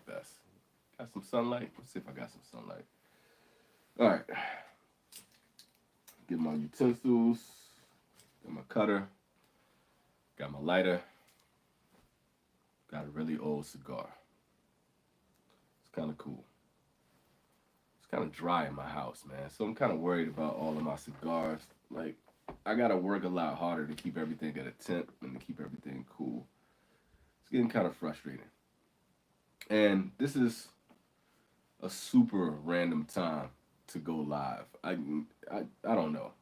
best. Got some sunlight? Let's see if I got some sunlight. All right. Get my utensils. Got my cutter. Got my lighter. Got a really old cigar. It's kind of cool. It's kind of dry in my house, man. So I'm kind of worried about all of my cigars. Like, I got to work a lot harder to keep everything at a temp and to keep everything cool. It's getting kind of frustrating. And this is a super random time to go live. I don't know.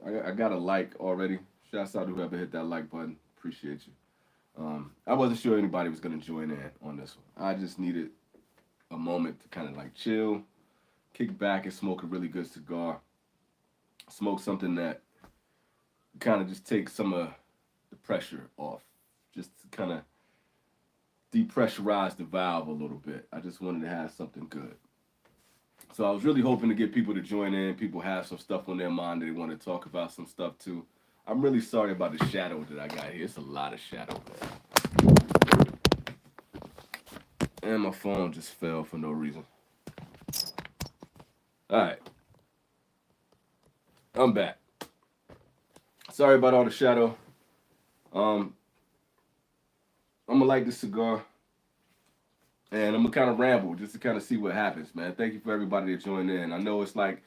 I got a like already. Shouts out to whoever hit that like button. Appreciate you. I wasn't sure anybody was gonna join in on this one. I just needed a moment to kind of like chill, kick back, and smoke a really good cigar. Smoke something that kind of just takes some of the pressure off. Just to kind of depressurize the valve a little bit. I just wanted to have something good. So I was really hoping to get people to join in. People have some stuff on their mind that they want to talk about some stuff too. I'm really sorry about the shadow that I got here. It's a lot of shadow, man. And my phone just fell for no reason. All right. I'm back. Sorry about all the shadow. I'm gonna light this cigar. And I'm gonna kind of ramble just to kind of see what happens, man. Thank you for everybody that joined in. I know it's like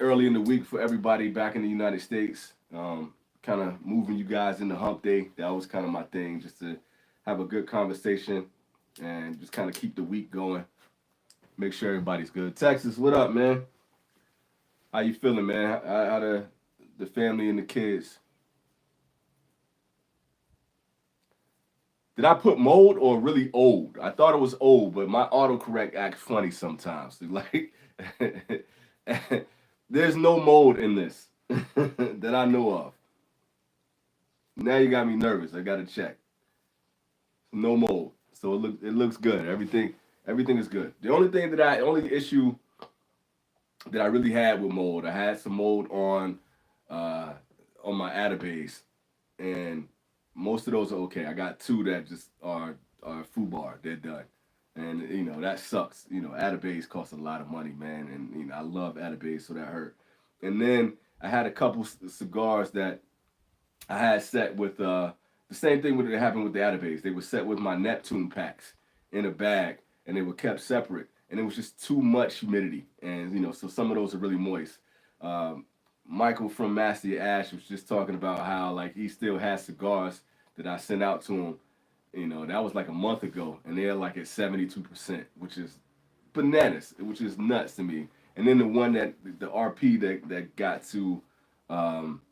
early in the week for everybody back in the United States. Kind of moving you guys into hump day. That was kind of my thing, just to have a good conversation and just kind of keep the week going. Make sure everybody's good. Texas, what up, man? How you feeling, man? How the family and the kids? Did I put mold or really old? I thought it was old, but my autocorrect acts funny sometimes. Like, there's no mold in this that I know of. Now you got me nervous. I gotta check. No mold, so it looks good. Everything is good. The only issue that I really had with mold, I had some mold on my Atabase, and most of those are okay. I got two that just are FUBAR. They're done. And that sucks. Atabase costs a lot of money, man. And I love Atabase, so that hurt. And then I had a couple cigars that I had set with the same thing that happened with the Atabase. They were set with my Neptune packs in a bag, and they were kept separate. And it was just too much humidity, and so some of those are really moist. Michael from Master Ash was just talking about how like he still has cigars that I sent out to him. That was like a month ago, and they're like at 72%, which is bananas, which is nuts to me. And then the one that the RP that um,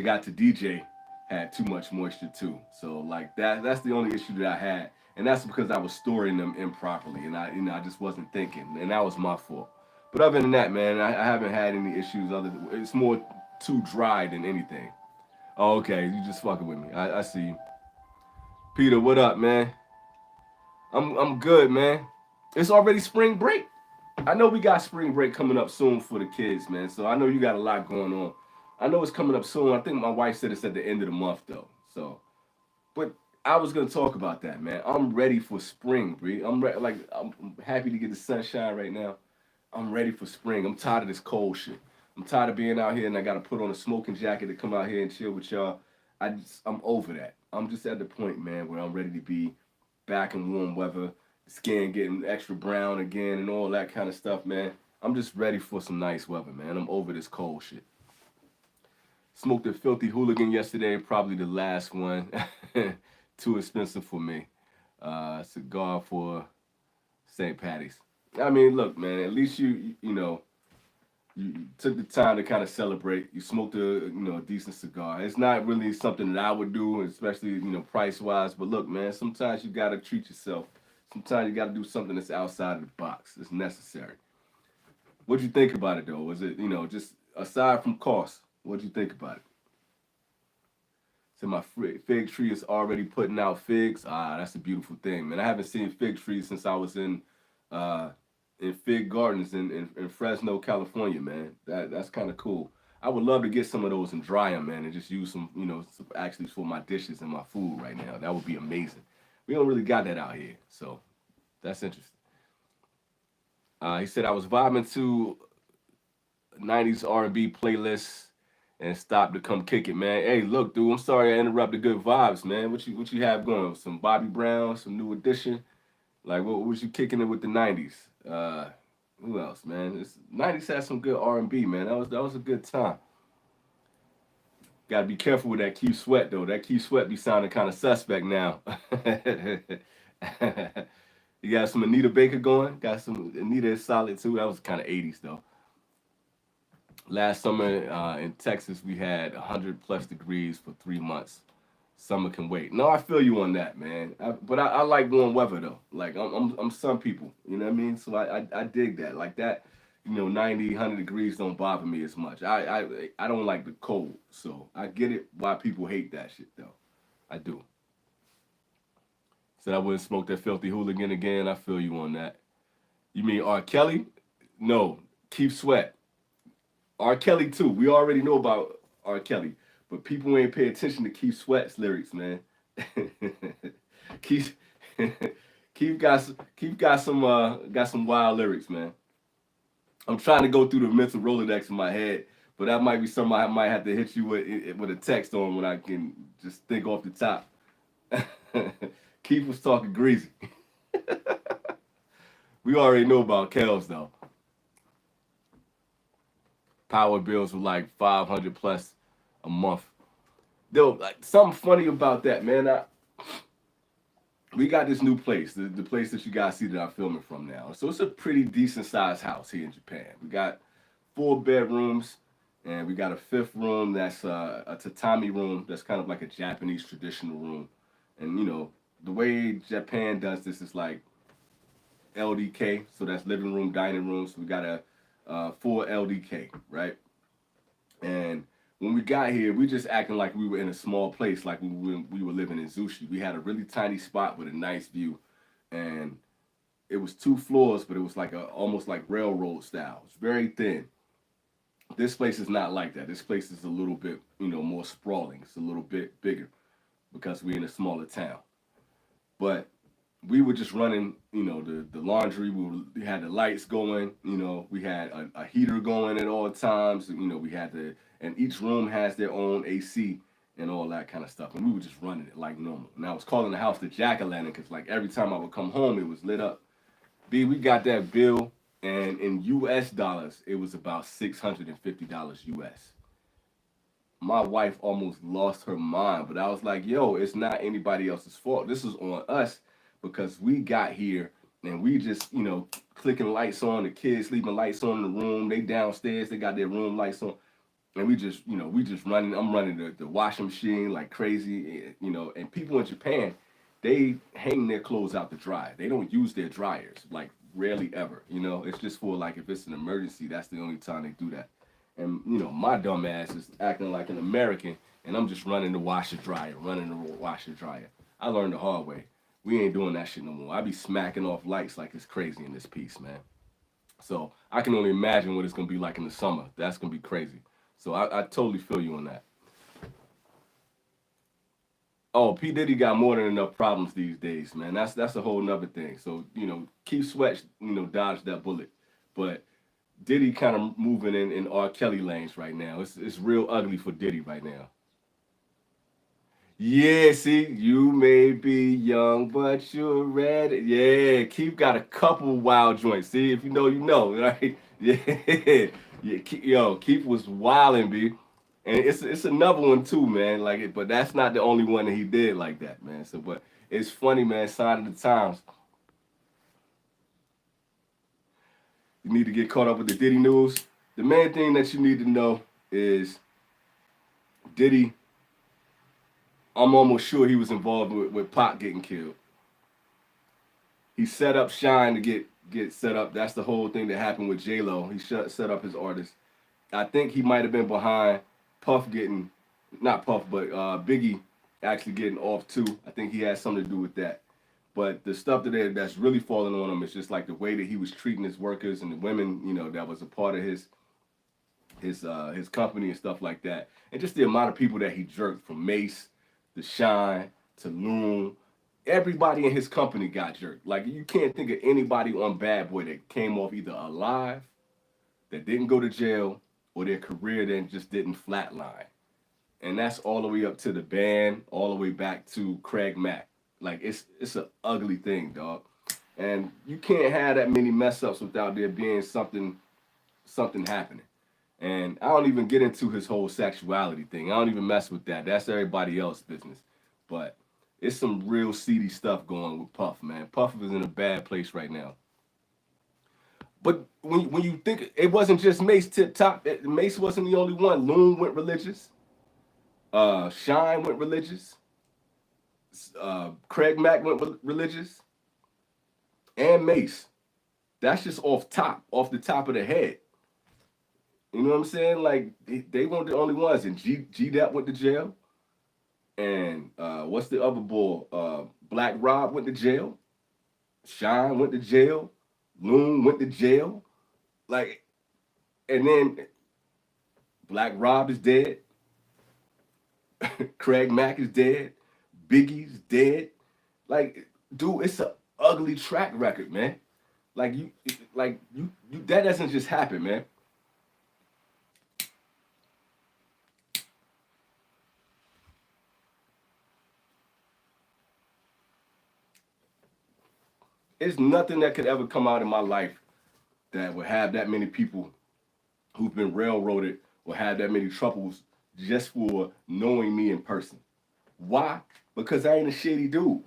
got to DJ had too much moisture too. So like that's the only issue that I had, and that's because I was storing them improperly, and I just wasn't thinking, and that was my fault. But other than that, man, I haven't had any issues. It's more too dry than anything. Oh, okay, you just fucking with me. I see you. Peter, what up, man? I'm good, man. It's already spring break. I know we got spring break coming up soon for the kids, man. So I know you got a lot going on. I know it's coming up soon. I think my wife said it's at the end of the month though. So, but I was gonna talk about that, man. I'm ready for spring, Bree. I'm happy to get the sunshine right now. I'm ready for spring. I'm tired of this cold shit. I'm tired of being out here and I gotta put on a smoking jacket to come out here and chill with y'all. I'm over that. I'm just at the point, man, where I'm ready to be back in warm weather, skin getting extra brown again and all that kind of stuff, man. I'm just ready for some nice weather, man. I'm over this cold shit. Smoked a filthy hooligan yesterday, probably the last one. Too expensive for me. Cigar for St. Patty's. I mean, look, man. At least you took the time to kind of celebrate. You smoked a decent cigar. It's not really something that I would do, especially price wise. But look, man. Sometimes you gotta treat yourself. Sometimes you gotta do something that's outside of the box. It's necessary. What'd you think about it though? Was it just aside from cost? What'd you think about it? So my fig tree is already putting out figs. Ah, that's a beautiful thing, man. I haven't seen fig trees since I was uh, in fig gardens in Fresno, California, man. That's kind of cool. I would love to get some of those and dry them, man, and just use some, actually for my dishes and my food right now. That would be amazing. We don't really got that out here, so That's interesting. He said I was vibing to '90s R&B playlists and stopped to come kick it, man. Hey, look, dude, I'm sorry I interrupted good vibes, man. What you have going? Some Bobby Brown, some New Edition. Like what was you kicking it with the '90s? Who else, man? '90s had some good R&B, man. That was a good time. Got to be careful with that Keith Sweat though. That Keith Sweat be sounding kind of suspect now. You got some Anita Baker going. Got some Anita is solid too. That was kind of '80s though. Last summer in Texas, we had 100 plus degrees for 3 months. Summer can wait. No, I feel you on that, man. But I like warm weather though. Like I'm some people, you know what I mean. So I dig that. Like that, 90, 100 degrees don't bother me as much. I don't like the cold, so I get it why people hate that shit though. I do. Said I wouldn't smoke that filthy hooligan again. I feel you on that. You mean R. Kelly? No, Keith Sweat. R. Kelly too. We already know about R. Kelly, but people ain't pay attention to Keith Sweat's lyrics, man. Keith, Keith got some wild lyrics, man. I'm trying to go through the mental Rolodex in my head, but that might be something I might have to hit you with a text on when I can just think off the top. Keith was talking greasy. We already know about Kels though. Power bills were like 500 plus a month. Though, like something funny about that, man. We got this new place, the place that you guys see that I'm filming from now. So it's a pretty decent sized house here in Japan. We got 4 bedrooms, and we got a fifth room that's a tatami room that's kind of like a Japanese traditional room. And the way Japan does this is like LDK, so that's living room, dining room. So we got a 4 LDK, right? And when we got here, we just acting like we were in a small place, like we were living in Zushi. We had a really tiny spot with a nice view, and it was 2 floors, but it was like almost like railroad style. It's very thin. This place is not like that. This place is a little bit, more sprawling. It's a little bit bigger because we're in a smaller town. But we were just running, the laundry. We had the lights going. We had a heater going at all times. We had and each room has their own AC and all that kind of stuff. And we were just running it like normal. And I was calling the house the Jack O' Lantern because like every time I would come home, it was lit up. B, we got that bill, and in U.S. dollars, it was about $650 U.S. My wife almost lost her mind, but I was like, yo, it's not anybody else's fault. This is on us because we got here and we just, clicking lights on, the kids leaving lights on in the room. They downstairs, they got their room lights on. And we just running. I'm running the washing machine like crazy, And people in Japan, they hang their clothes out to dry. They don't use their dryers, like rarely ever. It's just for like if it's an emergency, that's the only time they do that. And my dumb ass is acting like an American, and I'm just running the washer dryer, running the washer dryer. I learned the hard way. We ain't doing that shit no more. I be smacking off lights like it's crazy in this piece, man. So I can only imagine what it's gonna be like in the summer. That's gonna be crazy. So I totally feel you on that. Oh, P Diddy got more than enough problems these days, man. That's a whole nother thing. So Keith Sweat, dodged that bullet, but Diddy kind of moving in R. Kelly lanes right now. It's real ugly for Diddy right now. Yeah, see, you may be young, but you're ready. Yeah, Keith got a couple wild joints. See, if you know, you know, right? Yeah, yeah. Yo, Keith was wilding, b. And it's another one too, man. Like, but that's not the only one that he did like that, man. So, but it's funny, man. Sign of the times. You need to get caught up with the Diddy news. The main thing that you need to know is Diddy. I'm almost sure he was involved with Pac getting killed. He set up Shine to get set up. That's the whole thing that happened with J Lo. He set up his artist. I think he might have been behind Puff getting, not Puff, but Biggie actually getting off too. I think he had something to do with that. But the stuff that's really falling on him is just like the way that he was treating his workers and the women, that was a part of his company and stuff like that. And just the amount of people that he jerked from Mace to Shine to Loon. everybody in his company got jerked. Like you can't think of anybody on Bad Boy that came off either alive, that didn't go to jail, or their career then just didn't flatline. And that's all the way up to the band, all the way back to Craig Mack. Like it's an ugly thing, dog. And you can't have that many mess ups without there being something happening. And I don't even get into his whole sexuality thing. I don't even mess with that. That's everybody else's business. But it's some real seedy stuff going on with Puff, man. Puff is in a bad place right now. But when you think it wasn't just Mace tip top, Mace wasn't the only one. Loon went religious. Shine went religious. Craig Mack went religious. And Mace. That's just off the top of the head. You know what I'm saying? Like they weren't the only ones. And G Dep went to jail. And what's the other boy? Black Rob went to jail. Shine went to jail. Loon went to jail. Like, and then Black Rob is dead. Craig Mack is dead. Biggie's dead. Like, dude, it's an ugly track record, man. Like you that doesn't just happen, man. There's nothing that could ever come out in my life that would have that many people who've been railroaded or have that many troubles just for knowing me in person. Why? Because I ain't a shady dude.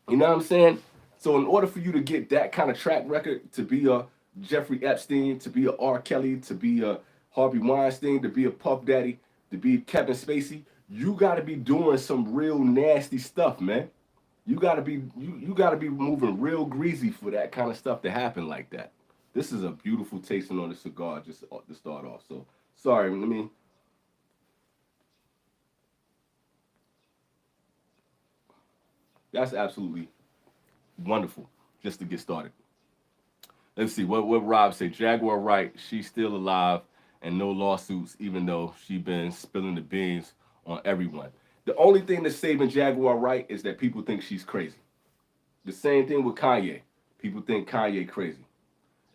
You know what I'm saying? So in order for you to get that kind of track record, to be a Jeffrey Epstein, to be a R. Kelly, to be a Harvey Weinstein, to be a Puff Daddy, to be Kevin Spacey, you got to be doing some real nasty stuff, man. You gotta be moving real greasy for that kind of stuff to happen like that. This is a beautiful tasting on the cigar just to start off. So sorry, let me. That's absolutely wonderful just to get started. Let's see what Rob say. Jaguar right, she's still alive and no lawsuits, even though she been spilling the beans on everyone. The only thing that's saving Jaguar right is that people think she's crazy. The same thing with Kanye. People think Kanye crazy.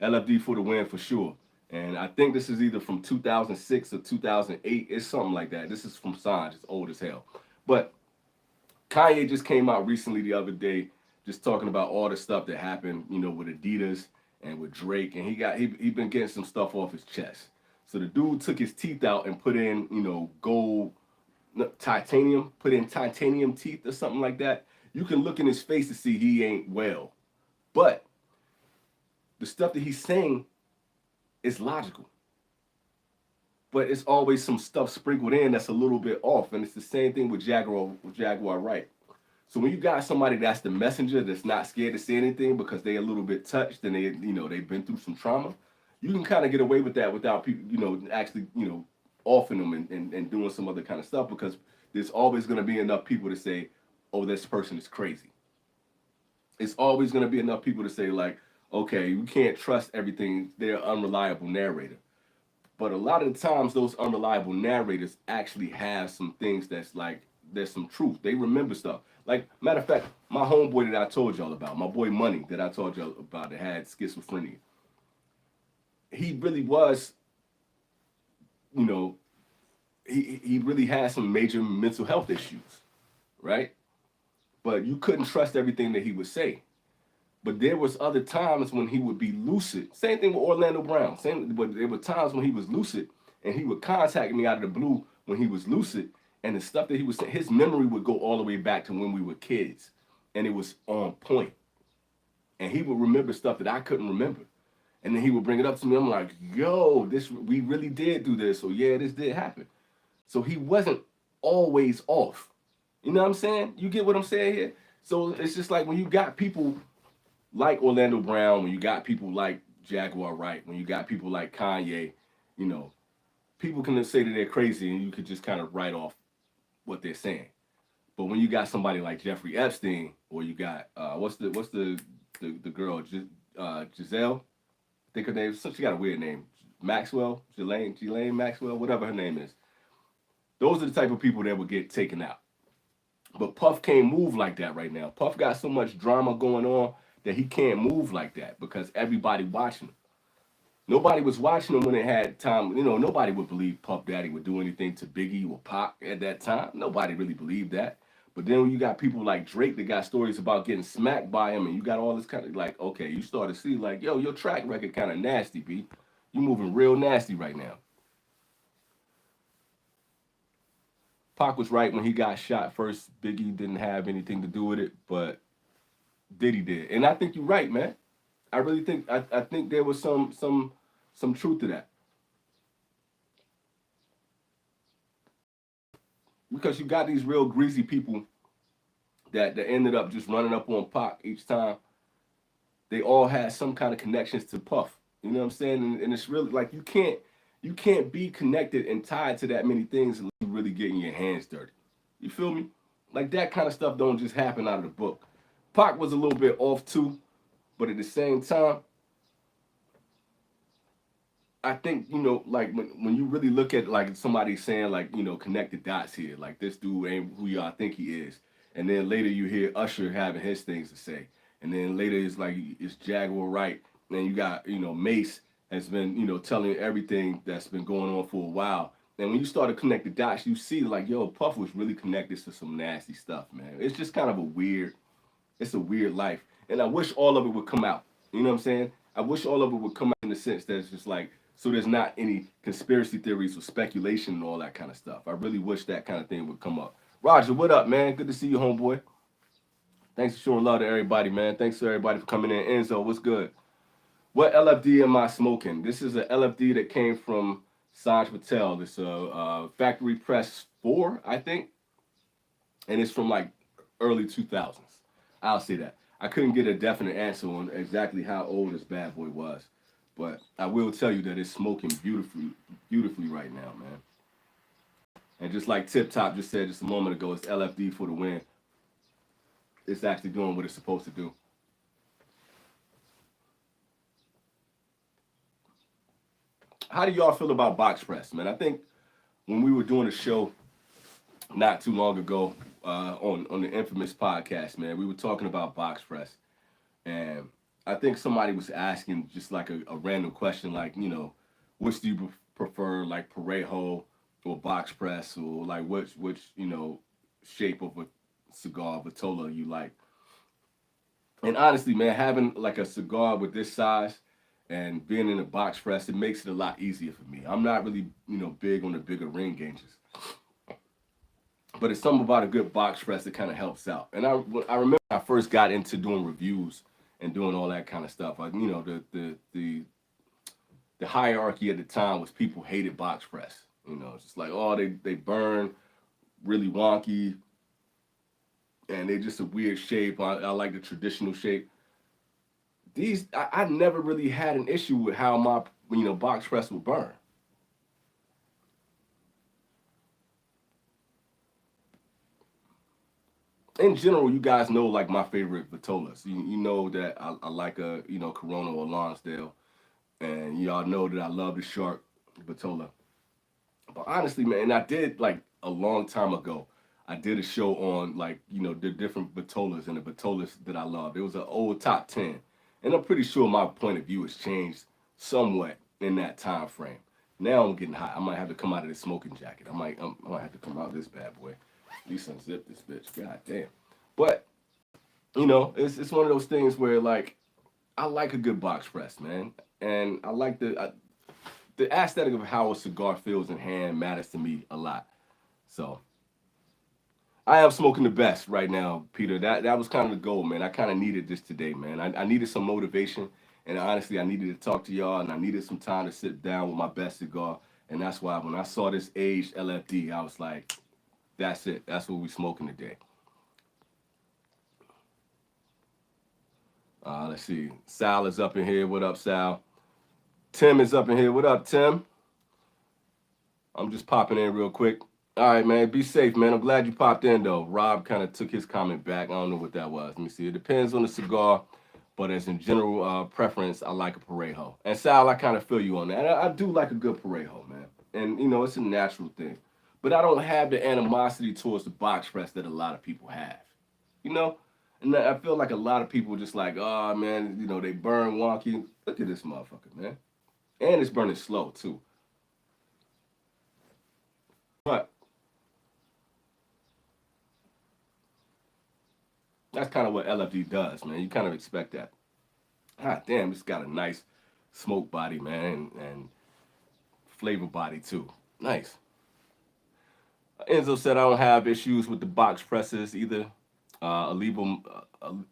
LFD for the win for sure. And I think this is either from 2006 or 2008. It's something like that. This is from Sanj. It's old as hell. But Kanye just came out recently the other day, just talking about all the stuff that happened, with Adidas and with Drake, and he been getting some stuff off his chest. So the dude took his teeth out and put in, gold, titanium, put in titanium teeth or something like that. You can look in his face to see he ain't well, but the stuff that he's saying is logical. But it's always some stuff sprinkled in that's a little bit off, and it's the same thing with Jaguar Wright. So when you got somebody that's the messenger, that's not scared to say anything because they a little bit touched and they've been through some trauma, you can kind of get away with that without people, actually, offing them and doing some other kind of stuff, because there's always going to be enough people to say, oh, this person is crazy. It's always going to be enough people to say, like, okay, you can't trust everything. They're an unreliable narrator. But a lot of the times, those unreliable narrators actually have some things that's like, there's some truth. They remember stuff. Like, matter of fact, my homeboy that I told y'all about, my boy Money that I told y'all about that had schizophrenia, he really was, he really had some major mental health issues, right? But you couldn't trust everything that he would say. But there was other times when he would be lucid. Same thing with Orlando Brown. But there were times when he was lucid and he would contact me out of the blue when he was lucid, and the stuff that he was saying, his memory would go all the way back to when we were kids, and it was on point. And he would remember stuff that I couldn't remember. And then he would bring it up to me. I'm like, yo, we really did do this. So yeah, this did happen. So he wasn't always off. You know what I'm saying? You get what I'm saying here? So it's just like when you got people like Orlando Brown, when you got people like Jaguar Wright, when you got people like Kanye, people can say that they're crazy and you could just kind of write off what they're saying. But when you got somebody like Jeffrey Epstein, or you got what's the girl, Giselle? I think her name. She got a weird name. Maxwell, Ghislaine Maxwell, whatever her name is. Those are the type of people that would get taken out. But Puff can't move like that right now. Puff got so much drama going on that he can't move like that because everybody watching him. Nobody was watching him when it had time. You know, nobody would believe Puff Daddy would do anything to Biggie or Pac at that time. Nobody really believed that. But then when you got people like Drake that got stories about getting smacked by him, and you got all this kind of like, okay, you start to see like, yo, your track record kind of nasty, B. You moving real nasty right now. Pac was right when he got shot first. Biggie didn't have anything to do with it, but Diddy did. And I think you're right, man. I really think I think there was some truth to that. Because you got these real greasy people that ended up just running up on Pac each time. They all had some kind of connections to Puff. You know what I'm saying? And it's really like you can't be connected and tied to that many things unless you really getting your hands dirty. You feel me? Like that kind of stuff don't just happen out of the book. Pac was a little bit off too, but at the same time, I think like when you really look at like somebody saying like connect the dots here, like this dude ain't who y'all think he is, and then later you hear Usher having his things to say, and then later it's like it's Jaguar Wright, and then you got Mace has been telling everything that's been going on for a while, and when you start to connect the dots, you see like yo Puff was really connected to some nasty stuff, man. It's just kind of it's a weird life, and I wish all of it would come out. You know what I'm saying? I wish all of it would come out in the sense that it's just like so there's not any conspiracy theories or speculation and all that kind of stuff. I really wish that kind of thing would come up. Roger, what up, man? Good to see you, homeboy. Thanks for showing love to everybody, man. Thanks to everybody for coming in. Enzo, what's good? What LFD am I smoking? This is a LFD that came from Saj Patel. It's a Factory Press 4, I think, and it's from like early 2000s. I'll say that. I couldn't get a definite answer on exactly how old this bad boy was, but I will tell you that it's smoking beautifully, beautifully right now, man. And just like Tip Top just said just a moment ago, it's LFD for the win. It's actually doing what it's supposed to do. How do y'all feel about box press, man? I think when we were doing a show not too long ago on the infamous podcast, man, we were talking about box press, and I think somebody was asking just like a random question, like which do you prefer, like Parejo or box press, or like which shape of a cigar Vitola you like? And honestly, man, having like a cigar with this size and being in a box press, it makes it a lot easier for me. I'm not really big on the bigger ring gauges, but it's something about a good box press that kind of helps out. And I remember when I first got into doing reviews and doing all that kind of stuff. The hierarchy at the time was people hated box press. It's just like they burn really wonky and they're just a weird shape. I like the traditional shape. I never really had an issue with how my box press would burn. In general, you guys know like my favorite Vitolas. You know that I like a Corona or Lonsdale, and y'all know that I love the Shark Vitola. But honestly, man, and I did like a long time ago. I did a show on like the different Vitolas and the Vitolas that I love. It was an old top 10, and I'm pretty sure my point of view has changed somewhat in that time frame. Now I'm getting hot. I might have to come out of this smoking jacket. I might have to come out of this bad boy. At least unzip this bitch. God damn. But it's one of those things where like I like a good box press, man, and I like the aesthetic of how a cigar feels in hand matters to me a lot. So I am smoking the best right now, Peter. That was kind of the goal, man. I kind of needed this today, man. I needed some motivation, and honestly, I needed to talk to y'all, and I needed some time to sit down with my best cigar, and that's why when I saw this aged LFD, I was like, that's it. That's what we smoking today. Let's see. Sal is up in here. What up, Sal? Tim is up in here. What up, Tim? I'm just popping in real quick. All right, man. Be safe, man. I'm glad you popped in, though. Rob kind of took his comment back. I don't know what that was. Let me see. It depends on the cigar, but as in general preference, I like a Parejo. And Sal, I kind of feel you on that. I do like a good Parejo, man. And, it's a natural thing. but I don't have the animosity towards the box press that a lot of people have. You know, and I feel like a lot of people just like, oh man, they burn wonky. Look at this motherfucker, man, and it's burning slow too. But that's kind of what LFD does, man. You kind of expect that. Ah, damn, it's got a nice smoke body, man, and flavor body too. Nice. Enzo said I don't have issues with the box presses either. Oliva, am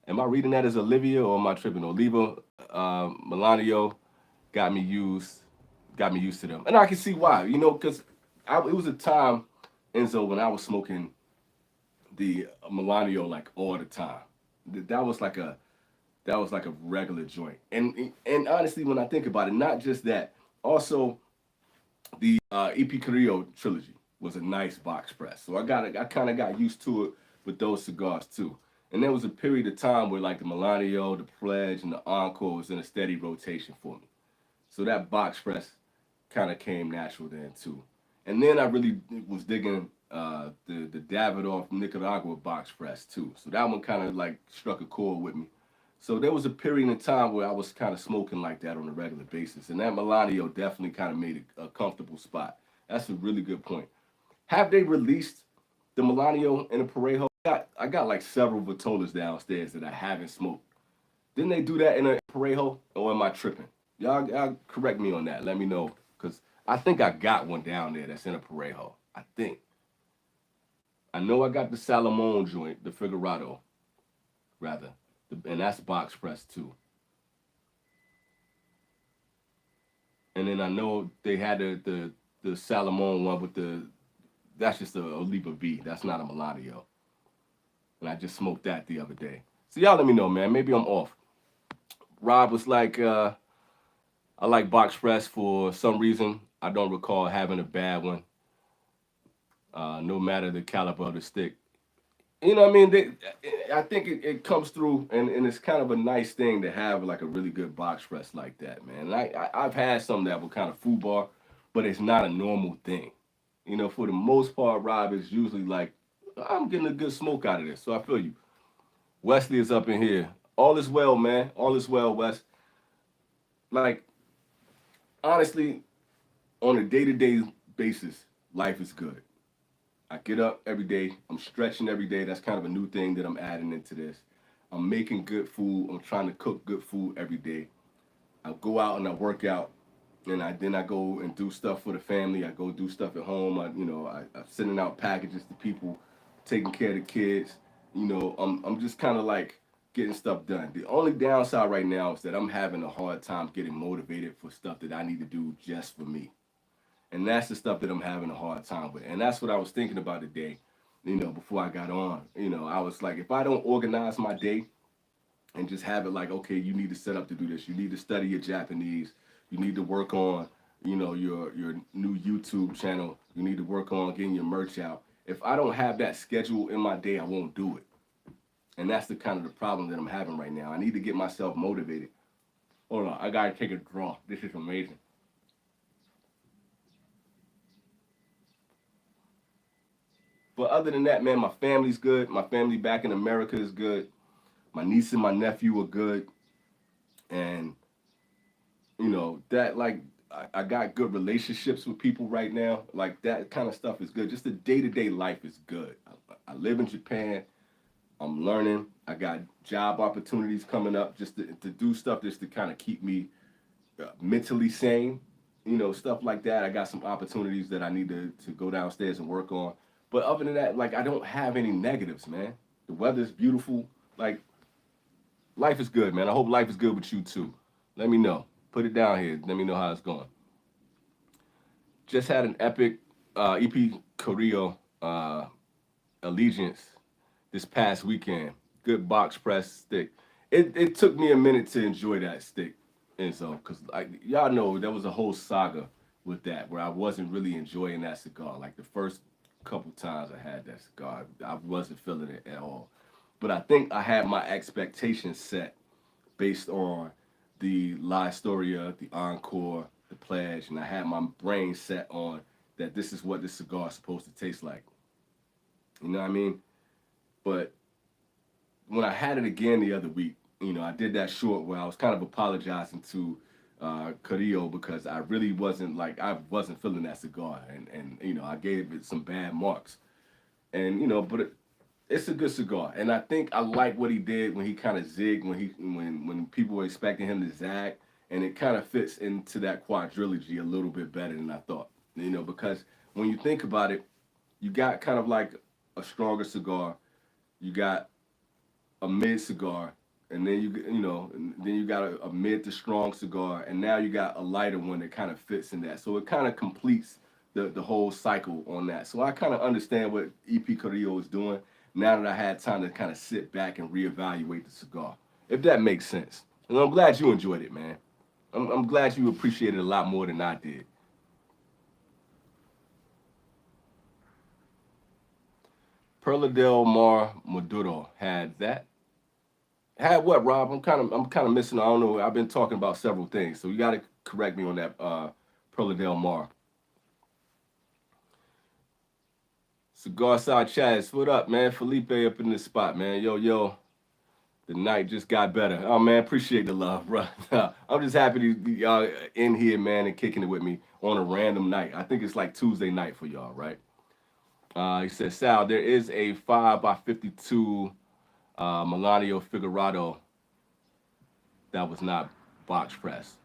I reading that as Olivia or am I tripping? Oliva, Melanio got me used, got me used to them, and I can see why. Because it was a time, Enzo, when I was smoking the Melanio like all the time. That was like a regular joint. And honestly, when I think about it, not just that, also the EP Carrillo trilogy was a nice box press. So I kind of got used to it with those cigars too. And there was a period of time where like the Melanio, the Pledge, and the Encore was in a steady rotation for me. So that box press kind of came natural then too. And then I really was digging the Davidoff Nicaragua box press too. So that one kind of like struck a chord with me. So there was a period in time where I was kind of smoking like that on a regular basis, and that Melanio definitely kind of made a comfortable spot. That's a really good point. Have they released the Melanio and the Parejo? I got like several Vitolas downstairs that I haven't smoked. Didn't they do that in a Parejo, or am I tripping? Y'all correct me on that. Let me know, because I think I got one down there that's in a Parejo. I think. I know I got the Salomon joint, the Figurado, rather, and that's box press too. And then I know they had the Salomon one with that's just a Oliva V. That's not a Melanio. And I just smoked that the other day. So y'all let me know, man. Maybe I'm off. Rob was like, I like box press for some reason. I don't recall having a bad one, no matter the caliber of the stick. You know what I mean? I think it comes through, and it's kind of a nice thing to have like a really good box press like that, man. And I've had some that were kind of foobar, but it's not a normal thing. For the most part, Rob is usually like, I'm getting a good smoke out of this. So I feel you. Wesley is up in here. All is well, man. All is well, Wes. Like, honestly, on a day-to-day basis, life is good. I get up every day. I'm stretching every day. That's kind of a new thing that I'm adding into this. I'm making good food. I'm trying to cook good food every day. I go out and I work out, and then I go and do stuff for the family. I go do stuff at home. I'm sending out packages to people, taking care of the kids. I'm just kind of like getting stuff done. The only downside right now is that I'm having a hard time getting motivated for stuff that I need to do just for me. And that's the stuff that I'm having a hard time with. And that's what I was thinking about today, before I got on. I was like, if I don't organize my day and just have it like, okay, you need to set up to do this. You need to study your Japanese. You need to work on, your new YouTube channel. You need to work on getting your merch out. If I don't have that schedule in my day, I won't do it. And that's the kind of the problem that I'm having right now. I need to get myself motivated. Hold on, I gotta take a draw. This is amazing. But other than that, man, my family's good. My family back in America is good. My niece and my nephew are good. And, that, like, I got good relationships with people right now. Like, that kind of stuff is good. Just the day to day life is good. I live in Japan. I'm learning. I got job opportunities coming up just to do stuff just to kind of keep me mentally sane, stuff like that. I got some opportunities that I need to go downstairs and work on. But other than that, like I don't have any negatives, man. The weather's beautiful. Like life is good, man. I hope life is good with you too. Let me know. Put it down here. Let me know how it's going. Just had an epic EP Carrillo Allegiance this past weekend. Good box press stick. It took me a minute to enjoy that stick, and so because like y'all know there was a whole saga with that where I wasn't really enjoying that cigar. Like the first couple times I had that cigar, I wasn't feeling it at all. But I think I had my expectations set based on the La Historia, the Encore, the Pledge, and I had my brain set on that this is what this cigar is supposed to taste like. You know what I mean? But when I had it again the other week, I did that short where I was kind of apologizing to Carrillo because I really wasn't like I wasn't feeling that cigar, and I gave it some bad marks, and but it's a good cigar, and I think I like what he did when he kind of zigged when people were expecting him to zag, and it kind of fits into that quadrilogy a little bit better than I thought, because when you think about it, you got kind of like a stronger cigar, you got a mid cigar, and then then you got a mid to strong cigar, and now you got a lighter one that kind of fits in that. So it kind of completes the whole cycle on that. So I kind of understand what EP Carrillo is doing now that I had time to kind of sit back and reevaluate the cigar, if that makes sense. And I'm glad you enjoyed it, man. I'm glad you appreciated it a lot more than I did. Perla del Mar Maduro had that. Had what, Rob? I'm kind of missing. I don't know. I've been talking about several things, so you got to correct me on that. Perla Del Mar. Cigar Side Chaz, what up, man? Felipe up in this spot, man. Yo, yo. The night just got better. Oh man, appreciate the love, bro. I'm just happy to be y'all in here, man, and kicking it with me on a random night. I think it's like Tuesday night for y'all, right? He says, Sal, there is a 5 by 52 Melanio Figurado that was not box pressed.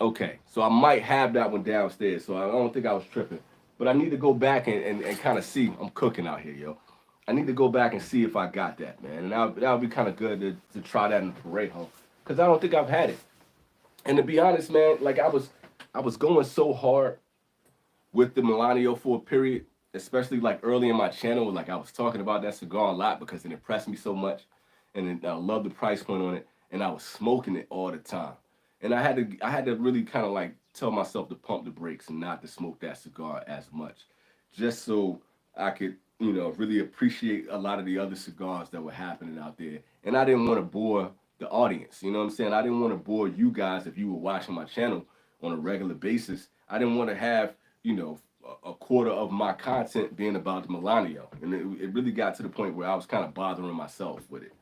Okay, so I might have that one downstairs, so I don't think I was tripping. But I need to go back and kind of see. I'm cooking out here, yo. I need to go back and see if I got that, man. And that'll be kind of good to try that in the parade home. Because I don't think I've had it. And to be honest, man, like I was going so hard with the Melanio for a period, especially like early in my channel, like I was talking about that cigar a lot because it impressed me so much, and I loved the price point on it, and I was smoking it all the time, and I had to really kind of like tell myself to pump the brakes and not to smoke that cigar as much, just so I could really appreciate a lot of the other cigars that were happening out there, and I didn't want to bore the audience. You know what I'm saying? I didn't want to bore you guys if you were watching my channel on a regular basis. I didn't want to have a quarter of my content being about the Melanio, and it really got to the point where I was kind of bothering myself with it.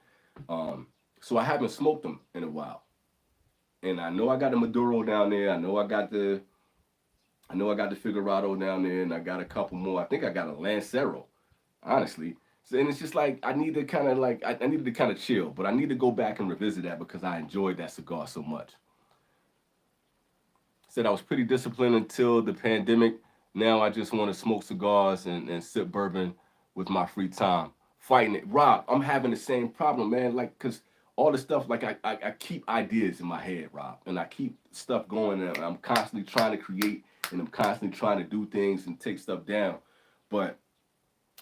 Um, so I haven't smoked them in a while, and I know I got the Maduro down there. I know I got the Figurado down there, and I got a couple more. I think I got a Lancero, honestly. So, and it's just like I need to kind of like I needed to kind of chill, but I need to go back and revisit that because I enjoyed that cigar so much. Said I was pretty disciplined until the pandemic. Now I just want to smoke cigars and sip bourbon with my free time. Fighting it. Rob, I'm having the same problem, man. Like, because all the stuff, like, I keep ideas in my head, Rob. And I keep stuff going, and I'm constantly trying to create, and I'm constantly trying to do things and take stuff down. But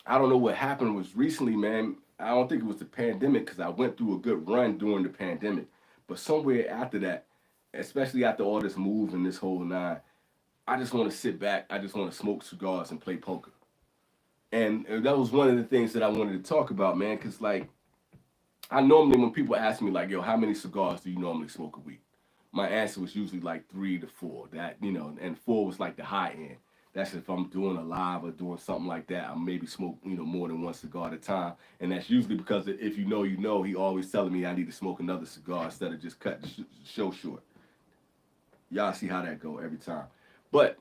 I don't know what happened was recently, man. I don't think it was the pandemic because I went through a good run during the pandemic. But somewhere after that, especially after all this move and this whole nine, I just want to sit back. I just want to smoke cigars and play poker. And that was one of the things that I wanted to talk about, man. Because like I normally, when people ask me like, "Yo, how many cigars do you normally smoke a week?" My answer was usually like 3 to 4. That and 4 was like the high end. That's if I'm doing a live or doing something like that. I maybe smoke more than one cigar at a time, and that's usually because if you know, you know. He always telling me I need to smoke another cigar instead of just cut the show short. Y'all see how that go every time. But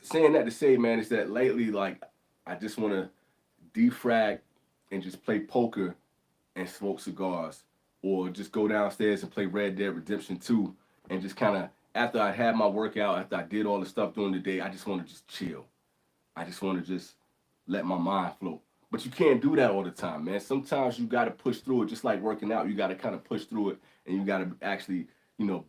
saying that to say, man, is that lately, like, I just want to defrag and just play poker and smoke cigars, or just go downstairs and play Red Dead Redemption 2, and just kind of after I had my workout, after I did all the stuff during the day, I just want to just chill. I just want to just let my mind float. But you can't do that all the time, man. Sometimes you got to push through it, just like working out. You got to kind of push through it, and you got to actually,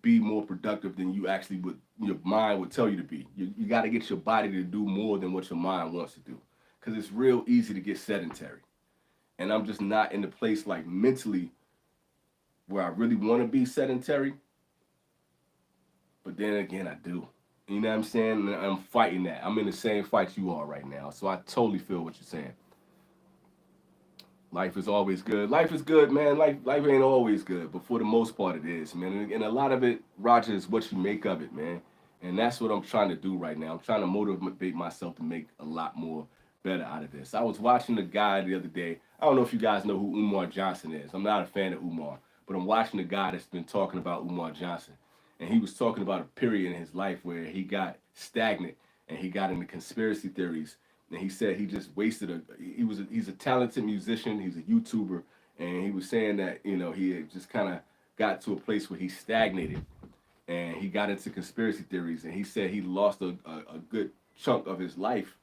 be more productive than you actually would. Your mind would tell you to be. You got to get your body to do more than what your mind wants to do, because it's real easy to get sedentary. And I'm just not in the place like mentally where I really want to be sedentary. But then again, I do. You know what I'm saying? And I'm fighting that. I'm in the same fight you are right now. So I totally feel what you're saying. Life is always good. Life is good, man. Life ain't always good, but for the most part, it is, man. And a lot of it, Roger, is what you make of it, man. And that's what I'm trying to do right now. I'm trying to motivate myself to make a lot more better out of this. I was watching a guy the other day. I don't know if you guys know who Umar Johnson is. I'm not a fan of Umar, but I'm watching a guy that's been talking about Umar Johnson. And he was talking about a period in his life where he got stagnant and he got into conspiracy theories. And he said he just wasted he's a talented musician, he's a YouTuber, and he was saying that, he had just kind of got to a place where he stagnated and he got into conspiracy theories, and he said he lost a good chunk of his life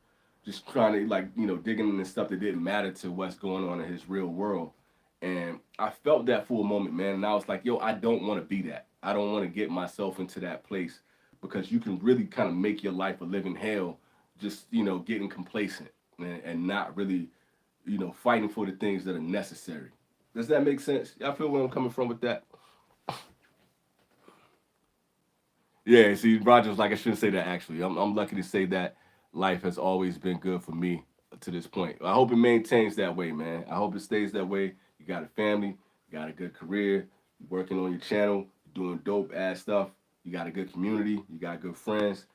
just trying to, like, digging into stuff that didn't matter to what's going on in his real world. And I felt that for a moment, man, and I was like, yo, I don't want to be that. I don't want to get myself into that place, because you can really kind of make your life a living hell just, getting complacent and not really, fighting for the things that are necessary. Does that make sense? Y'all feel where I'm coming from with that? Yeah, see, Roger was like, I shouldn't say that actually. I'm lucky to say that life has always been good for me to this point. I hope it maintains that way, man. I hope it stays that way. You got a family, you got a good career, you're working on your channel, you're doing dope ass stuff, you got a good community, you got good friends.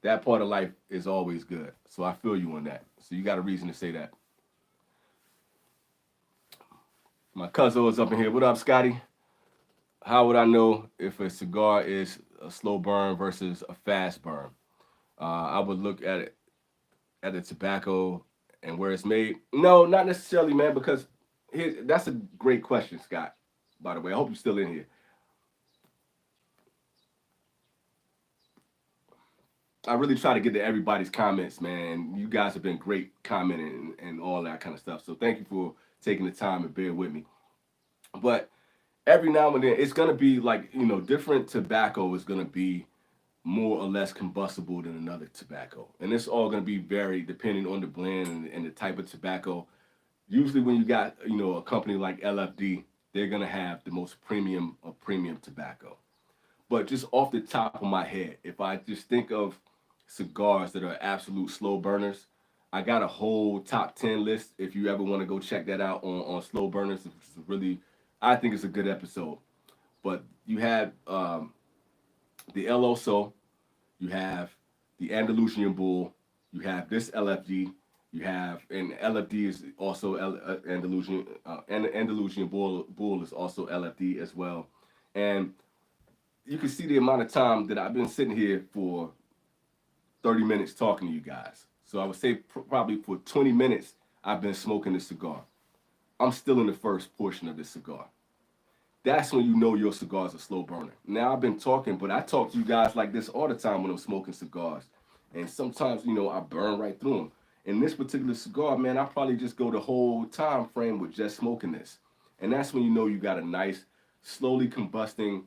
That part of life is always good. So I feel you on that. So you got a reason to say that. My cousin was up in here. What up, Scotty? How would I know if a cigar is a slow burn versus a fast burn? I would look at the tobacco and where it's made. No, not necessarily, man, because that's a great question, Scott. By the way, I hope you're still in here. I really try to get to everybody's comments, man. You guys have been great commenting and all that kind of stuff. So thank you for taking the time and bear with me. But every now and then, it's gonna be like, different tobacco is gonna be more or less combustible than another tobacco. And it's all going to be varied depending on the blend and the type of tobacco. Usually when you got, a company like LFD, they're going to have the most premium of premium tobacco. But just off the top of my head, if I just think of cigars that are absolute slow burners, I got a whole top 10 list. If you ever want to go check that out on slow burners, it's really, I think it's a good episode. But you have the El Oso, you have the Andalusian Bull, you have this LFD, you have, and LFD is also Andalusian, and the Andalusian Bull is also LFD as well. And you can see the amount of time that I've been sitting here for 30 minutes talking to you guys. So I would say probably for 20 minutes, I've been smoking this cigar. I'm still in the first portion of this cigar. That's when you know your cigar's a slow burner. Now I've been talking, but I talk to you guys like this all the time when I'm smoking cigars. And sometimes, I burn right through them. In this particular cigar, man, I probably just go the whole time frame with just smoking this. And that's when you know you got a nice, slowly combusting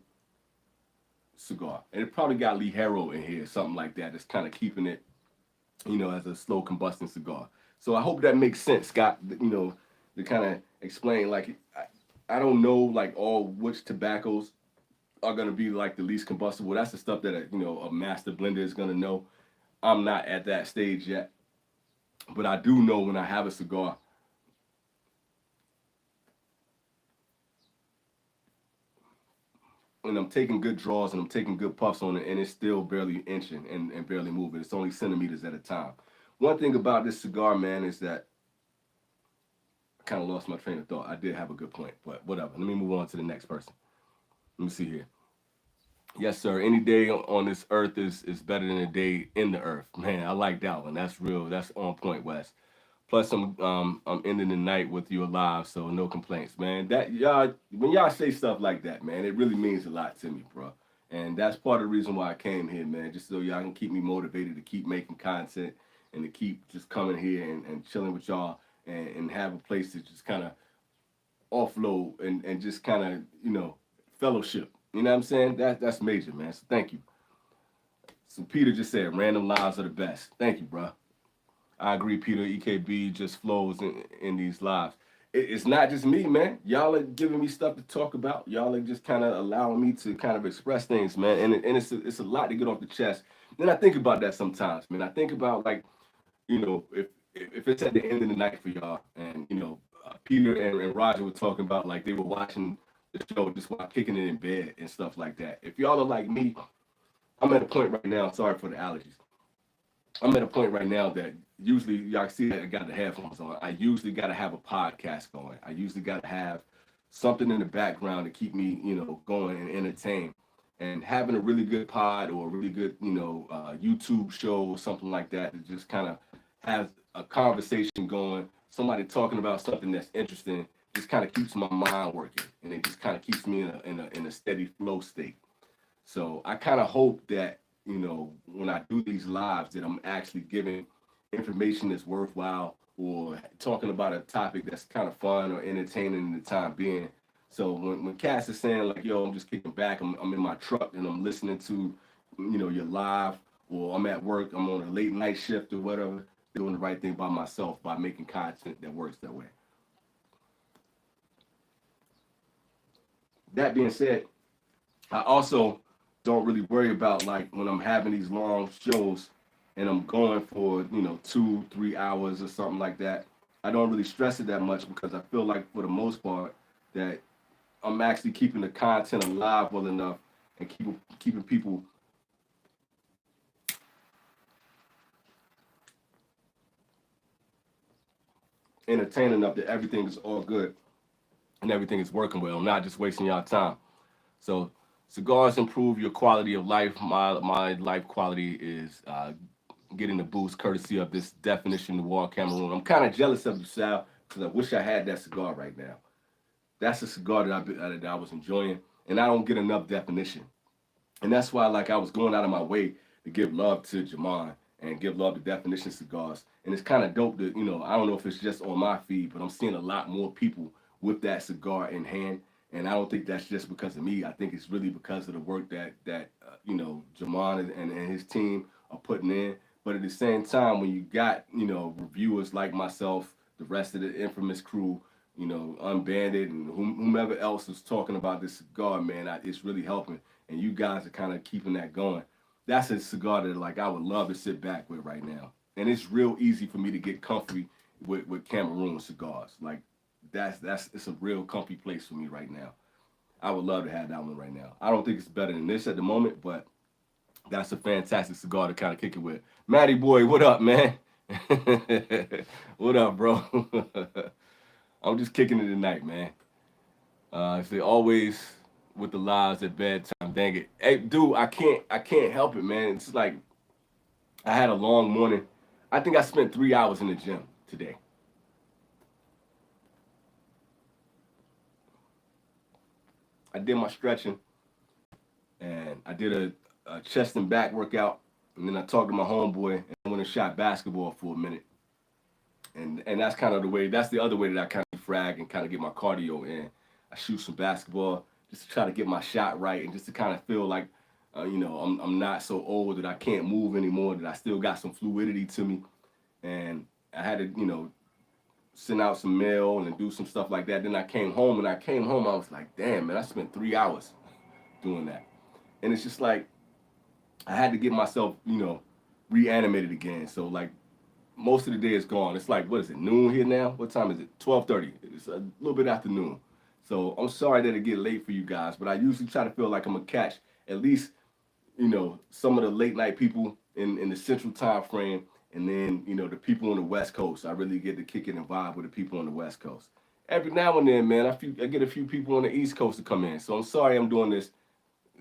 cigar. And it probably got Ligero in here, something like that. That's kind of keeping it, as a slow combusting cigar. So I hope that makes sense, Scott, to kind of explain, like, I don't know, like, all which tobaccos are going to be like the least combustible. That's the stuff that a master blender is going to know. I'm not at that stage yet, but I do know when I have a cigar and I'm taking good draws and I'm taking good puffs on it, and it's still barely inching and barely moving. It's only centimeters at a time. One thing about this cigar, man, is that I kind of lost my train of thought. I did have a good point, but whatever. Let me move on to the next person. Let me see here. Yes, sir. Any day on this earth is better than a day in the earth. Man, I like that one. That's real. That's on point, Wes. Plus, I'm ending the night with you alive, so no complaints, man. That y'all, when y'all say stuff like that, man, it really means a lot to me, bro. And that's part of the reason why I came here, man, just so y'all can keep me motivated to keep making content and to keep just coming here and chilling with y'all and have a place to just kind of offload and just kind of, fellowship. You know what I'm saying? That's major, man. So thank you. So Peter just said, random lives are the best. Thank you, bro. I agree, Peter. EKB just flows in these lives. It's not just me, man. Y'all are giving me stuff to talk about. Y'all are just kind of allowing me to kind of express things, man. And it's a lot to get off the chest. Then I think about that sometimes, man. I think about, like, if it's at the end of the night for y'all, and Peter and Roger were talking about, like, they were watching the show just while kicking it in bed and stuff like that. If y'all are like me, I'm at a point right now. Sorry for the allergies. I'm at a point right now that usually y'all see that I got the headphones on. I usually got to have a podcast going. I usually got to have something in the background to keep me, going and entertained. And having a really good pod or a really good, YouTube show or something like that that just kind of has a conversation going. Somebody talking about something that's interesting just kind of keeps my mind working, and it just kind of keeps me in a steady flow state. So I kind of hope that, when I do these lives, that I'm actually giving information that's worthwhile or talking about a topic that's kind of fun or entertaining in the time being. So when Cass is saying like, yo, I'm just kicking back, I'm in my truck and I'm listening to, your live, or I'm at work, I'm on a late night shift or whatever, doing the right thing by myself by making content that works that way. That being said, I also don't really worry about like when I'm having these long shows and I'm going for 2 3 hours or something like that. I don't really stress it that much because I feel like for the most part that I'm actually keeping the content alive well enough and keeping people entertained enough that everything is all good and everything is working well. I'm not just wasting y'all time. So cigars improve your quality of life. My life quality is getting the boost courtesy of this Definition Noir Cameroon. I'm kind of jealous of you, Sal, because I wish I had that cigar right now. That's a cigar that I was enjoying, and I don't get enough definition. And that's why, like, I was going out of my way to give love to Jamon and give love to Definition Cigars. And it's kind of dope that, I don't know if it's just on my feed, but I'm seeing a lot more people with that cigar in hand. And I don't think that's just because of me. I think it's really because of the work that Jamon and his team are putting in. But at the same time, when you got, reviewers like myself, the rest of the infamous crew, Unbanded and whomever else is talking about this cigar, man, it's really helping, and you guys are kind of keeping that going. That's a cigar that like I would love to sit back with right now, and it's real easy for me to get comfy with Cameroon cigars. Like that's it's a real comfy place for me right now. I would love to have that one right now. I don't think it's better than this at the moment, but that's a fantastic cigar to kind of kick it with. Matty boy, what up, man? What up, bro? I'm just kicking it tonight, man. I say always with the lives at bedtime. Dang it, hey, dude, I can't help it, man. It's like I had a long morning. I think I spent 3 hours in the gym today. I did my stretching and I did a chest and back workout, and then I talked to my homeboy and I went and shot basketball for a minute. And that's kind of the way. That's the other way that I kind of frag and kind of get my cardio in. I shoot some basketball just to try to get my shot right and just to kind of feel like, I'm not so old that I can't move anymore. That I still got some fluidity to me, and I had to, send out some mail and do some stuff like that. Then I came home, and I came home, I was like, damn, man, I spent 3 hours doing that, and it's just like I had to get myself, reanimated again. So like most of the day is gone. It's like, what is it, noon here now? What time is it? 12:30. It's a little bit after noon. So I'm sorry that it get late for you guys, but I usually try to feel like I'm gonna catch at least, some of the late night people in the central time frame, and then, the people on the West Coast. I really get to kick it and vibe with the people on the West Coast. Every now and then, man, I get a few people on the East Coast to come in. So I'm sorry I'm doing this.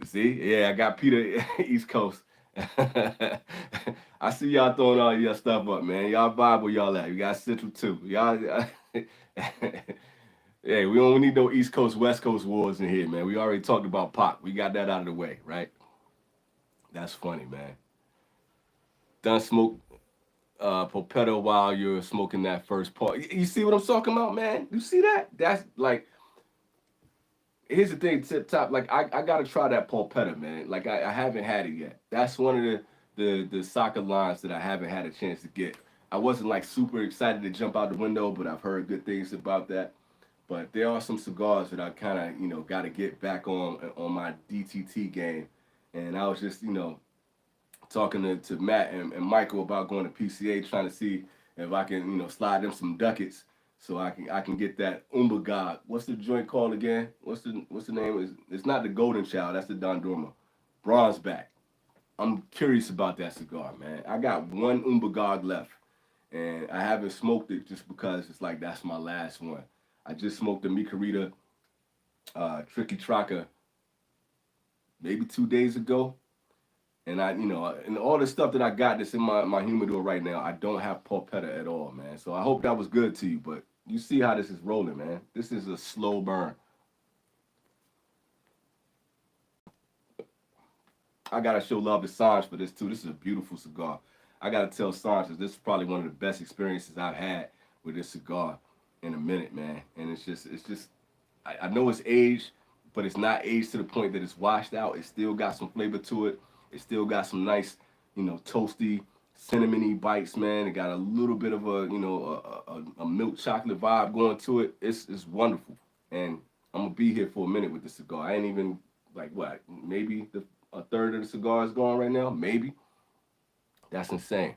See, yeah, I got Peter East Coast. I see y'all throwing all your stuff up, man. Y'all vibe where y'all at. You got Central too. Y'all, hey, we don't need no East Coast West Coast wars in here, man. We already talked about Pac. We got that out of the way, right? That's funny, man. Done smoke Popetto while you're smoking that first part. You see what I'm talking about, man? You see that? That's like, here's the thing, tip top. Like I gotta try that polpetta, man. Like I haven't had it yet. That's one of the soccer lines that I haven't had a chance to get. I wasn't like super excited to jump out the window, but I've heard good things about that. But there are some cigars that I kind of got to get back on my DTT game, and I was just talking to Matt and Michael about going to PCA, trying to see if I can slide them some ducats so I can get that Umba God. What's the joint called again? What's the name? It's not the Golden Child. That's the Don Dorma. Bronze back. I'm curious about that cigar, man. I got one Umbagog left, and I haven't smoked it just because it's like that's my last one. I just smoked the Micarita Tricky Tracker maybe 2 days ago, and and all the stuff that I got that's in my humidor right now, I don't have pulpetta at all, man. So I hope that was good to you, but you see how this is rolling, man. This is a slow burn. I gotta show love to Sanj for this too. This is a beautiful cigar. I gotta tell Sanj that this is probably one of the best experiences I've had with this cigar in a minute, man. And it's just, I know it's aged, but it's not aged to the point that it's washed out. It still got some flavor to it. It still got some nice, toasty, cinnamony bites, man. It got a little bit of a milk chocolate vibe going to it. It's wonderful. And I'm gonna be here for a minute with the cigar. I ain't even like what, maybe a third of the cigar is gone right now. Maybe. That's insane.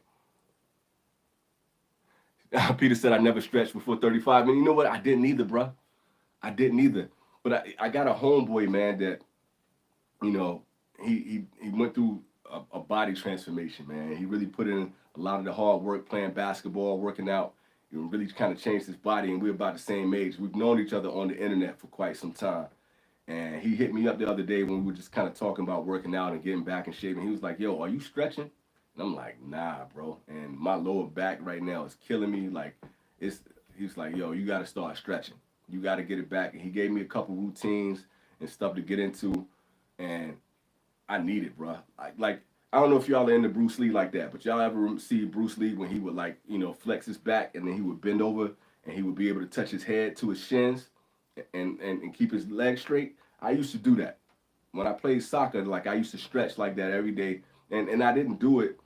Peter said I never stretched before 35. And you know what? I didn't either, bro. I didn't either. But I got a homeboy, man, that, you know, he went through a body transformation, man. He really put in a lot of the hard work playing basketball, working out. He really kind of changed his body, and we're about the same age. We've known each other on the internet for quite some time. And he hit me up the other day when we were just kind of talking about working out and getting back in shape. And he was like, yo, are you stretching? And I'm like, nah, bro. And my lower back right now is killing me. Like, it's, he's like, yo, you got to start stretching. You got to get it back. And he gave me a couple routines and stuff to get into. And I need it, bro. I don't know if y'all are into Bruce Lee like that, but y'all ever see Bruce Lee when he would flex his back and then he would bend over and he would be able to touch his head to his shins and keep his legs straight? I used to do that. When I played soccer, like I used to stretch like that every day. And I didn't do it,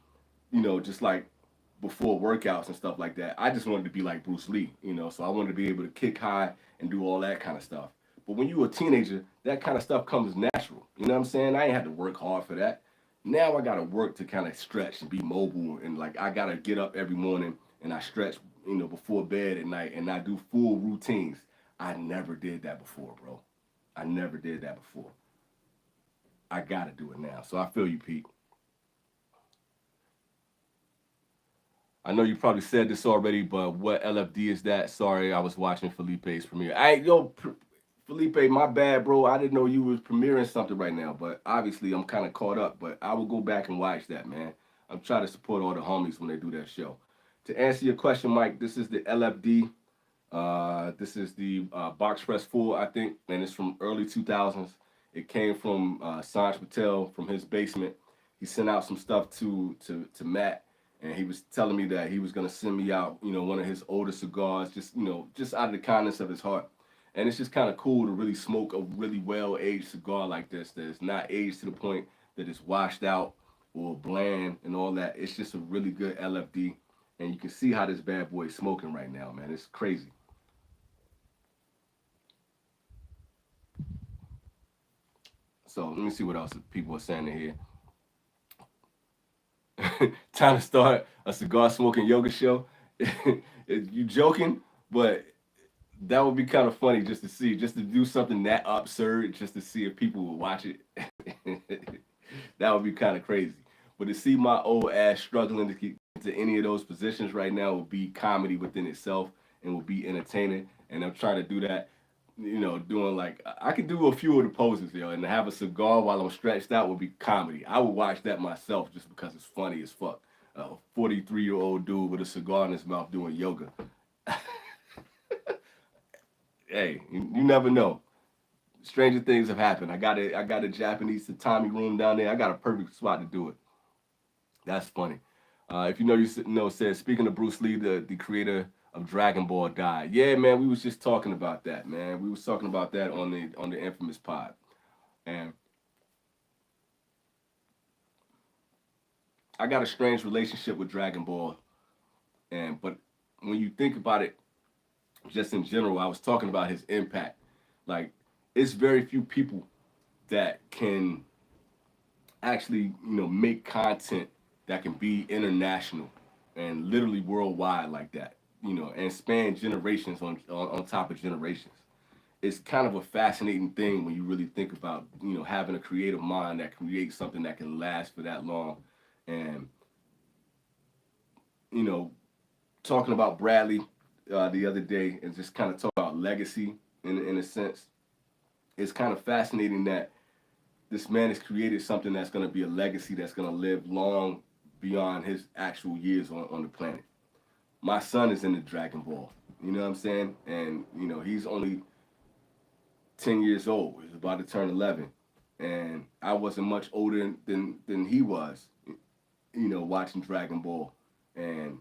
just like before workouts and stuff like that. I just wanted to be like Bruce Lee, so I wanted to be able to kick high and do all that kind of stuff. But when you're a teenager, that kind of stuff comes natural. You know what I'm saying? I ain't had to work hard for that. Now I gotta work to kind of stretch and be mobile, and like I gotta get up every morning and I stretch, before bed at night, and I do full routines. I never did that before, bro. I never did that before. I gotta do it now. So I feel you, Pete. I know you probably said this already, but what LFD is that? Sorry, I was watching Felipe's premiere. Felipe, my bad, bro. I didn't know you was premiering something right now, but obviously I'm kind of caught up. But I will go back and watch that, man. I'm trying to support all the homies when they do that show. To answer your question, Mike, this is the LFD. This is the Box Press 4, I think, and it's from early 2000s. It came from Sanj Patel from his basement. He sent out some stuff to Matt, and he was telling me that he was gonna send me out, one of his older cigars, just out of the kindness of his heart. And it's just kind of cool to really smoke a really well-aged cigar like this that is not aged to the point that it's washed out or bland and all that. It's just a really good LFD, and you can see how this bad boy is smoking right now, man. It's crazy. So let me see what else people are saying in here. Time to start a cigar smoking yoga show. You joking, but that would be kind of funny just to see, just to do something that absurd, just to see if people would watch it. That would be kind of crazy. But to see my old ass struggling to get into any of those positions right now would be comedy within itself and would be entertaining. And I'm trying to do that, doing like I could do a few of the poses, and have a cigar while I'm stretched out would be comedy. I would watch that myself just because it's funny as fuck. A 43-year-old dude with a cigar in his mouth doing yoga. Hey, you never know. Stranger things have happened. I got a Japanese tatami room down there. I got a perfect spot to do it. That's funny. If you know, said speaking of Bruce Lee, the creator of Dragon Ball died. Yeah, man, we was just talking about that, man. We was talking about that on the infamous pod, and I got a strange relationship with Dragon Ball, but when you think about it, just in general, I was talking about his impact. Like, it's very few people that can actually, make content that can be international and literally worldwide like that, and span generations on top of generations. it's kind of a fascinating thing when you really think about, having a creative mind that creates something that can last for that long. And, you know, talking about Bradley the other day and just kind of talk about legacy in a sense, it's kind of fascinating that this man has created something that's going to be a legacy that's going to live long beyond his actual years on the planet. My son is in the Dragon Ball. You know what I'm saying? And, he's only 10 years old. He's about to turn 11. And I wasn't much older than he was, watching Dragon Ball. And,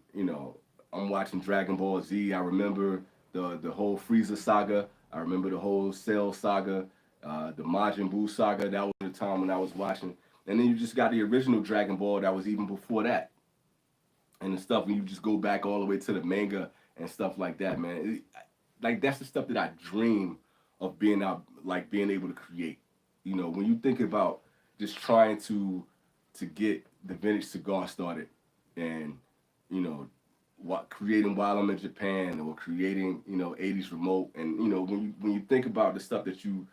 I'm watching Dragon Ball Z. I remember the whole Frieza saga. I remember the whole Cell saga, the Majin Buu saga. That was the time when I was watching. And then you just got the original Dragon Ball that was even before that. And the stuff when you just go back all the way to the manga and stuff like that, man. Like that's the stuff that I dream of being out, like being able to create. When you think about just trying to get the vintage cigar started, and what creating while I'm in Japan, or creating 80s remote, and when you think about the stuff that the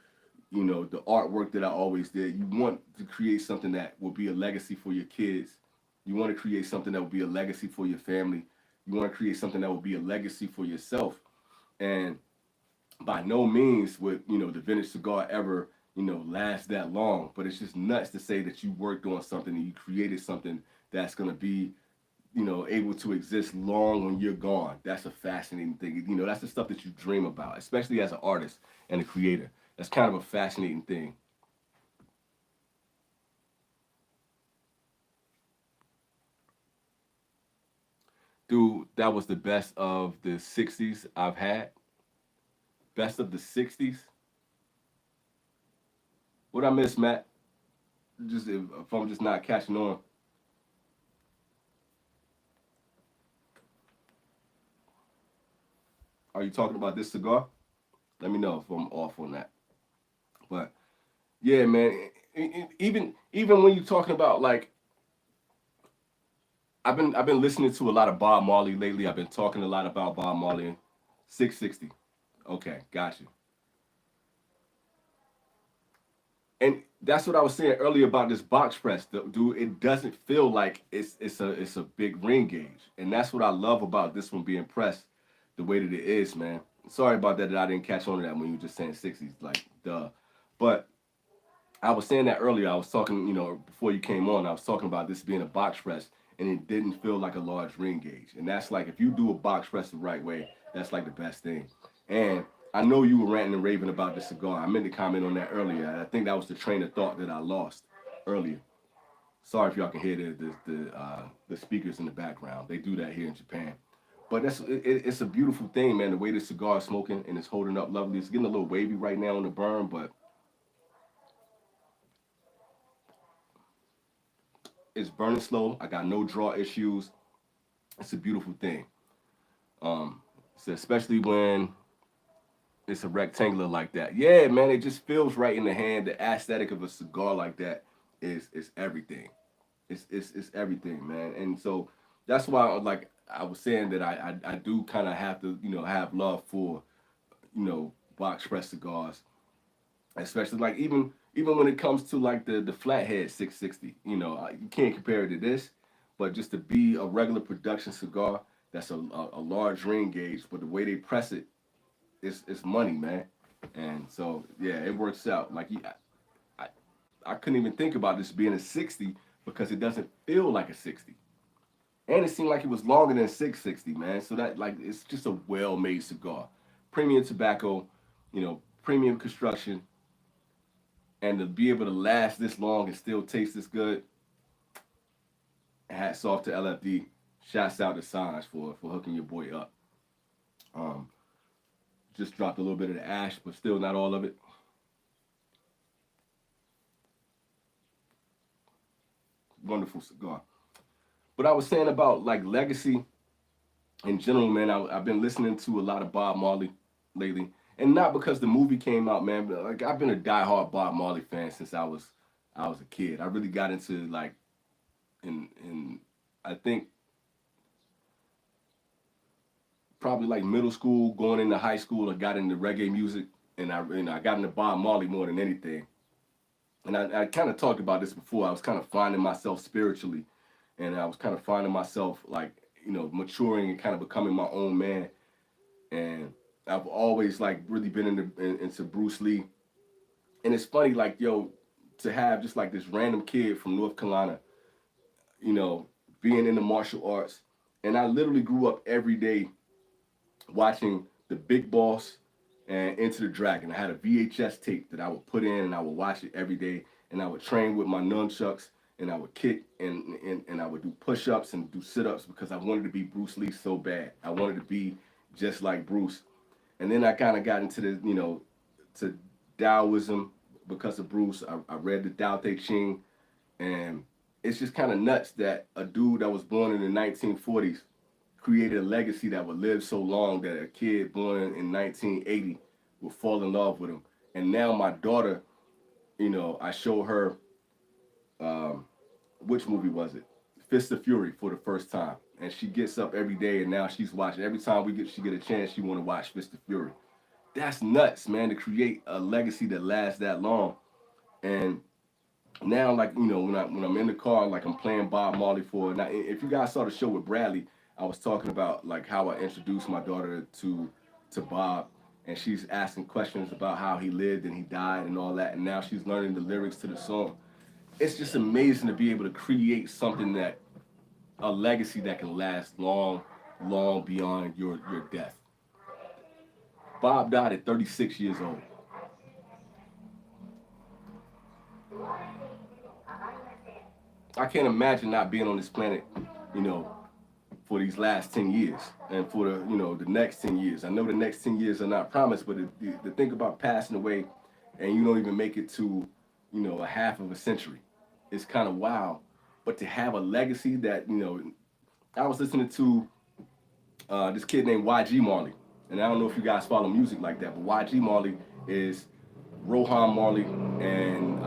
artwork that I always did, you want to create something that will be a legacy for your kids. You want to create something that will be a legacy for your family. You want to create something that will be a legacy for yourself. And by no means would the vintage cigar ever last that long. But it's just nuts to say that you worked on something and you created something that's going to be able to exist long when you're gone. That's a fascinating thing. That's the stuff that you dream about, especially as an artist and a creator. That's kind of a fascinating thing. Dude, that was the best of the 60s I've had. Best of the 60s. What I miss, Matt? Just if I'm just not catching on. Are you talking about this cigar? Let me know if I'm off on that. But yeah, man. Even when you're talking about like, I've been listening to a lot of Bob Marley lately. I've been talking a lot about Bob Marley. 660. Okay, got you. And that's what I was saying earlier about this box press, dude. It doesn't feel like it's a big ring gauge, and that's what I love about this one being pressed the way that it is, man. Sorry about that I didn't catch on to that when you were just saying 60s, like duh. But I was saying that earlier. I was talking, before you came on. I was talking about this being a box press, and it didn't feel like a large ring gauge. And that's like if you do a box press the right way, that's like the best thing. And I know you were ranting and raving about the cigar. I meant to comment on that earlier. I think that was the train of thought that I lost earlier. Sorry if y'all can hear the speakers in the background. They do that here in Japan. But it's a beautiful thing, man. The way the cigar is smoking and it's holding up lovely. It's getting a little wavy right now on the burn, but it's burning slow. I got no draw issues. It's a beautiful thing. So especially when it's a rectangular like that. Yeah, man, it just feels right in the hand. The aesthetic of a cigar like that is everything. It's everything, man. And so that's why, like I was saying, that I do kind of have to have love for box press cigars, especially like even when it comes to like the flathead 660. You can't compare it to this, but just to be a regular production cigar that's a large ring gauge, but the way they press it, it's money, man. And so yeah, it works out. Like I, I couldn't even think about this being a 60 because it doesn't feel like a 60. And it seemed like it was longer than 660, man. So that like it's just a well-made cigar. Premium tobacco, premium construction, and to be able to last this long and still taste this good. Hats off to LFD. Shouts out to Sanj for hooking your boy up. Um, just dropped a little bit of the ash, but still not all of it. Wonderful cigar. But I was saying about like legacy in general, man. I've been listening to a lot of Bob Marley lately, and not because the movie came out, man. But like I've been a diehard Bob Marley fan since I was a kid. I really got into like in I think probably like middle school, going into high school. I got into reggae music, and I got into Bob Marley more than anything. And I kind of talked about this before. I was kind of finding myself spiritually, and I was kind of finding myself like maturing and kind of becoming my own man. And I've always like really been into Bruce Lee. And it's funny, like to have just like this random kid from North Carolina, you know, being in the martial arts, and I literally grew up every day watching The Big Boss and Into the Dragon. I had a VHS tape that I would put in and I would watch it every day, and I would train with my nunchucks and I would kick and I would do push-ups and do sit-ups because I wanted to be Bruce Lee so bad. I wanted to be just like Bruce. And then I kind of got into to Taoism because of Bruce. I read the Tao Te Ching, and it's just kind of nuts that a dude that was born in the 1940s created a legacy that would live so long that a kid born in 1980 would fall in love with him. And now my daughter, I show her, um, which movie was it? Fist of Fury for the first time, and she gets up every day, and now she's watching. Every time she get a chance, she want to watch Fist of Fury. That's nuts, man, to create a legacy that lasts that long. And now, like when I'm in the car, like I'm playing Bob Marley for. Now, if you guys saw the show with Bradley, I was talking about like how I introduced my daughter to Bob, and she's asking questions about how he lived and he died and all that, and now she's learning the lyrics to the song. It's just amazing to be able to create something that a legacy that can last long, long beyond your death. Bob died at 36 years old. I can't imagine not being on this planet, you know, for these last 10 years and for the next 10 years. I know the next 10 years are not promised, but to think about passing away and you don't even make it to, a half of a century, it's kind of wild. But to have a legacy that, I was listening to this kid named YG Marley. And I don't know if you guys follow music like that, but YG Marley is Rohan Marley and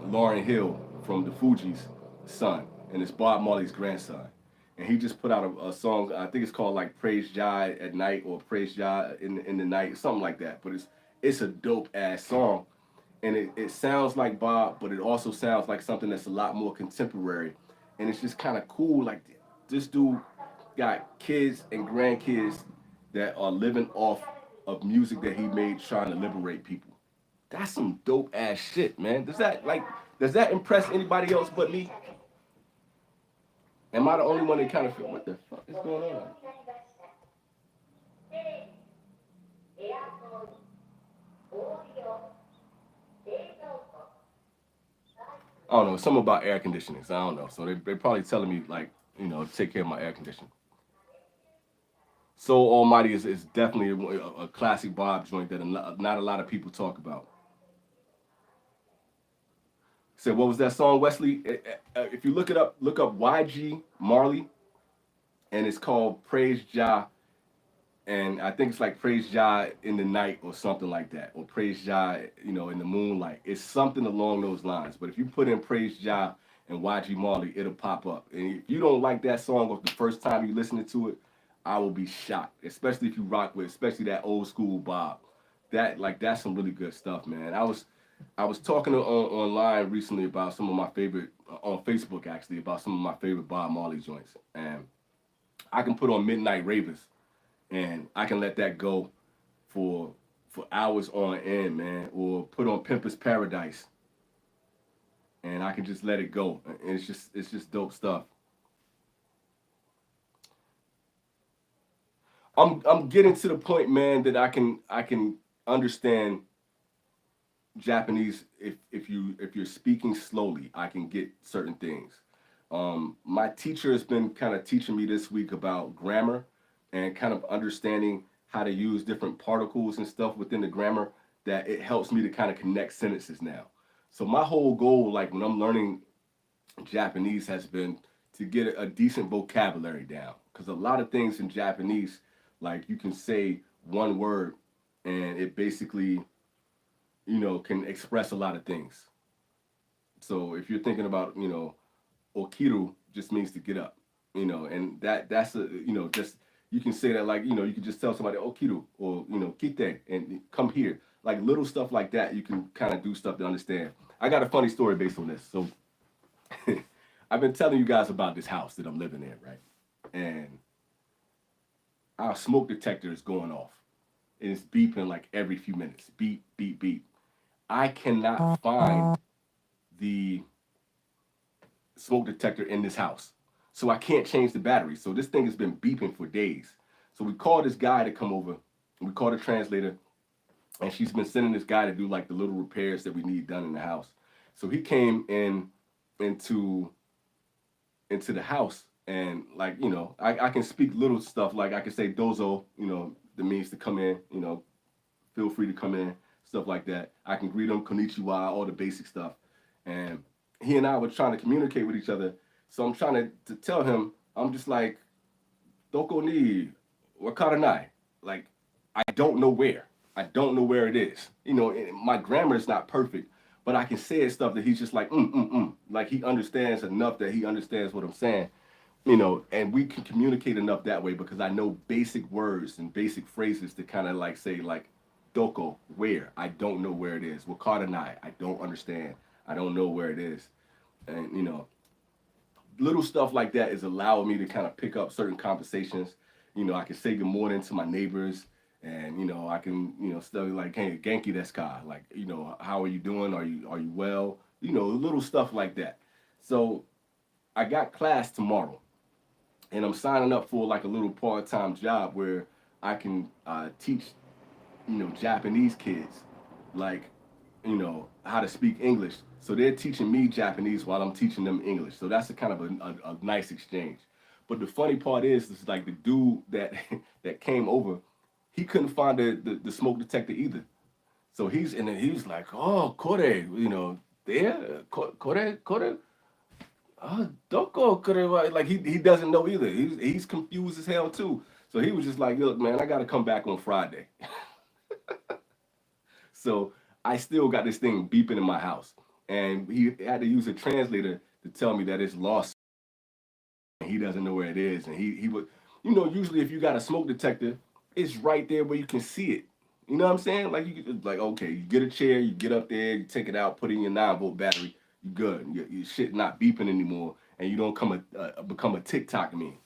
Lauryn Hill from the Fugees' son, and it's Bob Marley's grandson. And he just put out a song. I think it's called like "Praise Jah at Night" or "Praise Jah in the Night," something like that. But it's a dope ass song, and it sounds like Bob, but it also sounds like something that's a lot more contemporary, and it's just kind of cool. Like this dude got kids and grandkids that are living off of music that he made trying to liberate people. That's some dope ass shit, man. Does that impress anybody else but me? Am I the only one that kind of feel what the fuck is going on? I don't know. Something about air conditioning. So I don't know. So they're probably telling me like, to take care of my air conditioning. So Almighty is definitely a classic Bob joint that not a lot of people talk about. So what was that song, Wesley? If you look up YG Marley, and it's called Praise Jah, and I think it's like Praise Jah in the night or something like that, or Praise Jah, in the moonlight. It's something along those lines. But if you put in Praise Jah and YG Marley, it'll pop up. And if you don't like that song or the first time you listening to it, I will be shocked, especially if you rock with, especially that old school Bob. That's some really good stuff, man. I was talking online recently about some of my favorite on Facebook actually about some of my favorite Bob Marley joints, and I can put on Midnight Ravers, and I can let that go for hours on end, man. Or put on Pimpers Paradise, and I can just let it go. And it's just dope stuff. I'm getting to the point, man, that I can understand Japanese if you're speaking slowly, I can get certain things. My teacher has been kind of teaching me this week about grammar and kind of understanding how to use different particles and stuff within the grammar that it helps me to kind of connect sentences now. So my whole goal, like when I'm learning Japanese, has been to get a decent vocabulary down because a lot of things in Japanese, like you can say one word and it basically can express a lot of things. So if you're thinking about, okiru just means to get up, and that's just you can say that like, you can just tell somebody okiru or, kite and come here. like little stuff like that, you can kind of do stuff to understand. I got a funny story based on this. So I've been telling you guys about this house that I'm living in, right? And our smoke detector is going off. And it's beeping like every few minutes. Beep, beep, beep. I cannot find the smoke detector in this house. So I can't change the battery. So this thing has been beeping for days. So we called this guy to come over. We called a translator, and she's been sending this guy to do like the little repairs that we need done in the house. So he came in into into the house, and like, I can speak little stuff, like I can say dozo, that means to come in, feel free to come in, stuff like that. I can greet him, konnichiwa, all the basic stuff. And he and I were trying to communicate with each other. So I'm trying to tell him, I'm just like, doko ni wakaranai. Like, I don't know where. I don't know where it is. My grammar is not perfect, but I can say stuff that he's just like, Like he understands enough that he understands what I'm saying, and we can communicate enough that way because I know basic words and basic phrases to kind of like say, like, doko, where? I don't know where it is. Wakaranai, I don't understand. I don't know where it is. And, little stuff like that is allowing me to kind of pick up certain conversations. I can say good morning to my neighbors, and I can study like, hey, genki desu ka? Like, how are you doing? Are you well? Little stuff like that. So I got class tomorrow, and I'm signing up for like a little part-time job where I can teach Japanese kids, like, how to speak English. So they're teaching me Japanese while I'm teaching them English. So that's a kind of a nice exchange. But the funny part is like the dude that that came over, he couldn't find the smoke detector either. So he's like, oh, kore, there, kore, doko kore, like he doesn't know either. He's confused as hell too. So he was just like, look, man, I got to come back on Friday. So I still got this thing beeping in my house. And he had to use a translator to tell me that it's lost. And he doesn't know where it is. And he would, usually if you got a smoke detector, it's right there where you can see it. You know what I'm saying? Like, like, okay, you get a chair, you get up there, you take it out, put it in your 9-volt battery, you good. Your shit not beeping anymore, and you don't become a TikTok meme.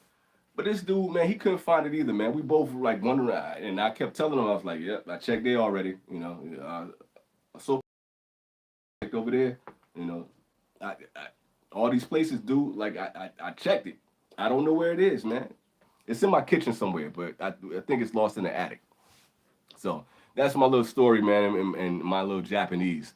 But this dude, man, he couldn't find it either, man. We both were like wondering, and I kept telling him, I was like, yep, I checked there already, so over there, you know, all these places do, like, I checked it. I don't know where it is, man. It's in my kitchen somewhere, but I think it's lost in the attic. So that's my little story, man, and my little Japanese.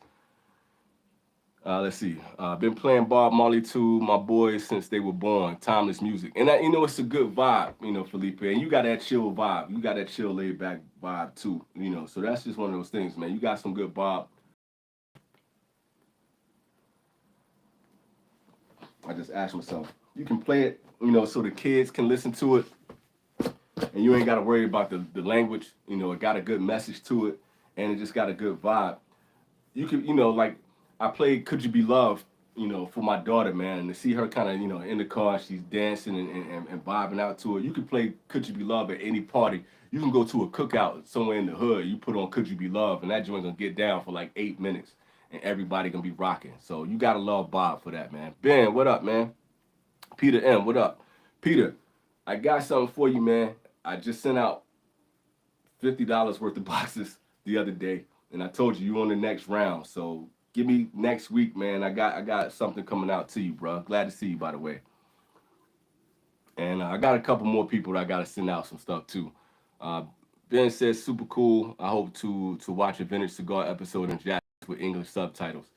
Let's see. Been playing Bob Marley to my boys since they were born. Timeless music, and that, it's a good vibe, Felipe. And you got that chill vibe. You got that chill, laid back vibe too, So that's just one of those things, man. You got some good Bob. I just asked myself, you can play it, so the kids can listen to it, and you ain't got to worry about the language. It got a good message to it, and it just got a good vibe. You could, like, I played Could You Be Loved, for my daughter, man, and to see her kind of, in the car, she's dancing and vibing out to it. You could play Could You Be Loved at any party. You can go to a cookout somewhere in the hood, you put on Could You Be Loved, and that joint gonna get down for like 8 minutes, and everybody gonna be rocking. So you gotta love Bob for that, man. Ben, what up, man? Peter M, what up? Peter, I got something for you, man. I just sent out $50 worth of boxes the other day, and I told you on the next round. So give me next week, man. I got something coming out to you, bro. Glad to see you, by the way. And I got a couple more people that I got to send out some stuff to. Ben says super cool. I hope to watch a Vintage Cigar episode in Japanese with English subtitles.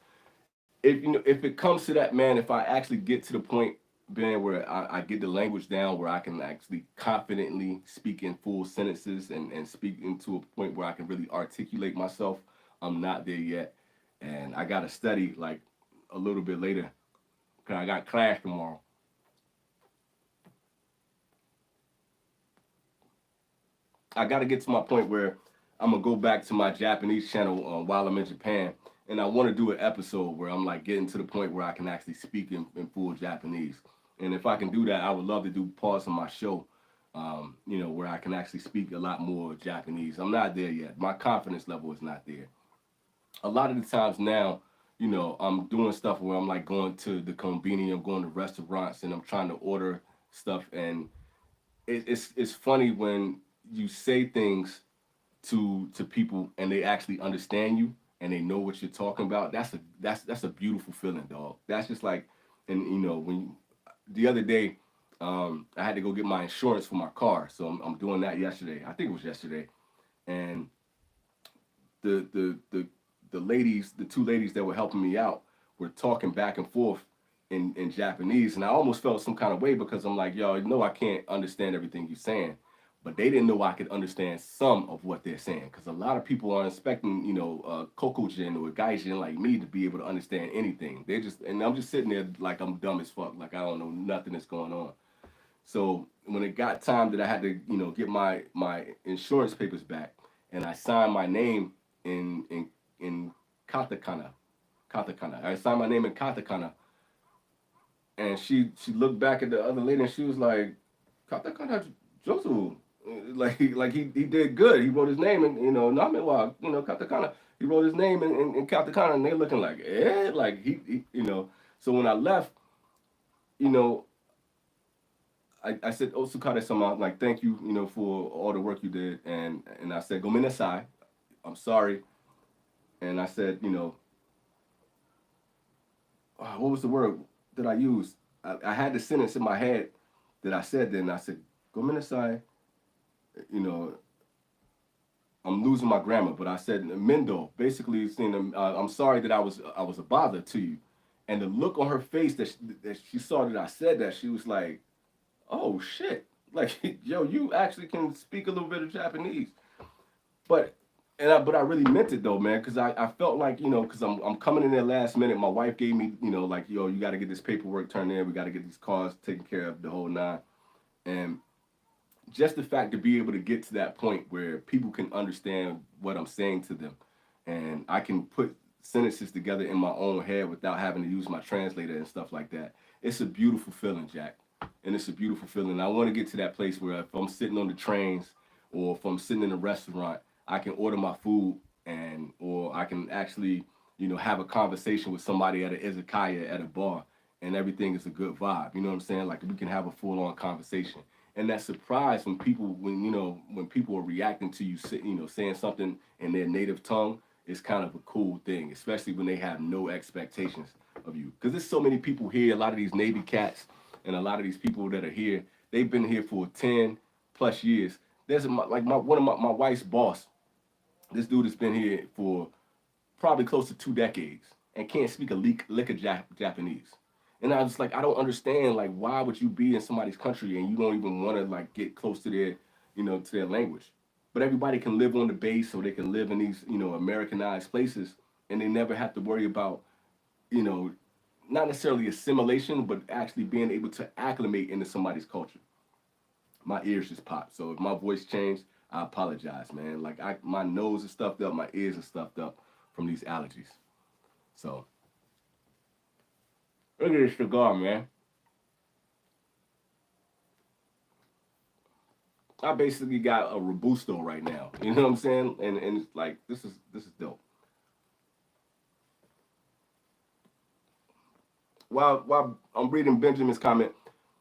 If it comes to that, man, if I actually get to the point, Ben, where I get the language down, where I can actually confidently speak in full sentences and speak into a point where I can really articulate myself, I'm not there yet. And I got to study like a little bit later because I got class tomorrow. I got to get to my point where I'm going to go back to my Japanese channel while I'm in Japan. And I want to do an episode where I'm like getting to the point where I can actually speak in full Japanese. And if I can do that, I would love to do parts of my show, where I can actually speak a lot more Japanese. I'm not there yet. My confidence level is not there. a lot of the times now, I'm doing stuff where I'm like going to the convenience, I'm going to restaurants, and I'm trying to order stuff, and it's funny when you say things to people and they actually understand you and they know what you're talking about. That's a beautiful feeling, dog. That's just like, and when the other day, I had to go get my insurance for my car, so I'm doing that yesterday. I think it was yesterday, and the the the the ladies, the two ladies that were helping me out, were talking back and forth in Japanese, and I almost felt some kind of way because I'm like, yo, I can't understand everything you're saying, but they didn't know I could understand some of what they're saying because a lot of people are expecting, Kokujin or Gaijin like me to be able to understand anything. They just, and I'm just sitting there like I'm dumb as fuck, like I don't know nothing that's going on. So when it got time that I had to, get my insurance papers back, and I signed my name in katakana, katakana. I signed my name in katakana, and she looked back at the other lady and she was like, katakana Josu, like he did good. He wrote his name in Namiwa, katakana. He wrote his name in katakana, and they looking like like he. So when I left, you know, I said, Osukade sama, like, thank you, for all the work you did. And I said, gomenasai, I'm sorry. And I said, what was the word that I used? I had the sentence in my head that I said then. I said, gomenasai, you know, I'm losing my grammar, but I said Mendo, basically saying, I'm sorry that I was a bother to you. And the look on her face that she saw that I said that, she was like, oh shit, like yo, you actually can speak a little bit of Japanese. But but I really meant it though, man, because I felt like because I'm coming in there last minute. My wife gave me like, yo, you got to get this paperwork turned in. We got to get these cars taken care of, the whole nine. And just the fact to be able to get to that point where people can understand what I'm saying to them, and I can put sentences together in my own head without having to use my translator and stuff like that. It's a beautiful feeling, Jack, and it's a beautiful feeling. I want to get to that place where if I'm sitting on the trains or if I'm sitting in a restaurant, I can order my food, and or I can actually have a conversation with somebody at an izakaya at a bar, and everything is a good vibe. You know what I'm saying? Like we can have a full on conversation, and that surprise when people are reacting to you, saying something in their native tongue is kind of a cool thing, especially when they have no expectations of you. Because there's so many people here, a lot of these Navy cats, and a lot of these people that are here, they've been here for 10+ years. There's like one of my wife's boss. This dude has been here for probably close to 2 decades and can't speak a lick of Japanese. And I was like, I don't understand. Like, why would you be in somebody's country and you don't even want to like get close to their, to their language? But everybody can live on the base, so they can live in these, Americanized places, and they never have to worry about, you know, not necessarily assimilation, but actually being able to acclimate into somebody's culture. My ears just popped. So if my voice changed, I apologize, man. Like my nose is stuffed up, my ears are stuffed up from these allergies. So look at this cigar, man. I basically got a robusto right now. You know what I'm saying? And it's like this is dope. While I'm reading Benjamin's comment,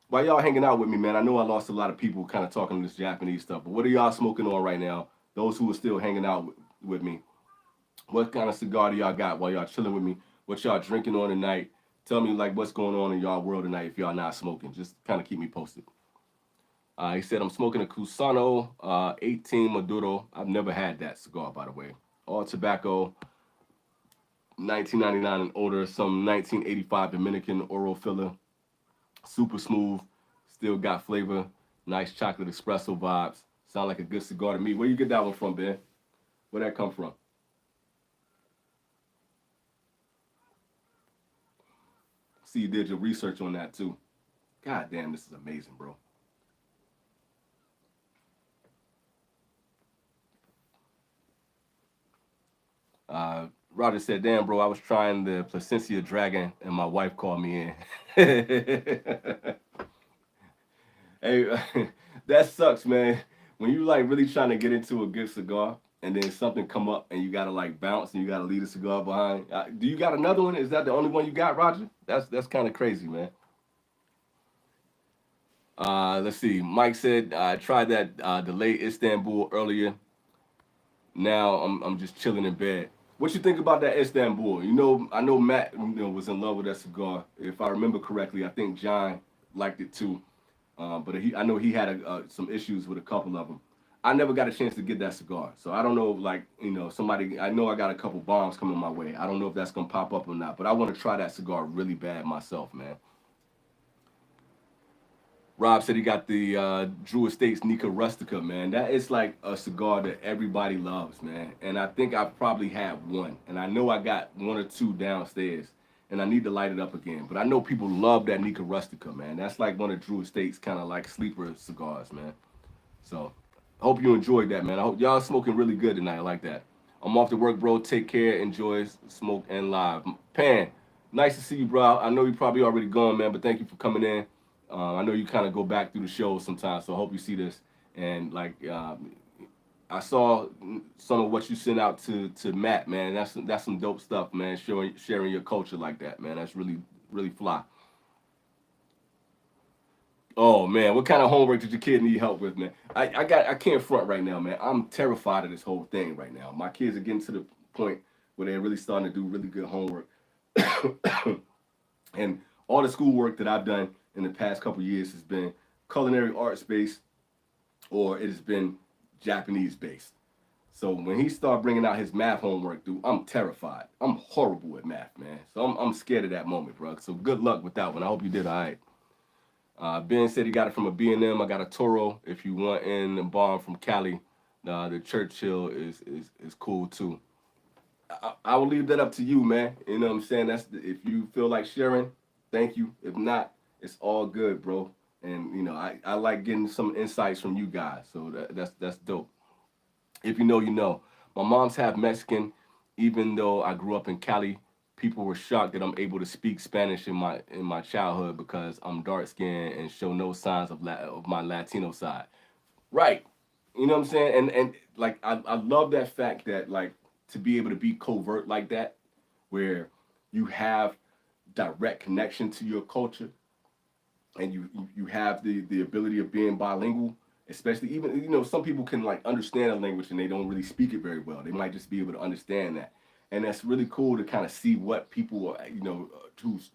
while y'all hanging out with me, man, I know I lost a lot of people kind of talking this Japanese stuff, but what are y'all smoking on right now? Those who are still hanging out with me, what kind of cigar do y'all got while y'all chilling with me? What y'all drinking on tonight? Tell me like what's going on in y'all world tonight if y'all not smoking. Just kind of keep me posted. He said I'm smoking a Cusano 18 Maduro. I've never had that cigar, by the way. All tobacco, 1999 and older. Some 1985 Dominican oral filler. Super smooth. Still got flavor. Nice chocolate espresso vibes. Sound like a good cigar to me. Where you get that one from, Ben? Where that come from? See, you did your research on that too. God damn, this is amazing, bro. Roger said, damn, bro, I was trying the Placencia Dragon and my wife called me in. Hey, that sucks, man. When you like really trying to get into a good cigar and then something come up and you gotta like bounce and you gotta leave the cigar behind. Do you got another one? Is that the only one you got, Roger? That's kind of crazy, man. Let's see. Mike said I tried that delayed Istanbul earlier. Now I'm just chilling in bed. What you think about that Istanbul? You know, I know Matt, was in love with that cigar. If I remember correctly, I think John liked it too. But I know he had some issues with a couple of them. I never got a chance to get that cigar, so I don't know. Like, somebody. I know I got a couple bombs coming my way. I don't know if that's gonna pop up or not. But I want to try that cigar really bad myself, man. Rob said he got the Drew Estates Nika Rustica, man. That is like a cigar that everybody loves, man. And I think I probably had one. And I know I got one or two downstairs. And I need to light it up again. But I know people love that Nika Rustica, man. That's like one of Drew Estates kind of like sleeper cigars, man. So, hope you enjoyed that, man. I hope y'all smoking really good tonight. I like that. I'm off to work, bro. Take care. Enjoy smoke and live. Pan, nice to see you, bro. I know you probably already gone, man, but thank you for coming in. I know you kind of go back through the show sometimes, so I hope you see this. And like, I saw some of what you sent out to Matt, man. That's some dope stuff, man. Sharing your culture like that, man. That's really really fly. Oh man, what kind of homework did your kid need help with, man? I can't front right now, man. I'm terrified of this whole thing right now. My kids are getting to the point where they're really starting to do really good homework. And all the schoolwork that I've done in the past couple years has been culinary arts based or it has been Japanese based. So when he started bringing out his math homework, dude, I'm terrified. I'm horrible at math, man. So I'm scared of that moment, bro. So good luck with that one. I hope you did all right. Ben said he got it from a B&M. I got a Toro. If you want in the barn from Cali, the Churchill is cool too. I will leave that up to you, man. You know what I'm saying? If you feel like sharing, thank you. If not, it's all good, bro. And I like getting some insights from you guys. So that's dope. If you know, you know. My mom's half Mexican. Even though I grew up in Cali, people were shocked that I'm able to speak Spanish in my childhood because I'm dark skinned and show no signs of my Latino side. Right. You know what I'm saying? And like I love that fact that like to be able to be covert like that, where you have direct connection to your culture and you have the ability of being bilingual, especially even some people can like understand a language and they don't really speak it very well. They might just be able to understand that, and that's really cool to kind of see what people are,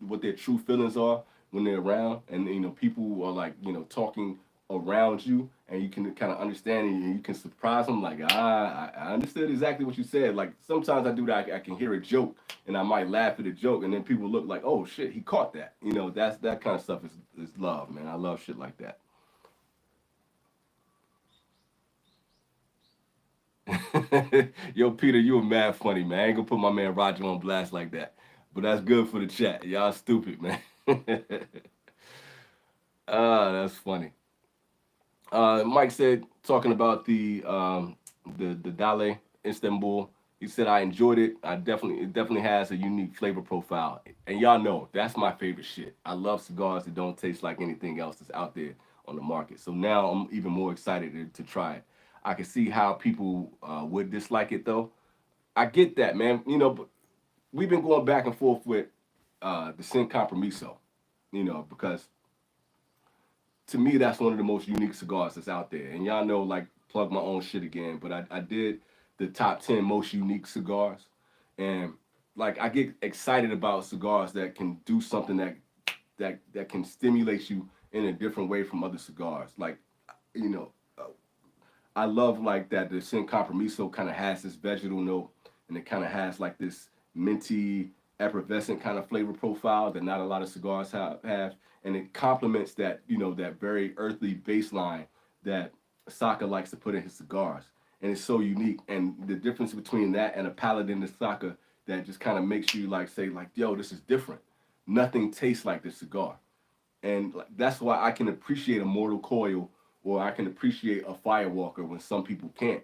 what their true feelings are when they're around, and people are like talking around you, and you can kind of understand it, and you can surprise them like I understood exactly what you said. Like sometimes I do that. I can hear a joke and I might laugh at a joke, and then people look like, oh shit, he caught that. That kind of stuff is love, man. I love shit like that. Yo, Peter, you were mad funny, man. I ain't gonna put my man Roger on blast like that. But that's good for the chat. Y'all stupid, man. That's funny. Mike said, talking about the Dale Istanbul. He said I enjoyed it. It definitely has a unique flavor profile. And y'all know that's my favorite shit. I love cigars that don't taste like anything else that's out there on the market. So now I'm even more excited to try it. I can see how people would dislike it though. I get that, man. But we've been going back and forth with the Sin Compromiso, because to me, that's one of the most unique cigars that's out there. And y'all know, like, plug my own shit again, but I did the top 10 most unique cigars. And, like, I get excited about cigars that can do something that can stimulate you in a different way from other cigars. Like, you know, uh, I love, like, that the Sin Compromiso kind of has this vegetal note, and it kind of has, like, this minty, effervescent kind of flavor profile that not a lot of cigars have, and it complements that that very earthly baseline that Saka likes to put in his cigars, and it's so unique. And the difference between that and a Paladin de Saka that just kind of makes you like say like, yo, this is different. Nothing tastes like this cigar, and like, that's why I can appreciate a Mortal Coil or I can appreciate a Firewalker when some people can't,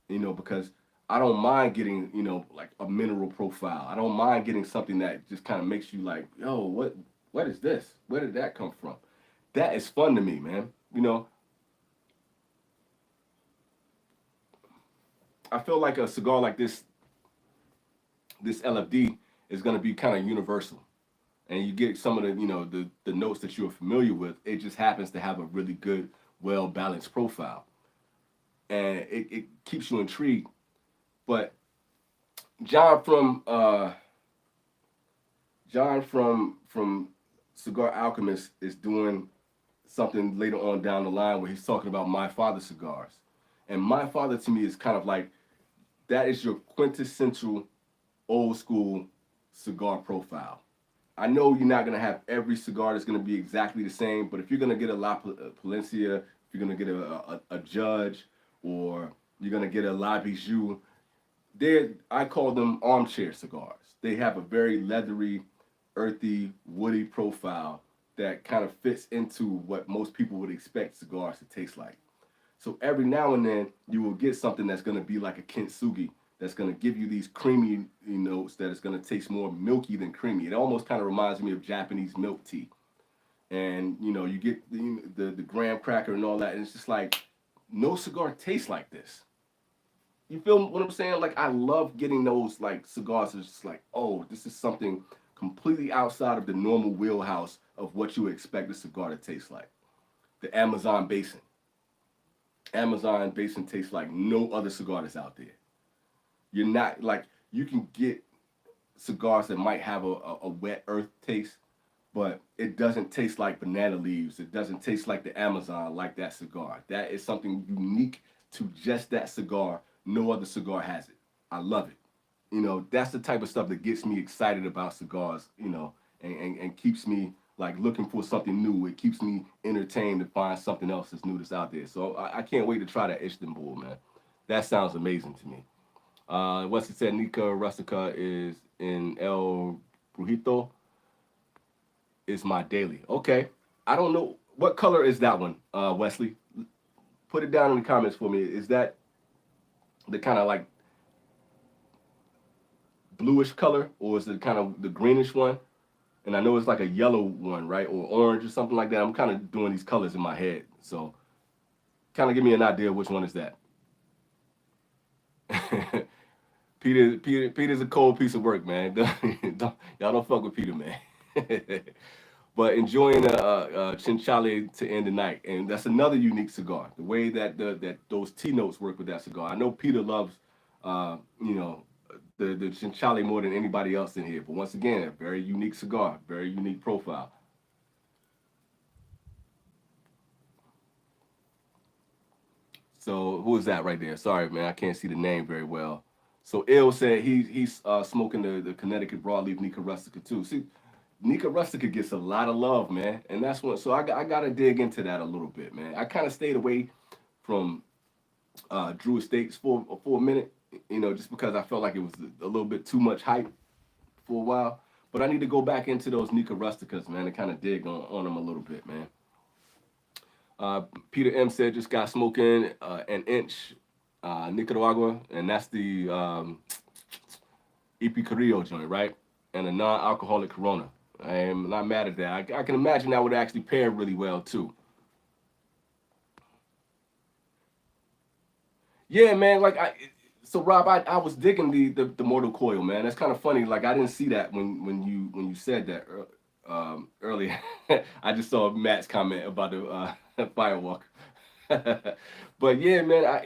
because I don't mind getting, like a mineral profile. I don't mind getting something that just kind of makes you like, yo, what is this? Where did that come from? That is fun to me, man. I feel like a cigar like this LFD is going to be kind of universal, and you get some of the the notes that you're familiar with. It just happens to have a really good, well balanced profile, and it keeps you intrigued. But John from uh, John from Cigar Alchemist is doing something later on down the line where he's talking about My Father cigars, and My Father to me is kind of like that is your quintessential old school cigar profile. I know you're not gonna have every cigar that's gonna be exactly the same, but if you're gonna get a La Palencia, if you're gonna get a Judge, or you're gonna get a La Bijou, I call them armchair cigars. They have a very leathery, earthy, woody profile that kind of fits into what most people would expect cigars to taste like. So every now and then you will get something that's going to be like a kintsugi, that's going to give you these creamy notes that is going to taste more milky than creamy. It almost kind of reminds me of Japanese milk tea. And you get the graham cracker and all that, and it's just like no cigar tastes like this. You feel what I'm saying? Like I love getting those like cigars. It's just like, oh, this is something completely outside of the normal wheelhouse of what you would expect a cigar to taste like. The Amazon Basin. Amazon Basin tastes like no other cigar that's out there. You're not like you can get cigars that might have a wet earth taste, but it doesn't taste like banana leaves. It doesn't taste like the Amazon like that cigar. That is something unique to just that cigar. No other cigar has it. I love it. That's the type of stuff that gets me excited about cigars, and keeps me like looking for something new. It keeps me entertained to find something else that's new that's out there. So I can't wait to try that Istanbul, man. That sounds amazing to me. Wesley said Nica Rustica is in El Brujito. Is my daily. Okay. I don't know. What color is that one, Wesley? Put it down in the comments for me. Is that the kind of like bluish color, or is it kind of the greenish one? And I know it's like a yellow one, right? Or orange or something like that. I'm kind of doing these colors in my head. So kind of give me an idea of which one is that. Peter's a cold piece of work, man. Y'all don't fuck with Peter, man. But enjoying Chinchale to end the night, and that's another unique cigar. The way that that those T notes work with that cigar. I know Peter loves, you know, the Chinchale more than anybody else in here. But once again, a very unique cigar, very unique profile. So who is that right there? Sorry, man, I can't see the name very well. So Il said he's smoking the Connecticut broadleaf Nica Rustica too. See, Nica Rustica gets a lot of love, man, and that's what. So I got to dig into that a little bit, man. I kind of stayed away from Drew Estates for a minute, just because I felt like it was a little bit too much hype for a while. But I need to go back into those Nica Rusticas, man, and kind of dig on them a little bit, man. Peter M said just got smoking an inch Nicaragua, and that's the Ipicarillo joint, right? And a non-alcoholic Corona. I am not mad at that. I can imagine that would actually pair really well too. Yeah, man. So Rob, I was digging the Mortal Coil, man. That's kind of funny. Like I didn't see that when you said that earlier. I just saw Matt's comment about the firewalk. But yeah, man,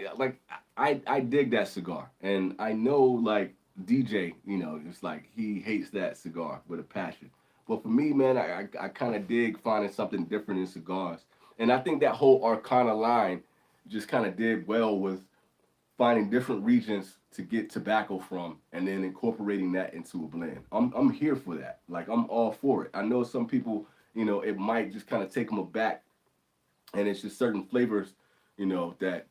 I dig that cigar, and I know like DJ, it's like he hates that cigar with a passion. But for me, man, I kind of dig finding something different in cigars, and I think that whole Arcana line just kind of did well with finding different regions to get tobacco from, and then incorporating that into a blend. I'm here for that. Like I'm all for it. I know some people, it might just kind of take them aback, and it's just certain flavors, that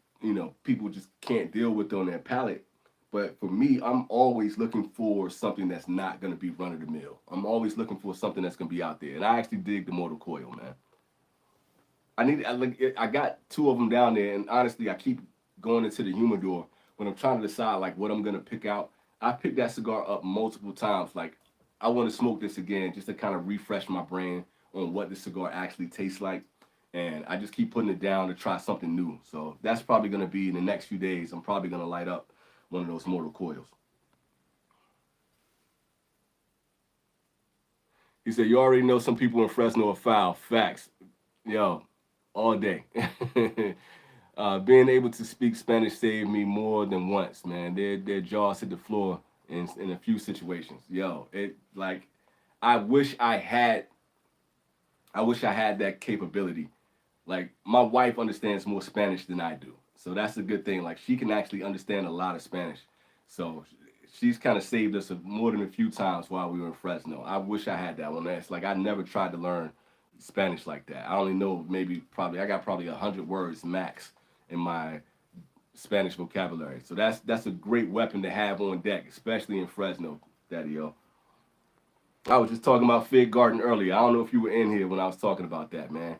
people just can't deal with on their palate. But for me, I'm always looking for something that's not going to be run of the mill. I'm always looking for something that's going to be out there, and I actually dig the Mortal Coil, man. I got two of them down there, and honestly, I keep going into the humidor when I'm trying to decide like what I'm gonna pick out. I picked that cigar up multiple times. Like I want to smoke this again just to kind of refresh my brain on what the cigar actually tastes like, and I just keep putting it down to try something new. So that's probably gonna be in the next few days. I'm probably gonna light up one of those mortal coils. He said, "You already know some people in Fresno are foul. Facts, yo, all day." Being able to speak Spanish saved me more than once, man. Their jaws hit the floor in a few situations. Yo, it like I wish I had I wish I had that capability. Like my wife understands more Spanish than I do, so that's a good thing. Like she can actually understand a lot of Spanish, so she's kind of saved us more than a few times while we were in Fresno. I wish I had that one. That's like I never tried to learn Spanish like that. I only know maybe probably I got probably 100 words max in my Spanish vocabulary. So that's a great weapon to have on deck, especially in Fresno, Daddy O. I was just talking about Fig Garden earlier. I don't know if you were in here when I was talking about that, man.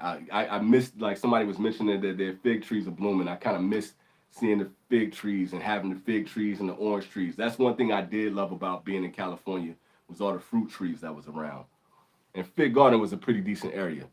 I missed, like somebody was mentioning that their fig trees are blooming. I kind of missed seeing the fig trees and having the fig trees and the orange trees. That's one thing I did love about being in California was all the fruit trees that was around. And Fig Garden was a pretty decent area.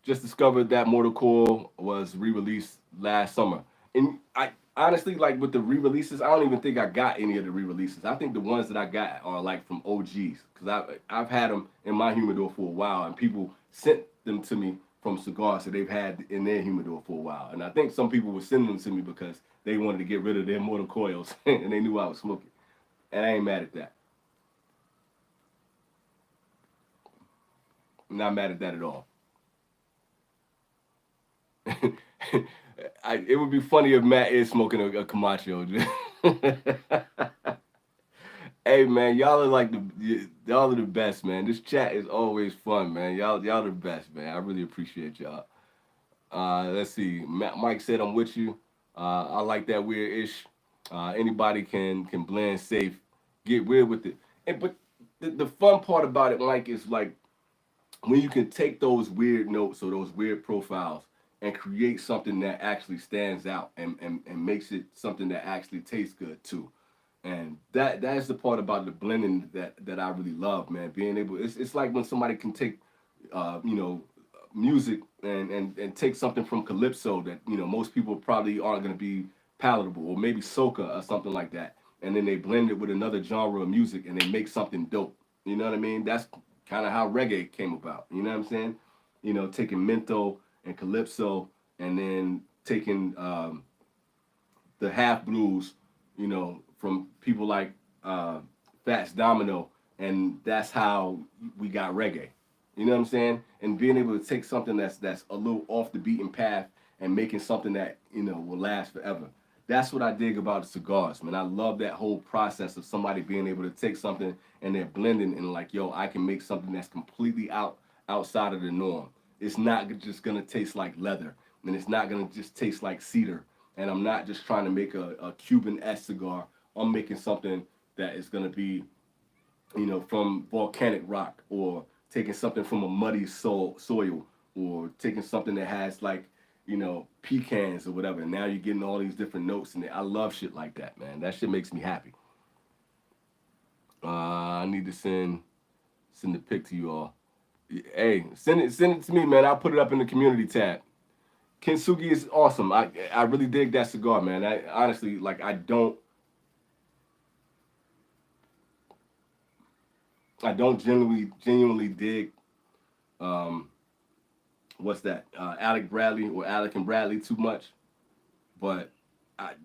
Just discovered that Mortal Coil was re-released last summer. And I honestly, like with the re-releases, I don't even think I got any of the re-releases. I think the ones that I got are like from OGs because I've had them in my humidor for a while, and people sent them to me from cigars that they've had in their humidor for a while. And I think some people were sending them to me because they wanted to get rid of their Mortal Coils and they knew I was smoking. And I ain't mad at that. I'm not mad at that at all. It would be funny if Matt is smoking a Camacho. Hey man, y'all are like y'all are the best, man. This chat is always fun, man. Y'all the best, man. I really appreciate y'all. Let's see. Mike said I'm with you. I like that weird ish. Anybody can blend safe, get weird with it. And but the fun part about it, Mike, is like when you can take those weird notes or those weird profiles and create something that actually stands out and makes it something that actually tastes good too. And that's the part about the blending that I really love, man. Being able, it's like when somebody can take, you know, music and take something from calypso that most people probably aren't going to be palatable, or maybe soca or something like that, and then they blend it with another genre of music and they make something dope. You know what I mean? That's kind of how reggae came about. You know what I'm saying? Taking mento and calypso, and then taking the half blues, from people like Fats Domino, and that's how we got reggae. You know what I'm saying? And being able to take something that's a little off the beaten path and making something that will last forever. That's what I dig about the cigars, man. I love that whole process of somebody being able to take something and they're blending and like, yo, I can make something that's completely outside of the norm. It's not just gonna taste like leather, and it's not gonna just taste like cedar. And I'm not just trying to make a Cuban S cigar. I'm making something that is gonna be, from volcanic rock, or taking something from a muddy soil, or taking something that has like, pecans or whatever. And now you're getting all these different notes in it. I love shit like that, man. That shit makes me happy. I need to send the pic to you all. Hey, send it to me, man. I'll put it up in the community tab. Kintsugi is awesome. I really dig that cigar, man. I honestly like I don't genuinely dig um what's that? Alec Bradley or Alec and Bradley too much, but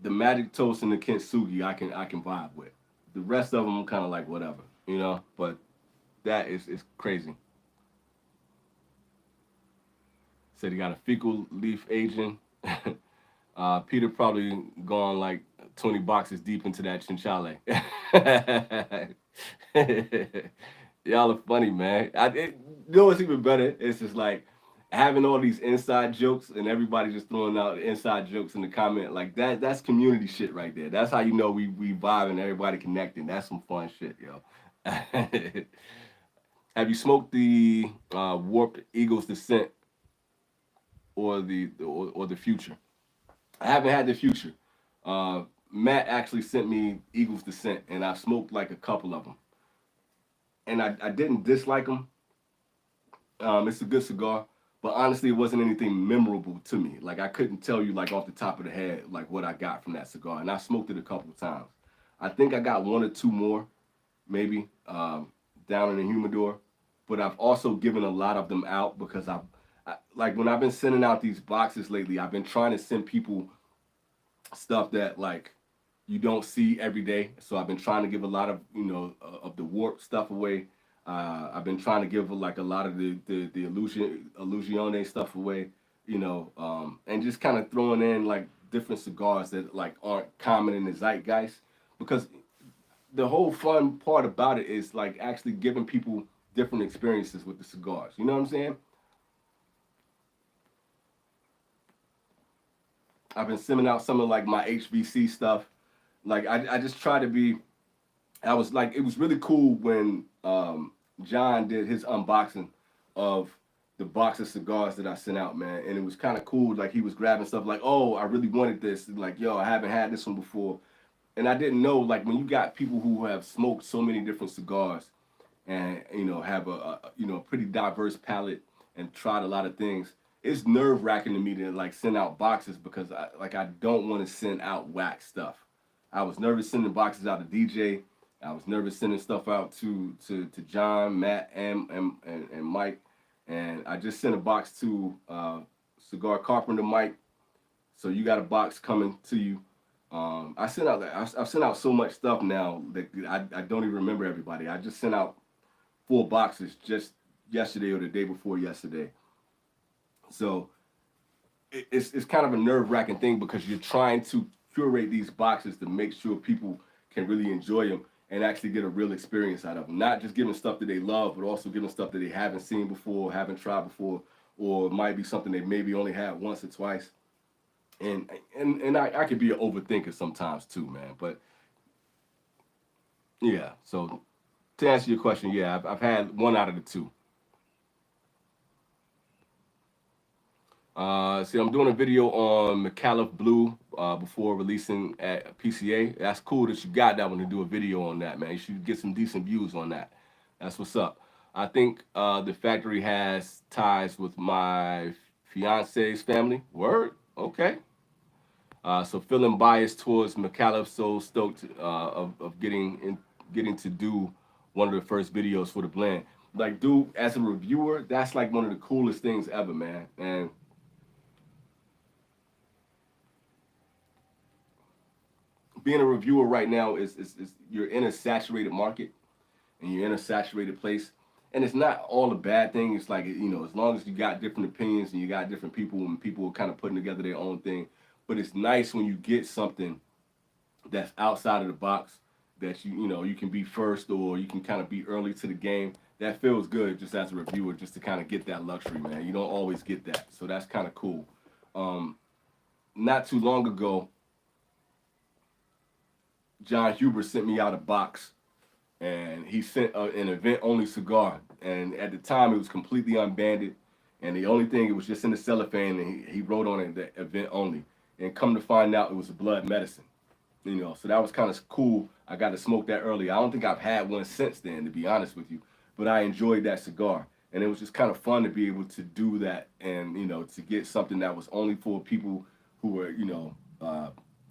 the Magic Toast and the Kintsugi I can vibe with. The rest of them I'm kind of like whatever, But that is crazy. Said he got a fecal leaf aging. Peter probably gone like 20 boxes deep into that chinchale. Y'all are funny, man. What's even better? It's just like having all these inside jokes and everybody just throwing out inside jokes in the comment like that. That's community shit right there. That's how you know we vibe and everybody connecting. That's some fun shit, yo. Have you smoked the warped Eagle's Descent or the Future? I haven't had the Future. Matt actually sent me Eagle's Descent, and I smoked like a couple of them, and I didn't dislike them. It's a good cigar, but honestly, it wasn't anything memorable to me. Like I couldn't tell you like off the top of the head like what I got from that cigar, and I smoked it a couple of times. I think I got one or two more, maybe, down in the humidor, but I've also given a lot of them out because like when I've been sending out these boxes lately, I've been trying to send people stuff that like you don't see every day. So I've been trying to give a lot of of the warp stuff away. I've been trying to give like a lot of the illusione stuff away, and just kind of throwing in like different cigars that like aren't common in the zeitgeist because the whole fun part about it is like actually giving people different experiences with the cigars. You know what I'm saying? I've been sending out some of like my HBC stuff. Like I just try to be. I was like, it was really cool when John did his unboxing of the box of cigars that I sent out, man. And it was kind of cool. Like he was grabbing stuff like, oh, I really wanted this. Like, yo, I haven't had this one before. And I didn't know, like, when you got people who have smoked so many different cigars and have a pretty diverse palate and tried a lot of things, it's nerve wracking to me to like send out boxes because I don't want to send out whack stuff. I was nervous sending boxes out to DJ. I was nervous sending stuff out to John, Matt, and Mike, and I just sent a box to Cigar Carpenter Mike. So you got a box coming to you. I've sent out so much stuff now that I don't even remember everybody. I just sent out 4 boxes just yesterday or the day before yesterday. So it's kind of a nerve wracking thing because you're trying to curate these boxes to make sure people can really enjoy them and actually get a real experience out of them. Not just giving stuff that they love, but also giving stuff that they haven't seen before, haven't tried before, or it might be something they maybe only had once or twice. And I could be an overthinker sometimes too, man. But yeah, so to answer your question, yeah, I've had one out of the two. See, I'm doing a video on McAuliffe Blue before releasing at PCA. That's cool that you got that one to do a video on that, man. You should get some decent views on that. That's what's up. I think the factory has ties with my fiance's family. Word? Okay. So feeling biased towards McAuliffe, so stoked of getting to do one of the first videos for the blend. Like, dude, as a reviewer, that's like one of the coolest things ever, man. And being a reviewer right now is you're in a saturated market and you're in a saturated place. And it's not all a bad thing. It's like, as long as you got different opinions and you got different people and people are kind of putting together their own thing. But it's nice when you get something that's outside of the box that you can be first or you can kind of be early to the game. That feels good just as a reviewer, just to kind of get that luxury, man. You don't always get that, so that's kind of cool. Um, Not too long ago, John Huber sent me out a box, and he sent an event-only cigar. And at the time, it was completely unbanded, and the only thing, it was just in the cellophane, and he wrote on it that event only. And come to find out, it was a blood medicine. So that was kind of cool. I got to smoke that early. I don't think I've had one since then, to be honest with you, but I enjoyed that cigar, and it was just kind of fun to be able to do that, and to get something that was only for people who were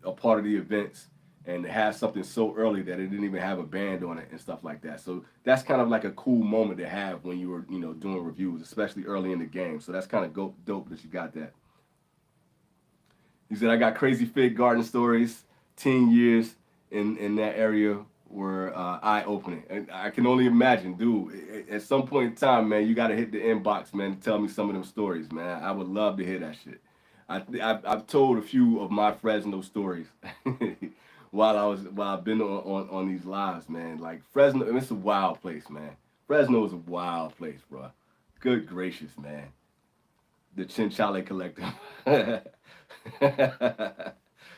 a part of the events, and to have something so early that it didn't even have a band on it and stuff like that. So that's kind of like a cool moment to have when you were doing reviews, especially early in the game. So that's kind of dope that you got that. He said, I got crazy fig garden stories. Teen years in that area were eye opening. And I can only imagine, dude. At some point in time, man, you got to hit the inbox, man, to tell me some of them stories, man. I would love to hear that shit. I've told a few of my Fresno stories while I've been on these lives, man. Like Fresno, it's a wild place, man. Fresno is a wild place, bro. Good gracious, man. The Chinchale Collective.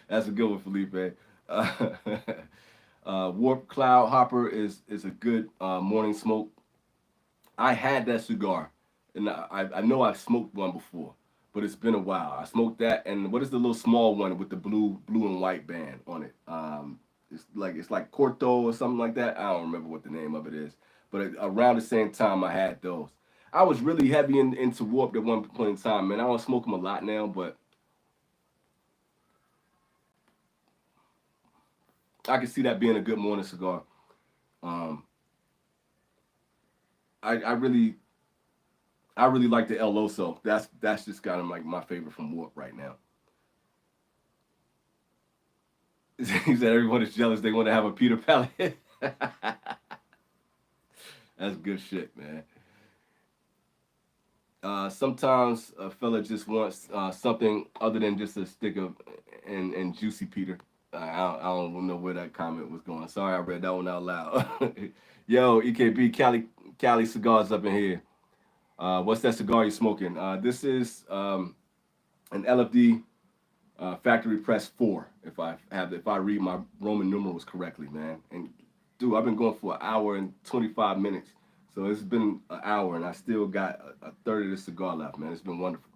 That's a good one, Felipe. Uh, Warp Cloud Hopper is a good morning smoke. I had that cigar, and I know I've smoked one before, but it's been a while. I smoked that, and what is the little small one with the blue and white band on it? It's like Corto or something like that. I don't remember what the name of it is, but around the same time I had those. I was really heavy into Warped at one point in time, man. I don't smoke them a lot now, but I can see that being a good morning cigar. Um, I really like the El Oso. That's just kind of like my favorite from Warp right now. He said everyone is jealous. They want to have a Peter Pallet. That's good shit, man. Sometimes a fella just wants something other than just a stick of and juicy Peter. I don't know where that comment was going. Sorry, I read that one out loud. Yo, EKB Cali cigars up in here. What's that cigar you're smoking? This is an LFD factory press 4. If I read my Roman numerals correctly, man. And dude, I've been going for an hour and 25 minutes. So it's been an hour, and I still got a third of the cigar left, man. It's been wonderful.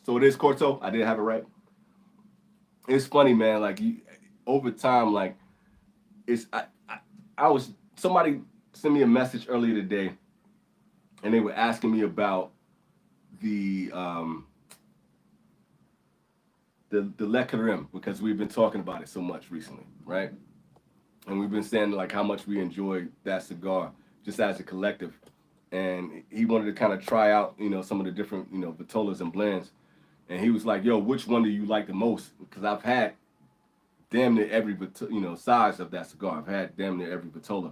So it is Corto. I did have it right. It's funny, man. Like over time, like it's I was somebody sent me a message earlier today, and they were asking me about the um, the Le Carême because we've been talking about it so much recently, right? And we've been saying like how much we enjoy that cigar just as a collective. And he wanted to kind of try out, some of the different, vitolas and blends. And he was like, "Yo, which one do you like the most?" Because I've had damn near every, size of that cigar. I've had damn near every vitola.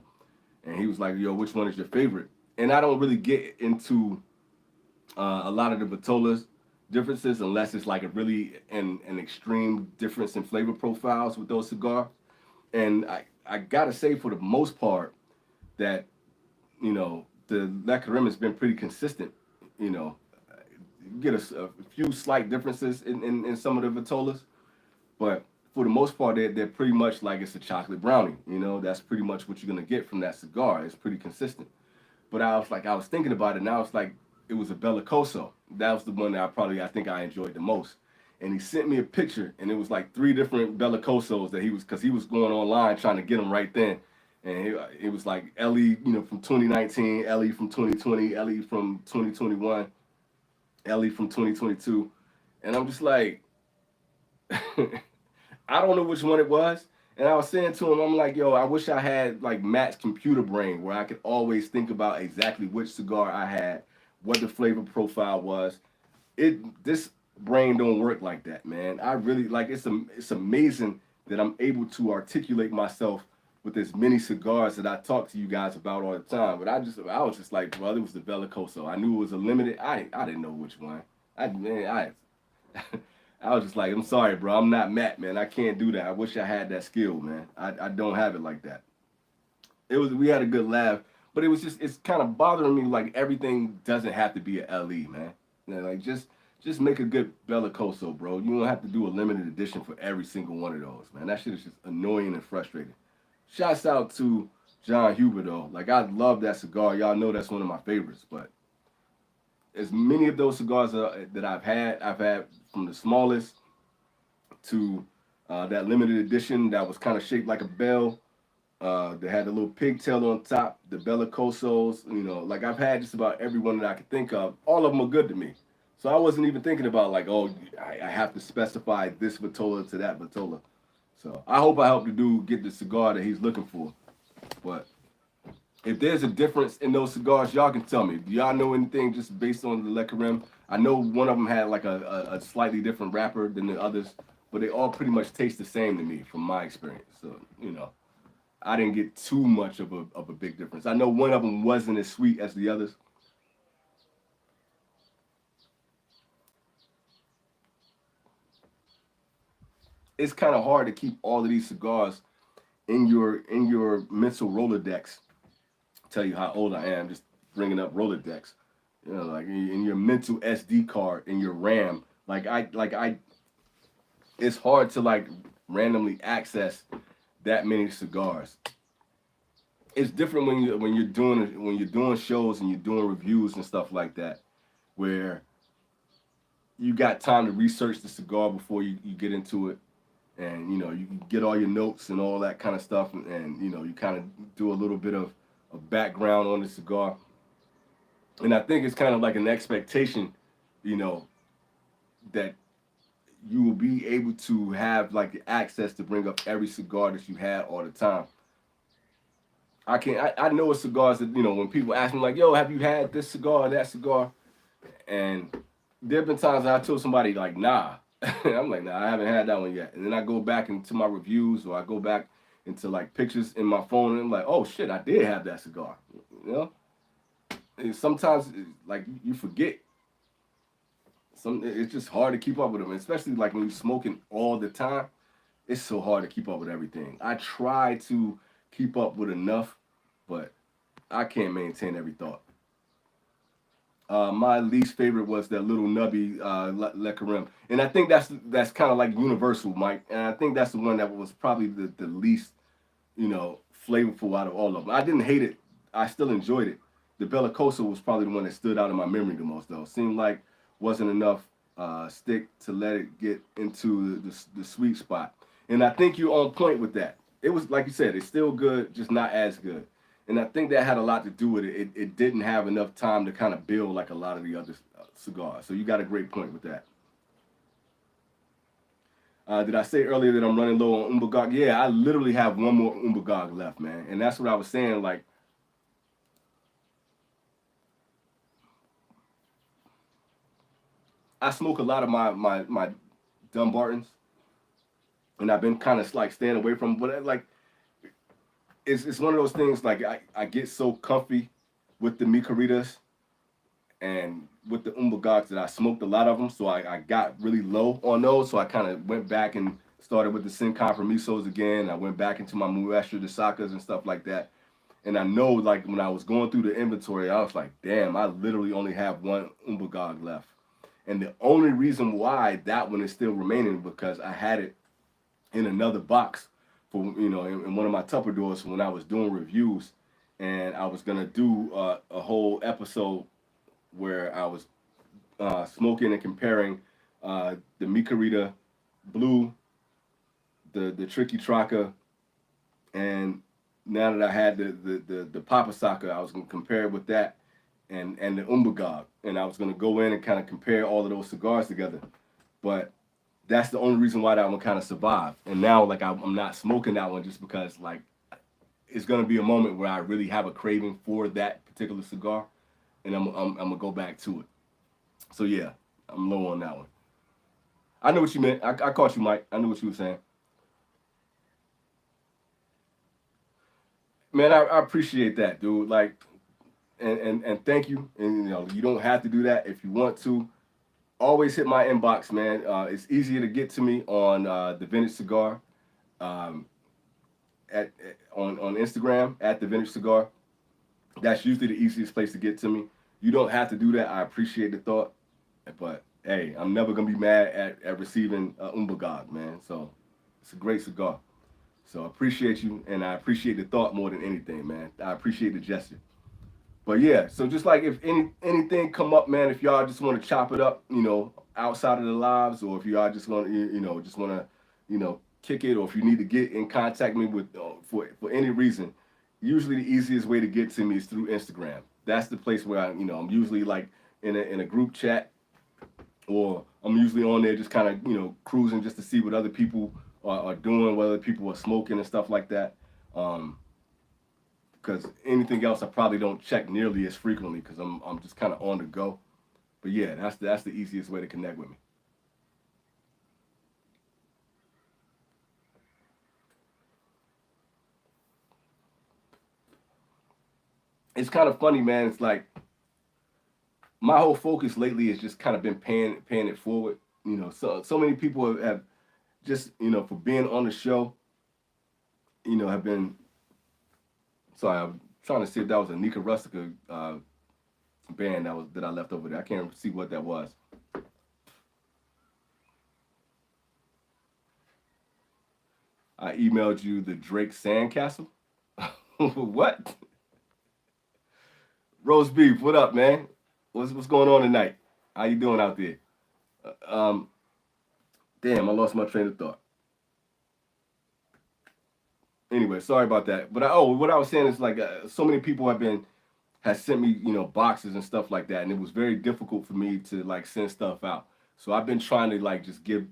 And he was like, "Yo, which one is your favorite?" And I don't really get into a lot of the vitolas differences unless it's like a really an extreme difference in flavor profiles with those cigars. And I gotta say, for the most part, that the La Carême has been pretty consistent. You know, you get a few slight differences in some of the vitolas, but for the most part, they're pretty much like it's a chocolate brownie. That's pretty much what you're gonna get from that cigar. It's pretty consistent. But I was thinking about it, and I was like, it was a Bellicoso. That was the one that I think I enjoyed the most. And he sent me a picture, and it was like 3 different Bellicosos that because he was going online trying to get them right then. And it was like Ellie, from 2019, Ellie from 2020, Ellie from 2021, Ellie from 2022. And I'm just like, I don't know which one it was. And I was saying to him, I'm like, yo, I wish I had like Matt's computer brain where I could always think about exactly which cigar I had, what the flavor profile was. This brain don't work like that, man. I really like it's amazing that I'm able to articulate myself with as many cigars that I talk to you guys about all the time. But I was just like, well, it was the Bellicoso. I knew it was a limited. I didn't know which one. I I was just like, I'm sorry, bro. I'm not Matt, man. I can't do that. I wish I had that skill, man. I don't have it like that. We had a good laugh, but it's kind of bothering me. Like everything doesn't have to be a LE, man. Like just make a good Bellicoso, bro. You don't have to do a limited edition for every single one of those, man. That shit is just annoying and frustrating. Shouts out to John Huber though. Like I love that cigar. Y'all know that's one of my favorites. But as many of those cigars that I've had from the smallest to that limited edition that was kind of shaped like a bell. They had a little pigtail on top, the Bellicosos, like I've had just about every one that I could think of. All of them are good to me. So I wasn't even thinking about like, oh, I have to specify this Vitola to that Vitola. So I hope I helped the dude get the cigar that he's looking for. But if there's a difference in those cigars, y'all can tell me. Do y'all know anything just based on the Le Carême? I know one of them had like a slightly different wrapper than the others, but they all pretty much taste the same to me from my experience. So, I didn't get too much of a big difference. I know one of them wasn't as sweet as the others. It's kind of hard to keep all of these cigars in your mental Rolodex. Tell you how old I am, just bringing up Rolodex. Like in your mental SD card, in your RAM. It's hard to like randomly access that many cigars. It's different when you're doing shows and you're doing reviews and stuff like that, where you got time to research the cigar before you get into it, and you get all your notes and all that kind of stuff, and you kind of do a little bit of background on the cigar. And I think it's kind of like an expectation, you know, that you will be able to have like the access to bring up every cigar that you had all the time. I know cigars that when people ask me like, "Yo, have you had this cigar or that cigar?" And there have been times I told somebody like, "Nah," I'm like, "Nah, I haven't had that one yet." And then I go back into my reviews, or I go back into like pictures in my phone, and I'm like, "Oh shit, I did have that cigar." You know, and sometimes like you forget. It's just hard to keep up with them, especially like when you're smoking all the time. It's so hard to keep up with everything. I try to keep up with enough, but I can't maintain every thought. My least favorite was that little nubby Le Carême, and I think that's kind of like universal, Mike. And I think that's the one that was probably the least flavorful out of all of them. I didn't hate it. I still enjoyed it. The Bellicoso was probably the one that stood out in my memory the most, though. Seemed like wasn't enough stick to let it get into the sweet spot. And I think you're on point with that. It was like you said, it's still good, just not as good. And I think that had a lot to do with it. It didn't have enough time to kind of build like a lot of the other cigars. So you got a great point with that. Did I say earlier that I'm running low on Umbagog? Yeah, I literally have one more Umbagog left, man. And that's what I was saying. Like, I smoke a lot of my Dumbartons, and I've been kind of like staying away from. But like, it's one of those things. Like, I get so comfy with the Micaritas and with the Umbagogs that I smoked a lot of them. So I got really low on those. So I kind of went back and started with the Sin Compromisos again. I went back into my Muestra de Sacas and stuff like that. And I know, like, when I was going through the inventory, I was like, damn, I literally only have one Umbagog left. And the only reason why that one is still remaining because I had it in another box for in one of my Tupper doors when I was doing reviews, and I was gonna do a whole episode where I was smoking and comparing the Micarita Blue, the Tricky Traca, and now that I had the Papa Saka, I was gonna compare it with that and the Umbagog, and I was gonna go in and kind of compare all of those cigars together. But that's the only reason why that one kind of survived. And now like I'm not smoking that one just because like it's gonna be a moment where I really have a craving for that particular cigar, and I'm gonna go back to it. So yeah, I'm low on that one. I know what you meant. I caught you, Mike. I knew what you were saying. Man, I appreciate that, dude. Like, and thank you. And you don't have to do that if you want to. Always hit my inbox, man. It's easier to get to me on the Vintage Cigar, um, on Instagram at the Vintage Cigar. That's usually the easiest place to get to me. You don't have to do that. I appreciate the thought, but hey, I'm never gonna be mad at receiving Umbagog, man. So it's a great cigar. So I appreciate you, and I appreciate the thought more than anything, man. I appreciate the gesture. But yeah, so just like if anything come up, man, if y'all just want to chop it up, outside of the lives, or if y'all just want to, just want to, kick it, or if you need to get in contact me with for any reason, usually the easiest way to get to me is through Instagram. That's the place where I'm usually like in a group chat, or I'm usually on there just kind of cruising just to see what other people are doing, what other people are smoking and stuff like that. Because anything else I probably don't check nearly as frequently because I'm just kind of on the go. But yeah, that's the easiest way to connect with me. It's kind of funny, man. It's like my whole focus lately has just kind of been paying it forward. So many people have just for being on the show, have been. Sorry, I'm trying to see if that was a Nika Rustica band that I left over there. I can't see what that was. I emailed you the Drake Sandcastle. What? Roast beef. What up, man? What's going on tonight? How you doing out there? Um, damn, I lost my train of thought. anyway, sorry about that. But oh, what I was saying is like so many people has sent me, boxes and stuff like that, and it was very difficult for me to like send stuff out. So I've been trying to like just give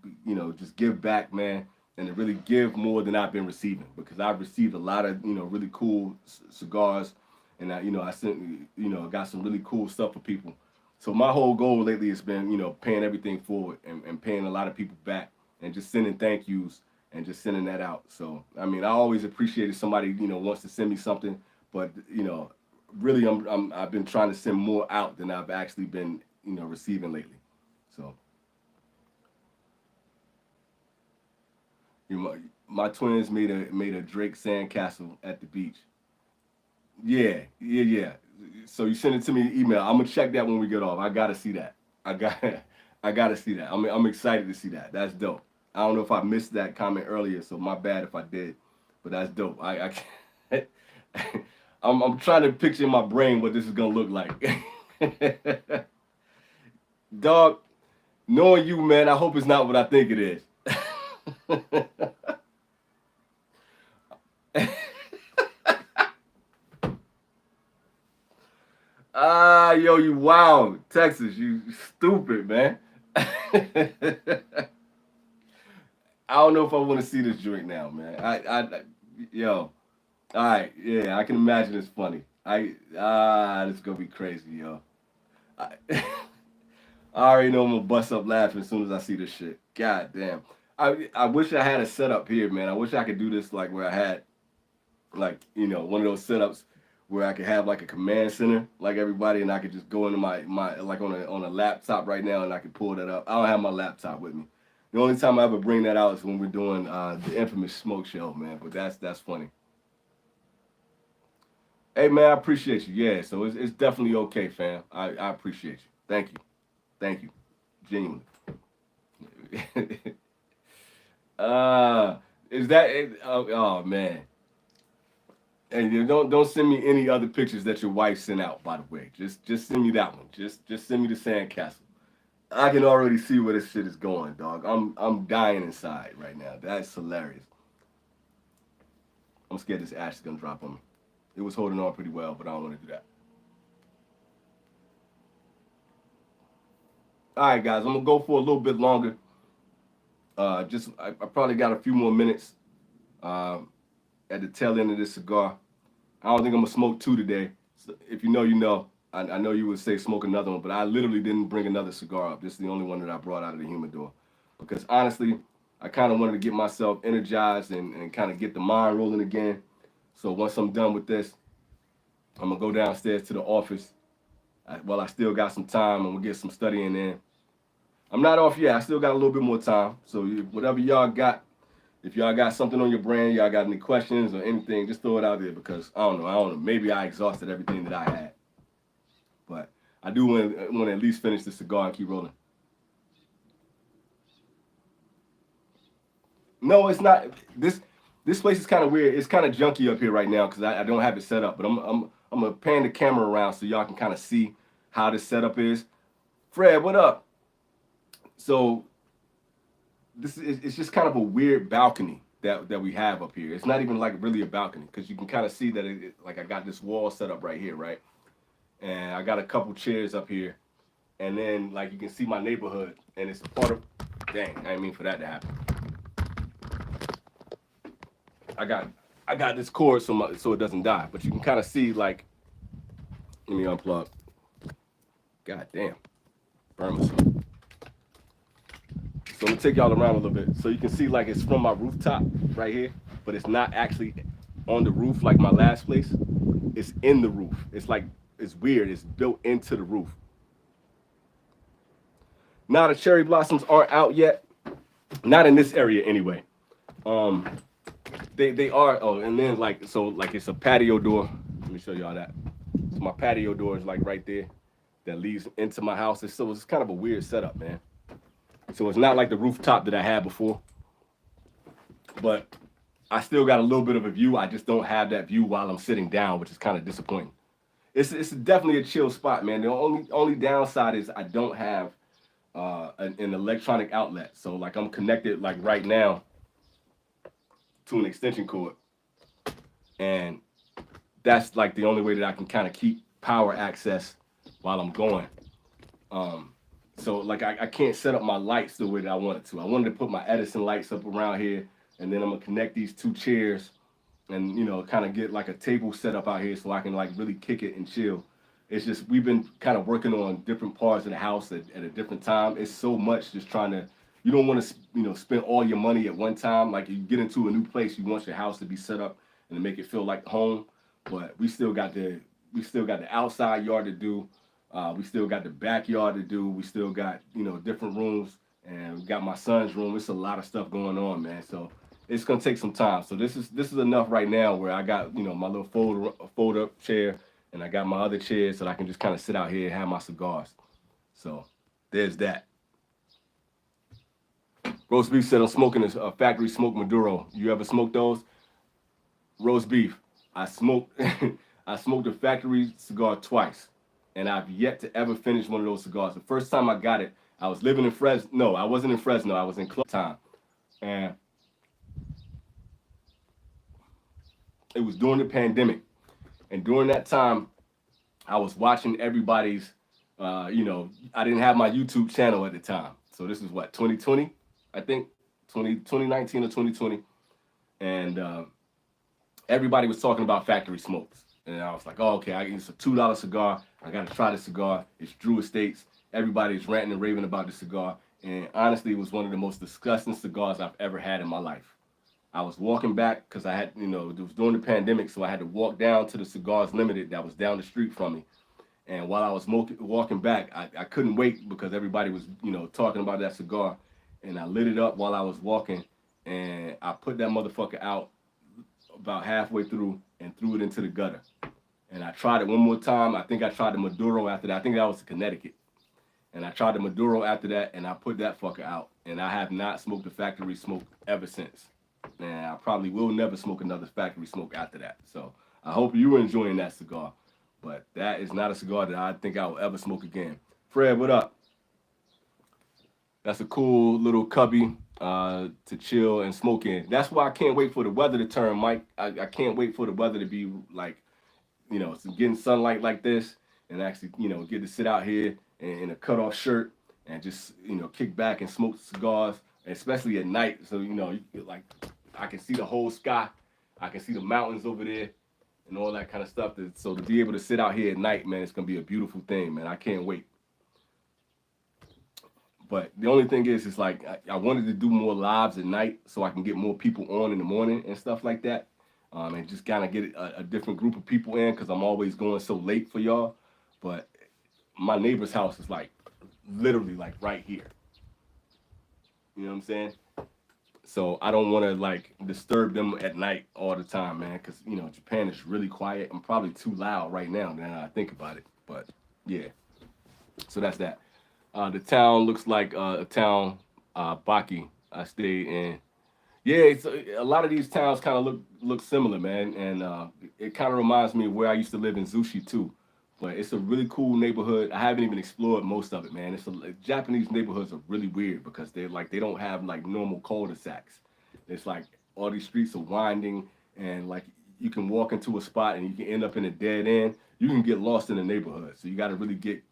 back, man, and to really give more than I've been receiving because I've received a lot of really cool cigars, and I sent got some really cool stuff for people. So my whole goal lately has been paying everything forward and paying a lot of people back and just sending thank yous and just sending that out. So I mean, I always appreciate if somebody wants to send me something, but really I've been trying to send more out than I've actually been receiving lately. So you know, my twins made a Drake sandcastle at the beach. Yeah, yeah, yeah. So you send it to me in email. I'm gonna check that when we get off. I gotta see that. I got I gotta see that. I'm excited to see that. That's dope. I don't know if I missed that comment earlier, so my bad if I did, but that's dope. I can't, I'm trying to picture in my brain what this is gonna look like. Dog, knowing you, man, I hope it's not what I think it is. Ah, yo, you wild. Texas, you stupid, man. I don't know if I want to see this joint now, man. Yo, all right, yeah, I can imagine it's funny. This is gonna be crazy, yo. I, I already know I'm gonna bust up laughing as soon as I see this shit. God damn. I wish I had a setup here, man. I wish I could do this like where I had like one of those setups where I could have like a command center like everybody, and I could just go into my like on a laptop right now, and I could pull that up. I don't have my laptop with me. The only time I ever bring that out is when we're doing the infamous smoke show, man. But that's funny. Hey man, I appreciate you. Yeah, so it's definitely okay, fam. I appreciate you. Thank you, genuinely. uh, is that it? Oh man. And you don't send me any other pictures that your wife sent out. By the way, just send me that one. Just send me the sandcastle. I can already see where this shit is going, dog. I'm dying inside right now. That's hilarious. I'm scared this ash is gonna drop on me. It was holding on pretty well, but I don't want to do that. All right, guys, I'm gonna go for a little bit longer. I probably got a few more minutes at the tail end of this cigar. I don't think I'm gonna smoke two today. So if you know, you know. I know you would say smoke another one, but I literally didn't bring another cigar up. This is the only one that I brought out of the humidor. Because honestly, I kind of wanted to get myself energized and kind of get the mind rolling again. So once I'm done with this, I'm gonna go downstairs to the office. While I still got some time, I'm gonna get some studying in. I'm not off yet. I still got a little bit more time. So whatever y'all got, if y'all got something on your brain, y'all got any questions or anything, just throw it out there because I don't know. Maybe I exhausted everything that I had. But I do want to at least finish the cigar and keep rolling. No, it's not. This place is kind of weird. It's kind of junky up here right now because I don't have it set up. But I'm gonna pan the camera around so y'all can kind of see how this setup is. Fred, what up? So this is it's just kind of a weird balcony that we have up here. It's not even like really a balcony because you can kind of see that like I got this wall set up right here, right? And I got a couple chairs up here, and then like you can see my neighborhood, and it's part of. Dang, I didn't mean for that to happen. I got I got this cord so it doesn't die, but you can kind of see like. Let me unplug. God damn, burn myself. So I'm gonna take y'all around a little bit, so you can see like it's from my rooftop right here, but it's not actually on the roof like my last place. It's in the roof. It's like it's weird. It's built into the roof. Now the cherry blossoms aren't out yet. Not in this area anyway. Um, they are. Oh, and then like it's a patio door. Let me show y'all that. So my patio door is like right there, that leads into my house. So it's kind of a weird setup, man. So it's not like the rooftop that I had before, but I still got a little bit of a view. I just don't have that view while I'm sitting down, which is kind of disappointing. It's definitely a chill spot, man. The only downside is I don't have an electronic outlet. So like I'm connected like right now to an extension cord. and that's like the only way that I can kind of keep power access while I'm going. Um, so like I can't set up my lights the way that I wanted to. I wanted to put my Edison lights up around here, and then I'm gonna connect these two chairs, and kind of get like a table set up out here so I can like really kick it and chill. It's just we've been kind of working on different parts of the house at a different time. It's so much just trying to. You don't want to spend all your money at one time. Like you get into a new place, you want your house to be set up and to make it feel like home. But we still got the outside yard to do. We still got the backyard to do. We still got different rooms, and we got my son's room. It's a lot of stuff going on, man. So it's gonna take some time. So this is enough right now where I got my little fold up chair, and I got my other chair so that I can just kind of sit out here and have my cigars. So there's that. Roast beef said I'm smoking a factory smoked Maduro. You ever smoked those? Roast beef. I smoked I smoked a factory cigar twice, and I've yet to ever finish one of those cigars. The first time I got it, I was living in Fresno. No, I wasn't in Fresno. I was in Club Time, and it was during the pandemic. And during that time, I was watching everybody's. I didn't have my YouTube channel at the time, so this is what 2020, I think 2019 or 2020, and everybody was talking about factory smokes. And I was like, oh, okay, it's a $2 cigar. I got to try the cigar. It's Drew Estates. Everybody's ranting and raving about the cigar. And honestly, it was one of the most disgusting cigars I've ever had in my life. I was walking back because I had, it was during the pandemic, so I had to walk down to the Cigars Limited that was down the street from me. And while I was walking back, I couldn't wait because everybody was, talking about that cigar. And I lit it up while I was walking, and I put that motherfucker out about halfway through and threw it into the gutter. And I tried it one more time. I think I tried the Maduro after that. I think that was Connecticut. And I tried the Maduro after that, and I put that fucker out. And I have not smoked a factory smoke ever since. And I probably will never smoke another factory smoke after that. So I hope you were enjoying that cigar. But that is not a cigar that I think I will ever smoke again. Fred, what up? That's a cool little cubby to chill and smoke in. That's why I can't wait for the weather to turn, Mike. I can't wait for the weather to be like, getting sunlight like this, and actually, get to sit out here in a cutoff shirt and just, kick back and smoke cigars, especially at night. So, like, I can see the whole sky. I can see the mountains over there and all that kind of stuff. So to be able to sit out here at night, man, it's going to be a beautiful thing, man. I can't wait. But the only thing is like I wanted to do more lives at night so I can get more people on in the morning and stuff like that, and just kind of get a different group of people in because I'm always going so late for y'all. But my neighbor's house is like literally like right here. You know what I'm saying? So I don't want to like disturb them at night all the time, man, because Japan is really quiet. I'm probably too loud right now I think about it. But yeah, so that's that. The town looks like a town, Baki, I stayed in. Yeah, it's a lot of these towns kind of look similar, man, and it kind of reminds me of where I used to live in Zushi too. But it's a really cool neighborhood. I haven't even explored most of it, man. Japanese neighborhoods are really weird because they don't have like normal cul-de-sacs. It's like all these streets are winding, and like you can walk into a spot and you can end up in a dead end. You can get lost in the neighborhood, so you got to really get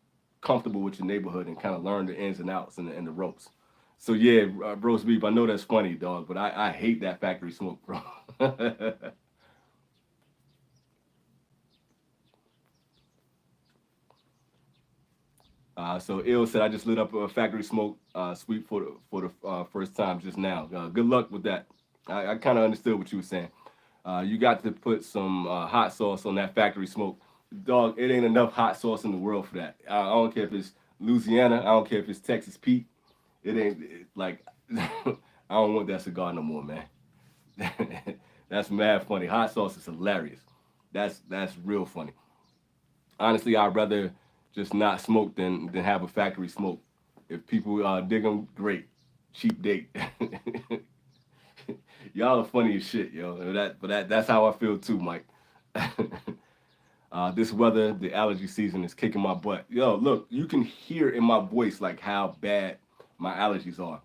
comfortable with your neighborhood and kind of learn the ins and outs and the ropes. So yeah, roast beef. I know that's funny, dog, but I hate that factory smoke, bro. So ill said I just lit up a factory smoke sweet for the first time just now. Good luck with that. I kind of understood what you were saying. You got to put some hot sauce on that factory smoke. Dog, it ain't enough hot sauce in the world for that. I don't care if it's Louisiana. I don't care if it's Texas Pete. It ain't like I don't want that cigar no more, man. That's mad funny. Hot sauce is hilarious. That's real funny. Honestly, I'd rather just not smoke than have a factory smoke. If people dig them, great. Cheap date. Y'all are funny as shit, yo. That's how I feel too, Mike. This weather, the allergy season is kicking my butt. Yo, look, you can hear in my voice like how bad my allergies are,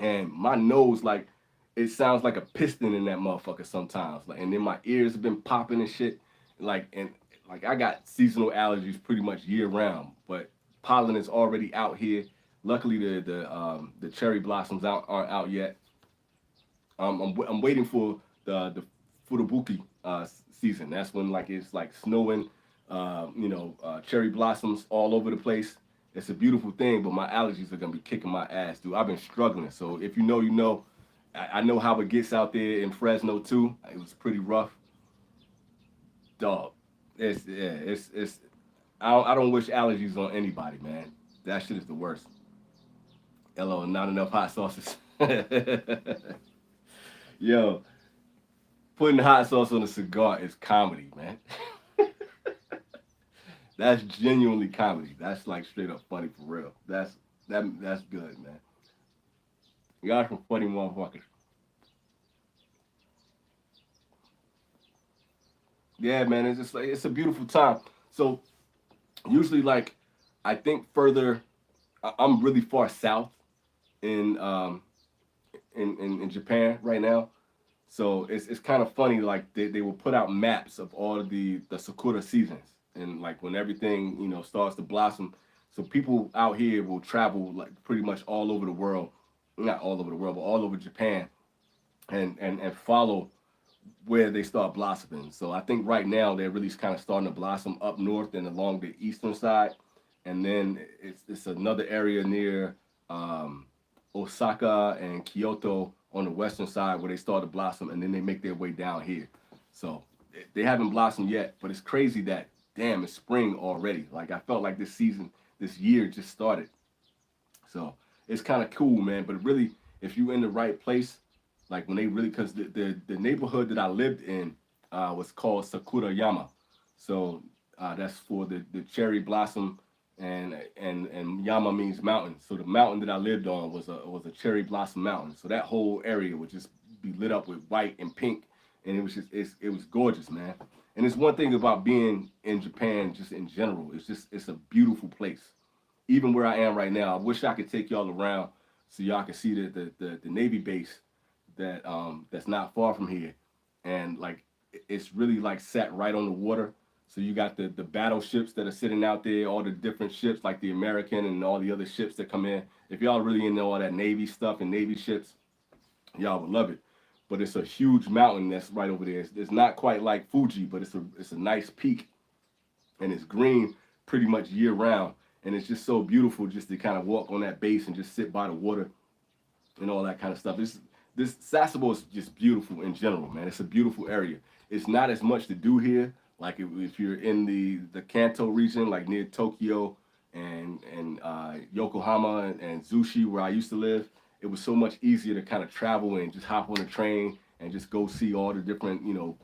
and my nose, like it sounds like a piston in that motherfucker sometimes. Like, and then my ears have been popping and shit. And I got seasonal allergies pretty much year round, but pollen is already out here. Luckily, the cherry blossoms aren't out yet. I'm waiting for the Furubuki season. That's when like it's like snowing, cherry blossoms all over the place. It's a beautiful thing, but my allergies are gonna be kicking my ass, dude. I've been struggling. So if you know, you know. I know how it gets out there in Fresno too. It was pretty rough, dog. It's. I don't wish allergies on anybody, man. That shit is the worst. Hello, not enough hot sauces. Yo, putting hot sauce on a cigar is comedy, man. That's genuinely comedy. That's like straight up funny for real. That's good, man. Y'all some funny motherfuckers. Yeah, man. It's just like it's a beautiful time. So usually, like, I think further. I'm really far south in in Japan right now. So it's kind of funny. Like they will put out maps of all of the sakura seasons and like when everything starts to blossom. So people out here will travel like pretty much all over the world, not all over the world, but all over Japan, and follow where they start blossoming. So I think right now they're really kind of starting to blossom up north and along the eastern side, and then it's another area near um, Osaka and Kyoto on the western side where they start to blossom, and then they make their way down here. So they haven't blossomed yet, but it's crazy that damn it's spring already. Like I felt like this season, this year just started. So it's kind of cool, man. But really, if you in the right place, like when they really, because the neighborhood that I lived in was called Sakurayama. So that's for the cherry blossom, and Yama means mountain. So the mountain that I lived on was a cherry blossom mountain. So that whole area would just be lit up with white and pink, and it was gorgeous, man. And it's one thing about being in Japan, just in general. It's a beautiful place even where I am right now. I wish I could take y'all around so y'all can see the Navy base that's not far from here, and like it's really like set right on the water. So you got the battleships that are sitting out there, all the different ships like the American and all the other ships that come in. If y'all really into all that Navy stuff and Navy ships, y'all would love it. But it's a huge mountain that's right over there. It's not quite like Fuji, but it's a nice peak and it's green pretty much year round. And it's just so beautiful just to kind of walk on that base and just sit by the water and all that kind of stuff. This Sasebo is just beautiful in general, man. It's a beautiful area. It's not as much to do here. Like if you're in the Kanto region, like near Tokyo and Yokohama and Zushi, where I used to live, it was so much easier to kind of travel and just hop on a train and just go see all the different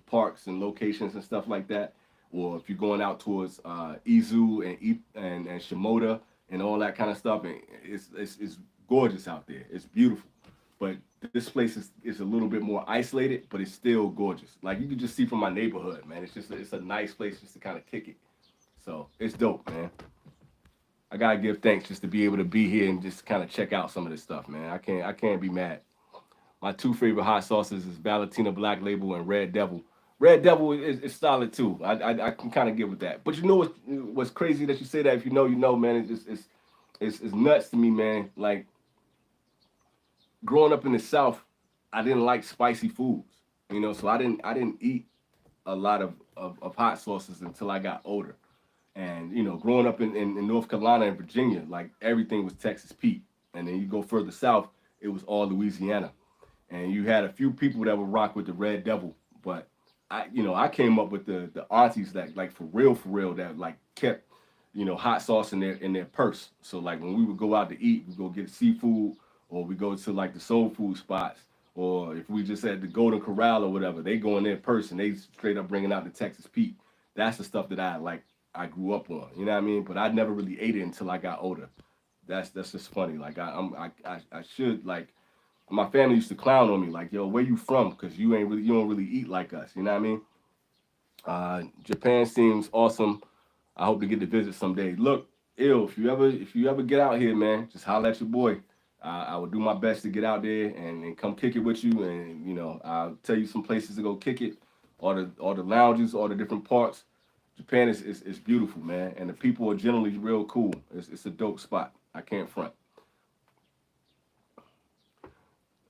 parks and locations and stuff like that. Or if you're going out towards Izu and Shimoda and all that kind of stuff, and it's gorgeous out there. It's beautiful, but this place is a little bit more isolated, but it's still gorgeous. Like you can just see from my neighborhood, man. It's a nice place just to kind of kick it. So it's dope, man. I gotta give thanks just to be able to be here and just kind of check out some of this stuff, man. I can't be mad. My two favorite hot sauces is Valentina Black Label and Red Devil. Red Devil is solid too. I can kind of get with that. But you know what's crazy that you say that. If you know, you know, man. It's nuts to me, man. Like growing up in the South, I didn't like spicy foods, so I didn't eat a lot of hot sauces until I got older. And growing up in North Carolina and Virginia, like everything was Texas Pete, and then you go further south, it was all Louisiana, and you had a few people that would rock with the Red Devil, but I came up with the aunties that like for real that like kept hot sauce in their purse. So like when we would go out to eat, we go get seafood, or we go to like the soul food spots, or if we just had the Golden Corral or whatever, they go in their purse and they straight up bringing out the Texas Pete. That's the stuff that I grew up on. You know what I mean? But I never really ate it until I got older. That's just funny. Like I should like my family used to clown on me like, yo, where you from? Because you don't really eat like us. You know what I mean? Japan seems awesome. I hope to get to visit someday. Look, ill if you ever get out here, man, just holler at your boy. I will do my best to get out there and come kick it with you, and I'll tell you some places to go kick it, all the lounges, all the different parts. Japan is beautiful, man, and the people are generally real cool. It's a dope spot. I can't front.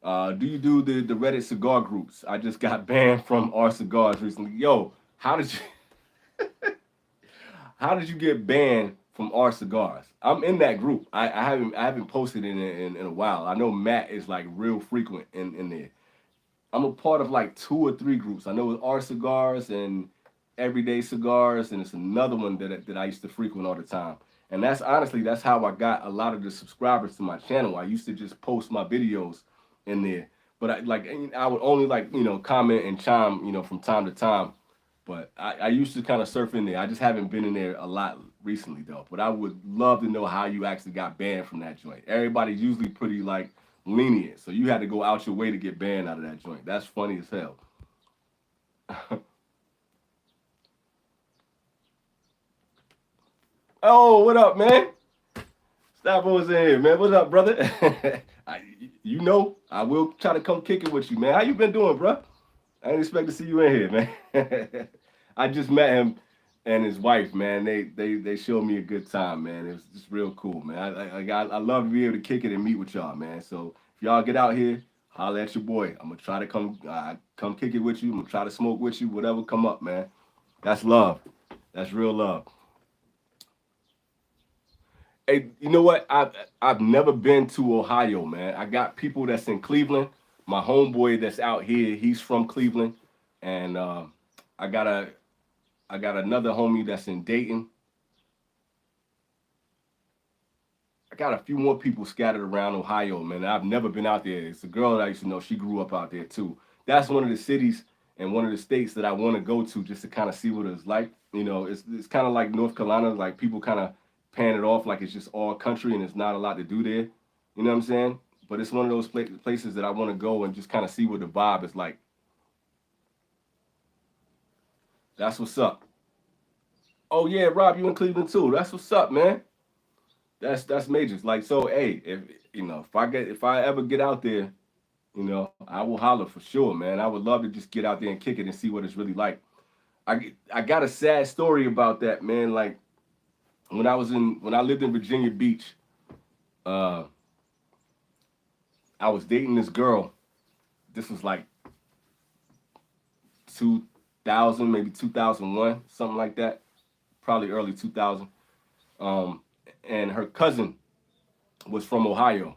Do you do the Reddit cigar groups? I just got banned from our cigars recently. Yo, how did you get banned from our cigars? I'm in that group. I haven't posted in a while. I know Matt is like real frequent in there. I'm a part of like two or three groups. I know it's our cigars and everyday cigars, and it's another one that I used to frequent all the time. And that's honestly that's how I got a lot of the subscribers to my channel. I used to just post my videos in there, but I would only comment and chime from time to time. But I used to kind of surf in there. I just haven't been in there a lot recently though. But I would love to know how you actually got banned from that joint. Everybody's usually pretty like lenient, so you had to go out your way to get banned out of that joint. That's funny as hell. Oh, what up, man? Stop was in here, man. What's up, brother? I, I will try to come kick it with you, man. How you been doing, bro? I didn't expect to see you in here, man. I just met him and his wife, man. They showed me a good time, man. It was just real cool, man. I love to be able to kick it and meet with y'all, man. So if y'all get out here, holla at your boy. I'm gonna try to come kick it with you. I'm gonna try to smoke with you, whatever come up, man. That's love. That's real love. Hey, you know what? I've never been to Ohio, man. I got people that's in Cleveland. My homeboy that's out here, he's from Cleveland, and I got a I got another homie that's in Dayton. I got a few more people scattered around Ohio, man. I've never been out there. It's a girl that I used to know. She grew up out there too. That's one of the cities and one of the states that I want to go to just to kind of see what it's like. It's kind of like North Carolina. Like people kind of pan it off like it's just all country and it's not a lot to do there. You know what I'm saying? But it's one of those places that I want to go and just kind of see what the vibe is like. That's what's up. Oh yeah, Rob, you in Cleveland too. That's what's up, man. That's major. Like so, hey, if I ever get out there, I will holler for sure, man. I would love to just get out there and kick it and see what it's really like. I got a sad story about that, man. Like when I lived in Virginia Beach, uh, I was dating this girl. This was like 2000, maybe 2001, something like that. Probably early 2000. Um, and her cousin was from Ohio,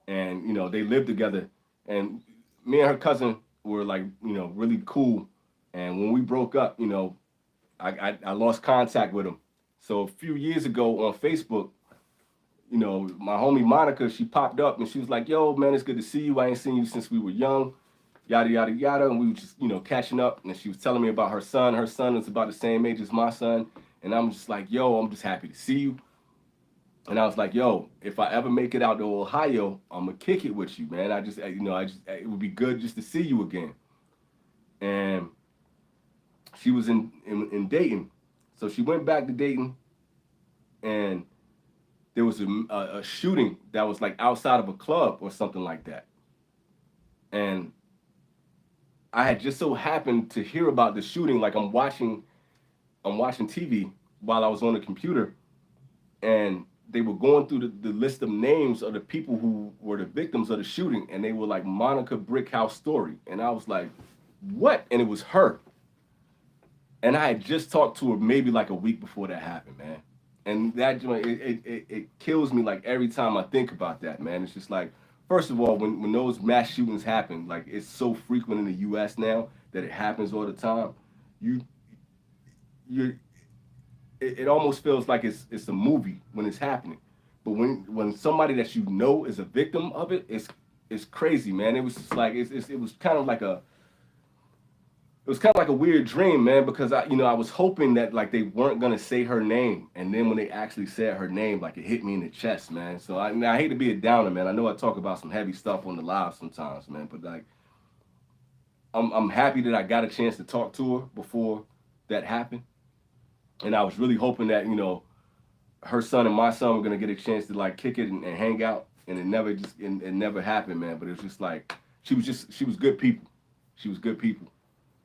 and they lived together. And me and her cousin were like really cool. And when we broke up, I lost contact with him. So a few years ago on Facebook, my homie Monica, she popped up and she was like, "Yo, man, it's good to see you. I ain't seen you since we were young." Yada yada yada, and we were just catching up, and she was telling me about her son. Her son is about the same age as my son, and I'm just like, "Yo, I'm just happy to see you." And I was like, "Yo, if I ever make it out to Ohio, I'm gonna kick it with you, man. It would be good just to see you again." And she was in Dayton, so she went back to Dayton, and there was a shooting that was like outside of a club or something like that, and I had just so happened to hear about the shooting. Like I'm watching TV while I was on the computer, and they were going through the list of names of the people who were the victims of the shooting, and they were like Monica Brickhouse Story, and I was like, "What?" And it was her, and I had just talked to her maybe like a week before that happened, man. And that joint, it kills me like every time I think about that, man. It's just like, first of all, when those mass shootings happen, like it's so frequent in the U.S. now that it happens all the time. You you it almost feels like it's a movie when it's happening. But when somebody that you know is a victim of it, it's crazy, man. It was just like it was kind of like a weird dream, man, because I was hoping that like they weren't gonna say her name, and then when they actually said her name, like it hit me in the chest, man. So I hate to be a downer, man. I know I talk about some heavy stuff on the live sometimes, man, but like I'm happy that I got a chance to talk to her before that happened, and I was really hoping that her son and my son were gonna get a chance to like kick it and hang out and it never happened, man. But it was just like she was good people. She was good people,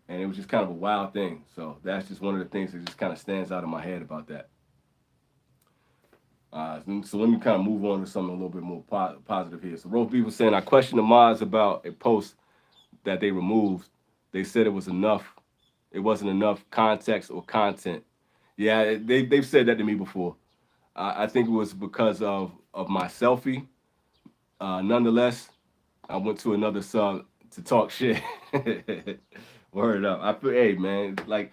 and it was just kind of a wild thing. So that's just one of the things that just kind of stands out in my head about that. So let me kind of move on to something a little bit more positive here. So Rose B was saying, I questioned the mods about a post that they removed. They said it was enough. It wasn't enough context or content. Yeah, they've said that to me before. I think it was because of my selfie. Nonetheless, I went to another sub to talk shit. Word up. I feel, hey man, like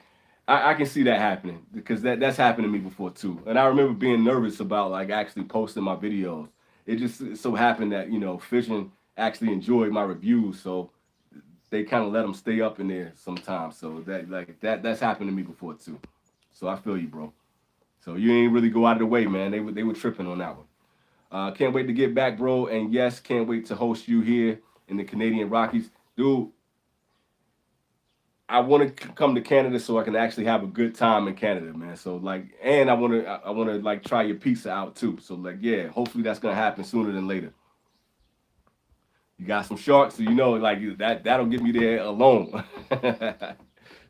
I can see that happening because that's happened to me before too. And I remember being nervous about like actually posting my videos. It just so happened that Fission actually enjoyed my reviews, so they kind of let them stay up in there sometimes. So that's happened to me before too. So I feel you, bro. So you ain't really go out of the way, man. They were tripping on that one. Can't wait to get back, bro. And yes, can't wait to host you here in the Canadian Rockies, dude. I want to come to Canada so I can actually have a good time in Canada, man. So like, and I want to like try your pizza out too. So like, yeah, hopefully that's gonna happen sooner than later. You got some sharks, so like that'll get me there alone.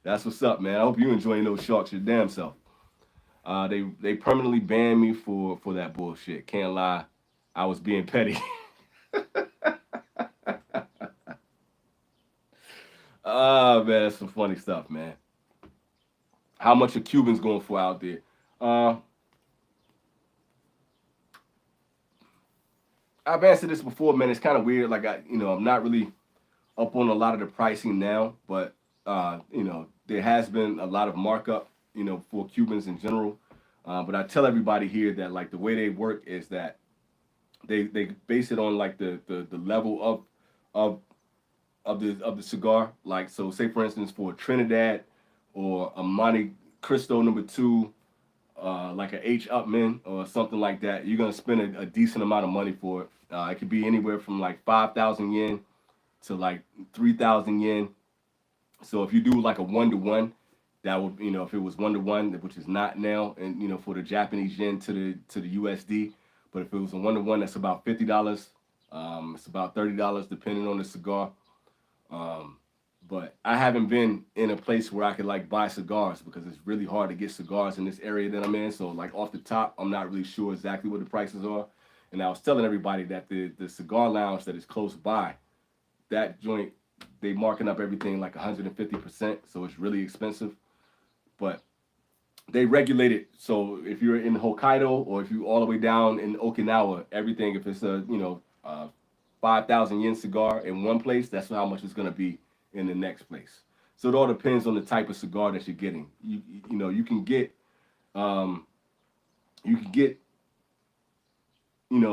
That's what's up, man. I hope you enjoying those sharks your damn self. They permanently banned me for that bullshit. Can't lie, I was being petty. Oh man, that's some funny stuff, man. How much are Cubans going for out there? Uh, I've answered this before, man. It's kind of weird. Like I'm not really up on a lot of the pricing now, but there has been a lot of markup, for Cubans in general. But I tell everybody here that like the way they work is that they base it on like the level of of the cigar. Like so, say for instance, for Trinidad or a Monte Cristo #2, like a H Upman or something like that, you're gonna spend a decent amount of money for it. It could be anywhere from like 5,000 yen to like 3,000 yen. So if you do like a 1-to-1, that would if it was 1-to-1, which is not now, and for the Japanese yen to the USD, but if it was a 1-to-1, that's about $50. It's about $30 depending on the cigar. Um, but I haven't been in a place where I could like buy cigars because it's really hard to get cigars in this area that I'm in. So like off the top, I'm not really sure exactly what the prices are. And I was telling everybody that the cigar lounge that is close by, that joint, they marking up everything like 150%, so it's really expensive. But they regulate it, so if you're in Hokkaido or if you all the way down in Okinawa, everything, if it's a 5,000 yen cigar in one place, that's how much it's gonna be in the next place. So it all depends on the type of cigar that you're getting. You can get um, you can get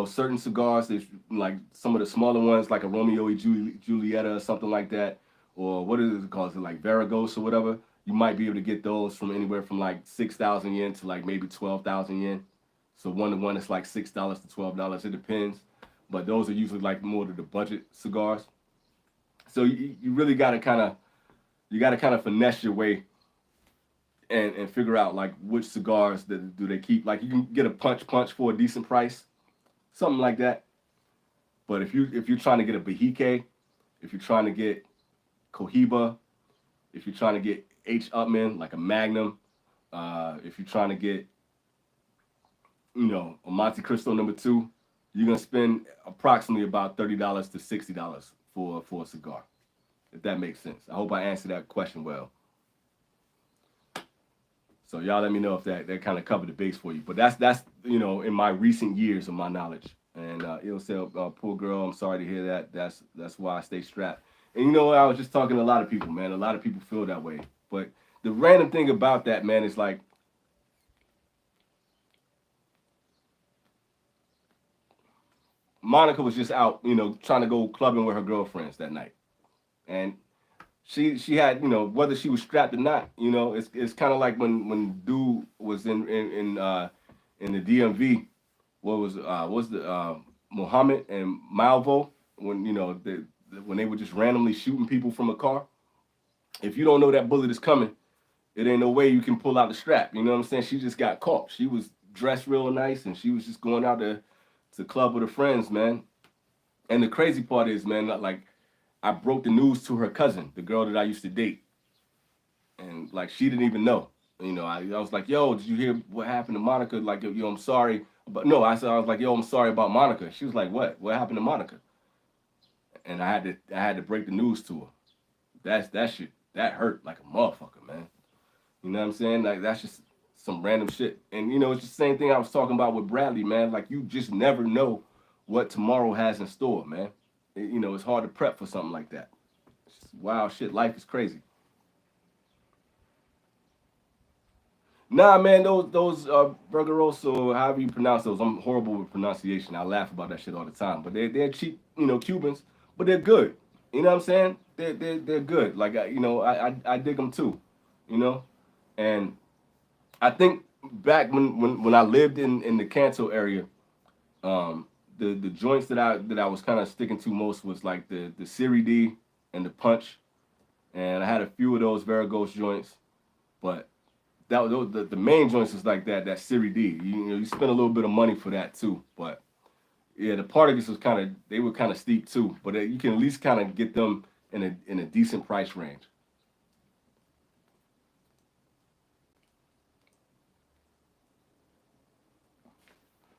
certain cigars. There's like some of the smaller ones, like a Romeo y Julieta or something like that, or what is it called? Is it like Varigos or whatever? You might be able to get those from anywhere from like 6,000 yen to like maybe 12,000 yen. So 1-to-1 is like $6 to $12. It depends, but those are usually like more to the budget cigars. So you really gotta kind of finesse your way and figure out like which cigars that do they keep. Like you can get a punch for a decent price, something like that. But if you're trying to get a Bahike, if you're trying to get Cohiba, if you're trying to get H Upman like a Magnum, if you're trying to get a Monte Cristo #2, you're gonna spend approximately about $30 to $60 for a cigar. If that makes sense. I hope I answered that question well. So y'all let me know if that kind of covered the base for you. But that's in my recent years of my knowledge. And it'll say, poor girl, I'm sorry to hear that. That's why I stay strapped. And I was just talking to a lot of people, man. A lot of people feel that way. But the random thing about that, man, is like Monica was just out, trying to go clubbing with her girlfriends that night. And she had, whether she was strapped or not, it's kind of like when dude was in the DMV. What was the Muhammad and Malvo, when when they were just randomly shooting people from a car. If you don't know that bullet is coming, it ain't no way you can pull out the strap. You know what I'm saying? She just got caught. She was dressed real nice and she was just going out to club with her friends, man. And the crazy part is, man, like I broke the news to her cousin, the girl that I used to date, and like she didn't even know. I was like, "Yo, did you hear what happened to Monica?" Like, yo, I'm sorry, but no, I was like, "Yo, I'm sorry about Monica." She was like, "What? What happened to Monica?" And I had to break the news to her. That shit that hurt like a motherfucker, man. You know what I'm saying? Like that's just some random shit. And it's the same thing I was talking about with Bradley, man. Like you just never know what tomorrow has in store, man. It's hard to prep for something like that. It's just wild shit. Life is crazy. Nah, man, those Burgeroso, however you pronounce those, I'm horrible with pronunciation. I laugh about that shit all the time. But they're cheap, Cubans, but they're good. You know what I'm saying? They're good. Like I dig them too, you know. And I think back when I lived in the Canto area, um, the joints that I was kind of sticking to most was like the Siri D and the Punch, and I had a few of those Varigos joints, but that was the main joints was like that Siri D. You spend a little bit of money for that too, but yeah, the Partagas was they were kind of steep too, but you can at least kind of get them in a decent price range.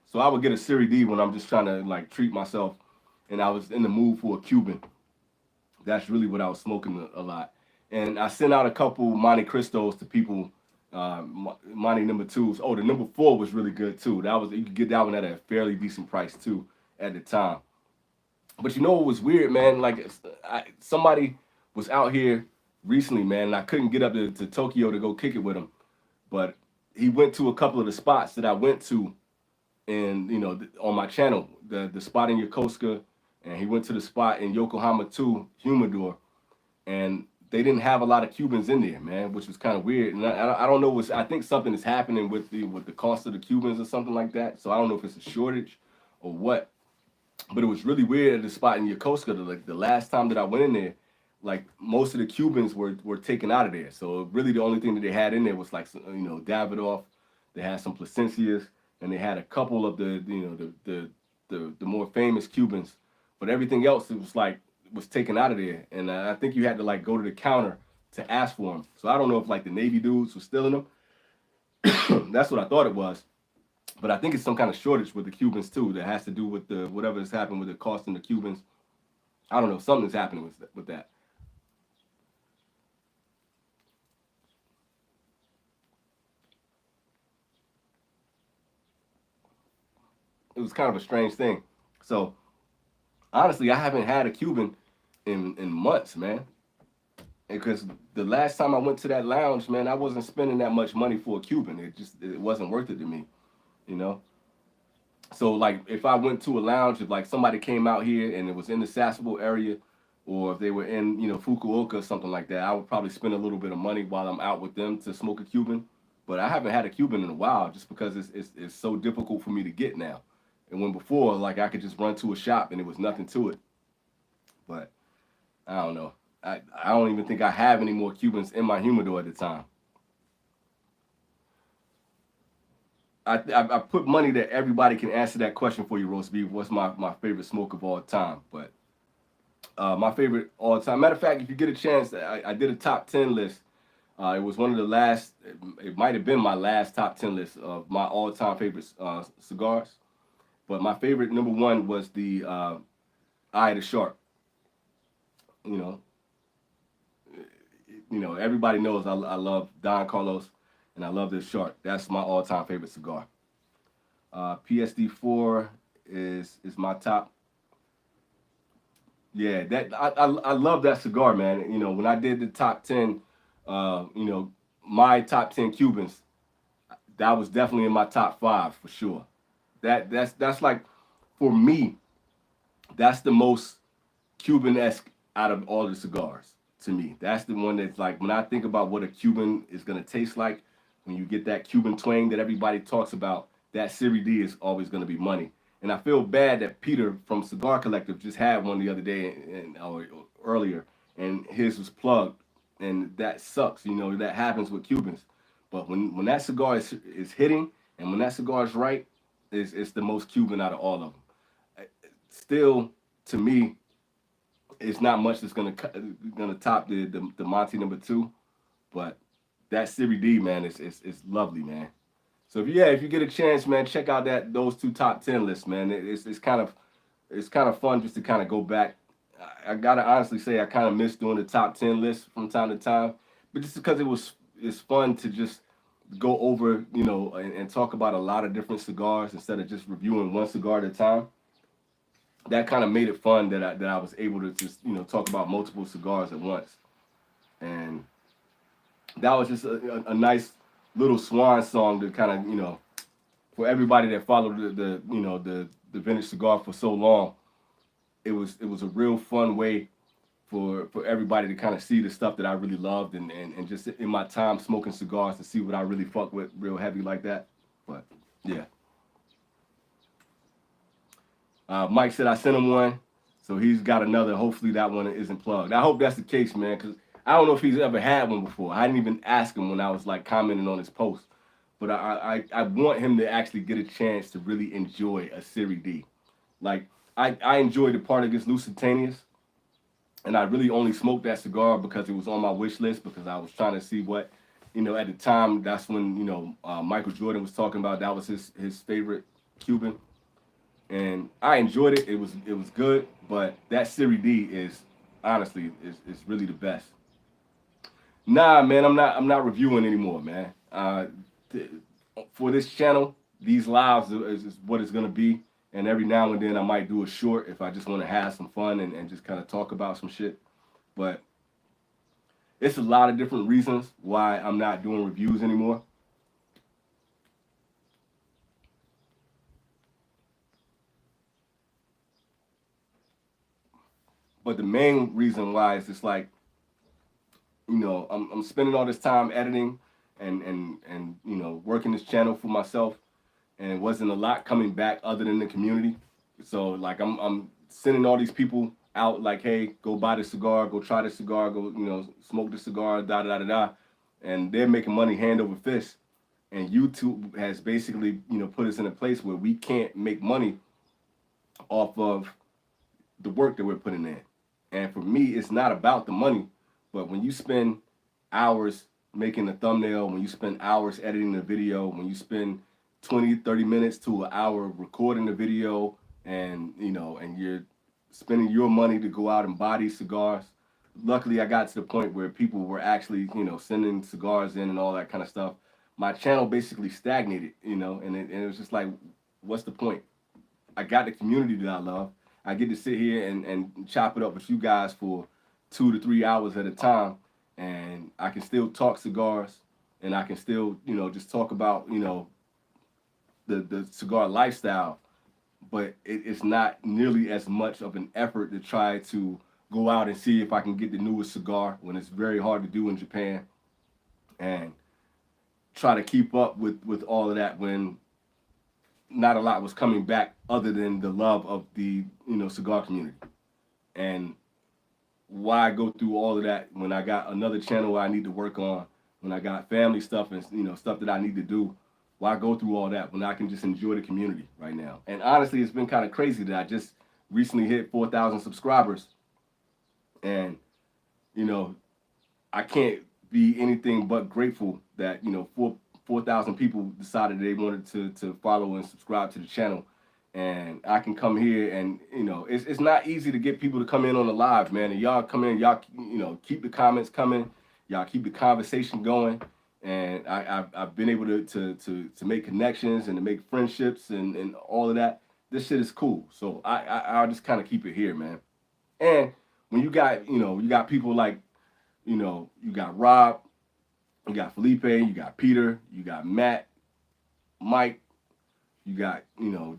So I would get a Siri D when I'm just trying to like treat myself, and I was in the mood for a Cuban. That's really what I was smoking a lot. And I sent out a couple Monte Cristos to people. Monte number twos. Oh, the number four was really good too. That was you could get that one at a fairly decent price too at the time. But what was weird, man? Like somebody was out here recently, man, and I couldn't get up to Tokyo to go kick it with him. But he went to a couple of the spots that I went to, and on my channel, the spot in Yokosuka, and he went to the spot in Yokohama too, Humidor, and they didn't have a lot of Cubans in there, man, which was kind of weird. And I don't know what's I think something is happening with the cost of the Cubans or something like that. So I don't know if it's a shortage or what. But it was really weird at the spot in Yokosuka. Like the last time that I went in there, like most of the Cubans were taken out of there. So really the only thing that they had in there was like Davidoff. They had some Placencias, and they had a couple of the more famous Cubans. But everything else it was like was taken out of there, and I think you had to like go to the counter to ask for them. So I don't know if like the Navy dudes were stealing them. That's what I thought it was. But I think it's some kind of shortage with the Cubans too that has to do with the whatever has happened with the cost in the Cubans. I don't know. Something's happening with that. It was kind of a strange thing. So honestly, I haven't had a Cuban in months, man. Because the last time I went to that lounge, man, I wasn't spending that much money for a Cuban. It wasn't worth it to me, you know. So like if I went to a lounge, if like somebody came out here and it was in the Sasebo area, or if they were in Fukuoka or something like that, I would probably spend a little bit of money while I'm out with them to smoke a Cuban. But I haven't had a Cuban in a while, just because it's so difficult for me to get now. And when before, like I could just run to a shop and there was nothing to it. But I don't know. I don't even think I have any more Cubans in my humidor at the time. I put money that everybody can answer that question for you, roast beef. What's my favorite smoke of all time? But my favorite all time. Matter of fact, if you get a chance, I did a top 10 list. It was one of the last. It might have been my last top 10 list of my all time favorite cigars. But my favorite number one was the Eye of the Shark. You know, everybody knows I love Don Carlos, and I love this shark. That's my all time favorite cigar. PSD4 is my top. Yeah, that I love that cigar, man. When I did the top 10, my top 10 Cubans, that was definitely in my top five for sure. That's like for me, that's the most Cuban esque out of all the cigars to me. That's the one that's like when I think about what a Cuban is gonna taste like, when you get that Cuban twang that everybody talks about, that Siri D is always gonna be money. And I feel bad that Peter from Cigar Collective just had one the other day or earlier, and his was plugged, and that sucks. That happens with Cubans. But when that cigar is hitting, and when that cigar is right, it's the most Cuban out of all of them. Still, to me, it's not much that's gonna top the Monty number two, but that Series D, man, is lovely, man. So if you get a chance, man, check out those two top 10 lists, man. It's kind of fun just to kind of go back. I gotta honestly say I kind of miss doing the top 10 lists from time to time, but just because it's fun to just go over, and talk about a lot of different cigars instead of just reviewing one cigar at a time. That kind of made it fun that I was able to just talk about multiple cigars at once, and that was just a nice little swan song to kind of for everybody that followed the vintage cigar for so long. It was a real fun way for everybody to kind of see the stuff that I really loved, and just in my time smoking cigars to see what I really fuck with real heavy like that. But yeah. Mike said I sent him one, so he's got another. Hopefully that one isn't plugged. I hope that's the case, man, because I don't know if he's ever had one before. I didn't even ask him when I was like commenting on his post, but I want him to actually get a chance to really enjoy a Series D. Like I enjoyed the part against Lusitanias, and I really only smoked that cigar because it was on my wish list because I was trying to see what, at the time that's when Michael Jordan was talking about that was his favorite Cuban. And I enjoyed it. It was good, but that Series D is honestly is really the best. Nah, man, I'm not reviewing anymore, man. Th- for this channel, these lives is what it's gonna be, and every now and then I might do a short if I just want to have some fun and just kind of talk about some shit. But it's a lot of different reasons why I'm not doing reviews anymore. But the main reason why is just like I'm spending all this time editing and working this channel for myself, and it wasn't a lot coming back other than the community. So like I'm sending all these people out like, hey, go buy the cigar, go try the cigar, go smoke the cigar, da da da da, and they're making money hand over fist. And YouTube has basically put us in a place where we can't make money off of the work that we're putting in. And for me, it's not about the money, but when you spend hours making a thumbnail, when you spend hours editing the video, when you spend 20, 30 minutes to an hour recording the video, and you're spending your money to go out and buy these cigars. Luckily, I got to the point where people were actually, sending cigars in and all that kind of stuff. My channel basically stagnated, and it was just like, what's the point? I got the community that I love. I get to sit here and chop it up with you guys for 2 to 3 hours at a time, and I can still talk cigars, and I can still, just talk about, the cigar lifestyle, but it's not nearly as much of an effort to try to go out and see if I can get the newest cigar when it's very hard to do in Japan, and try to keep up with all of that when not a lot was coming back other than the love of the cigar community. And why go through all of that when I got another channel I need to work on, when I got family stuff and stuff that I need to do? Why go through all that when I can just enjoy the community right now? And honestly, it's been kind of crazy that I just recently hit 4,000 subscribers, and you know I can't be anything but grateful that 4,000 people decided they wanted to follow and subscribe to the channel, and I can come here and it's not easy to get people to come in on the live, man. And y'all come in, y'all keep the comments coming, y'all keep the conversation going, and I've been able to make connections and to make friendships and all of that. This shit is cool, so I'll just kind of keep it here, man. And when you got people like you got Rob, you got Felipe, you got Peter, you got Matt, Mike, you got,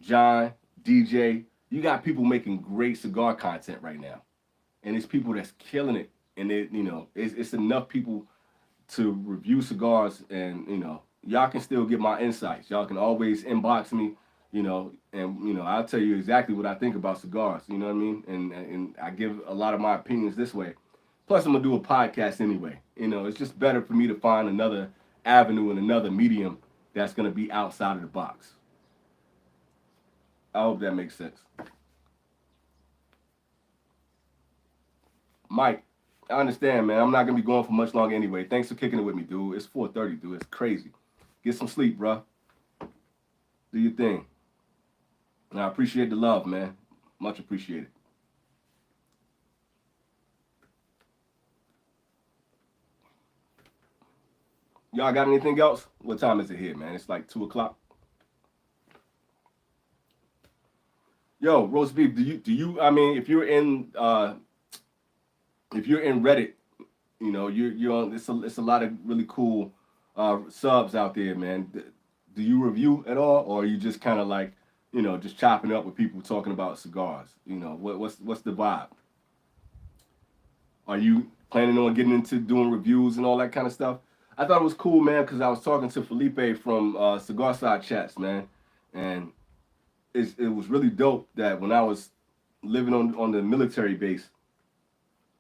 John, DJ. You got people making great cigar content right now. And it's people that's killing it. And it's enough people to review cigars, and y'all can still get my insights. Y'all can always inbox me, and I'll tell you exactly what I think about cigars, you know what I mean? And I give a lot of my opinions this way. Plus, I'm gonna do a podcast anyway. It's just better for me to find another avenue and another medium that's gonna be outside of the box. I hope that makes sense. Mike, I understand, man. I'm not gonna be going for much longer anyway. Thanks for kicking it with me, dude. It's 4:30, dude. It's crazy. Get some sleep, bro. Do your thing. And I appreciate the love, man. Much appreciated. Y'all got anything else? What time is it here, man? It's like 2 o'clock. Yo, roast beef. Do you? I mean, if you're in Reddit, you know you're on. It's a lot of really cool subs out there, man. Do you review at all, or are you just kind of like, just chopping up with people talking about cigars? What's the vibe? Are you planning on getting into doing reviews and all that kind of stuff? I thought it was cool, man, because I was talking to Felipe from Cigar Side Chats, man, and it was really dope that when I was living on the military base,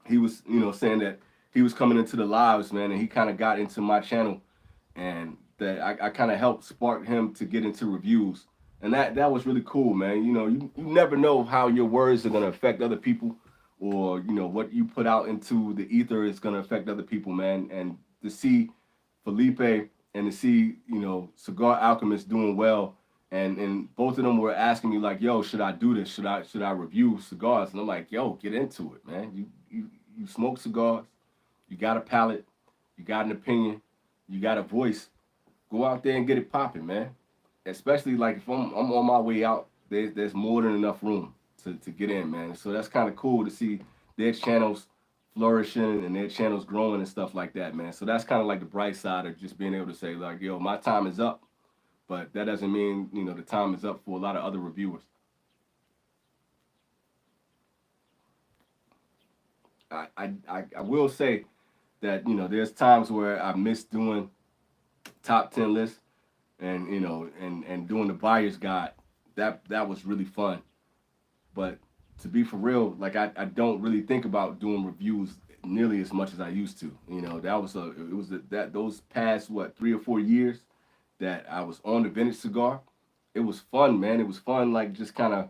he was, saying that he was coming into the lives, man, and he kind of got into my channel, and that I kind of helped spark him to get into reviews, and that was really cool, man. You never know how your words are gonna affect other people, or what you put out into the ether is gonna affect other people, man. And to see Felipe and to see Cigar Alchemist doing well, and both of them were asking me like, yo, should I do this? Should I review cigars? And I'm like, yo, get into it, man. You smoke cigars, you got a palate, you got an opinion, you got a voice. Go out there and get it popping, man. Especially like if I'm on my way out, there's more than enough room to get in, man. So that's kind of cool to see their channels flourishing and their channels growing and stuff like that, man. So that's kind of like the bright side of just being able to say like, yo, my time is up, but that doesn't mean the time is up for a lot of other reviewers. I will say that there's times where I miss doing top 10 lists, and and doing the buyer's guide. That was really fun. But to be for real, like I don't really think about doing reviews nearly as much as I used to. That those past what 3 or 4 years that I was on the vintage cigar. It was fun, man. It was fun, like just kind of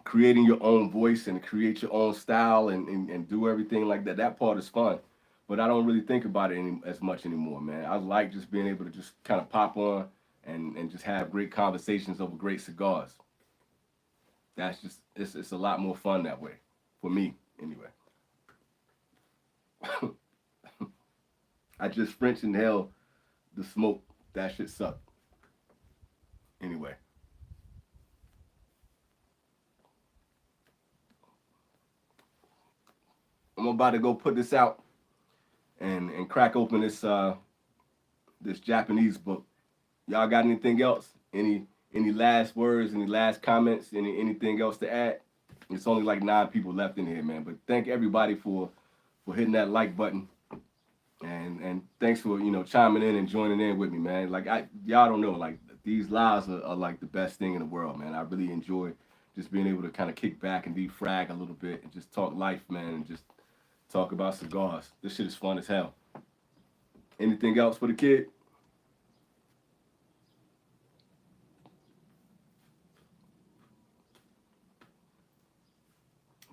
creating your own voice and create your own style, and do everything like that. That part is fun. But I don't really think about it as much anymore, man. I like just being able to just kind of pop on and just have great conversations over great cigars. That's just it's a lot more fun that way for me anyway. I just French inhaled the smoke. That shit sucked. Anyway, I'm about to go put this out and crack open this Japanese book. Y'all got anything else? Any last words? Any last comments? Anything else to add? It's only like 9 people left in here, man. But thank everybody for hitting that like button, and thanks for chiming in and joining in with me, man. Like y'all don't know, like these lives are like the best thing in the world, man. I really enjoy just being able to kind of kick back and defrag a little bit and just talk life, man, and just talk about cigars. This shit is fun as hell. Anything else for the kid?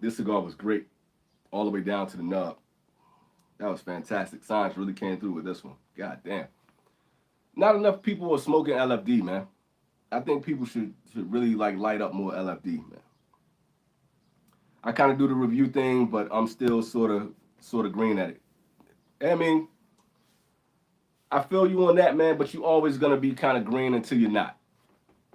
This cigar was great, all the way down to the nub. That was fantastic. Science really came through with this one. God damn. Not enough people are smoking LFD, man. I think people should really like light up more LFD, man. I kind of do the review thing, but I'm still sort of green at it. I mean, I feel you on that, man. But you always gonna be kind of green until you're not.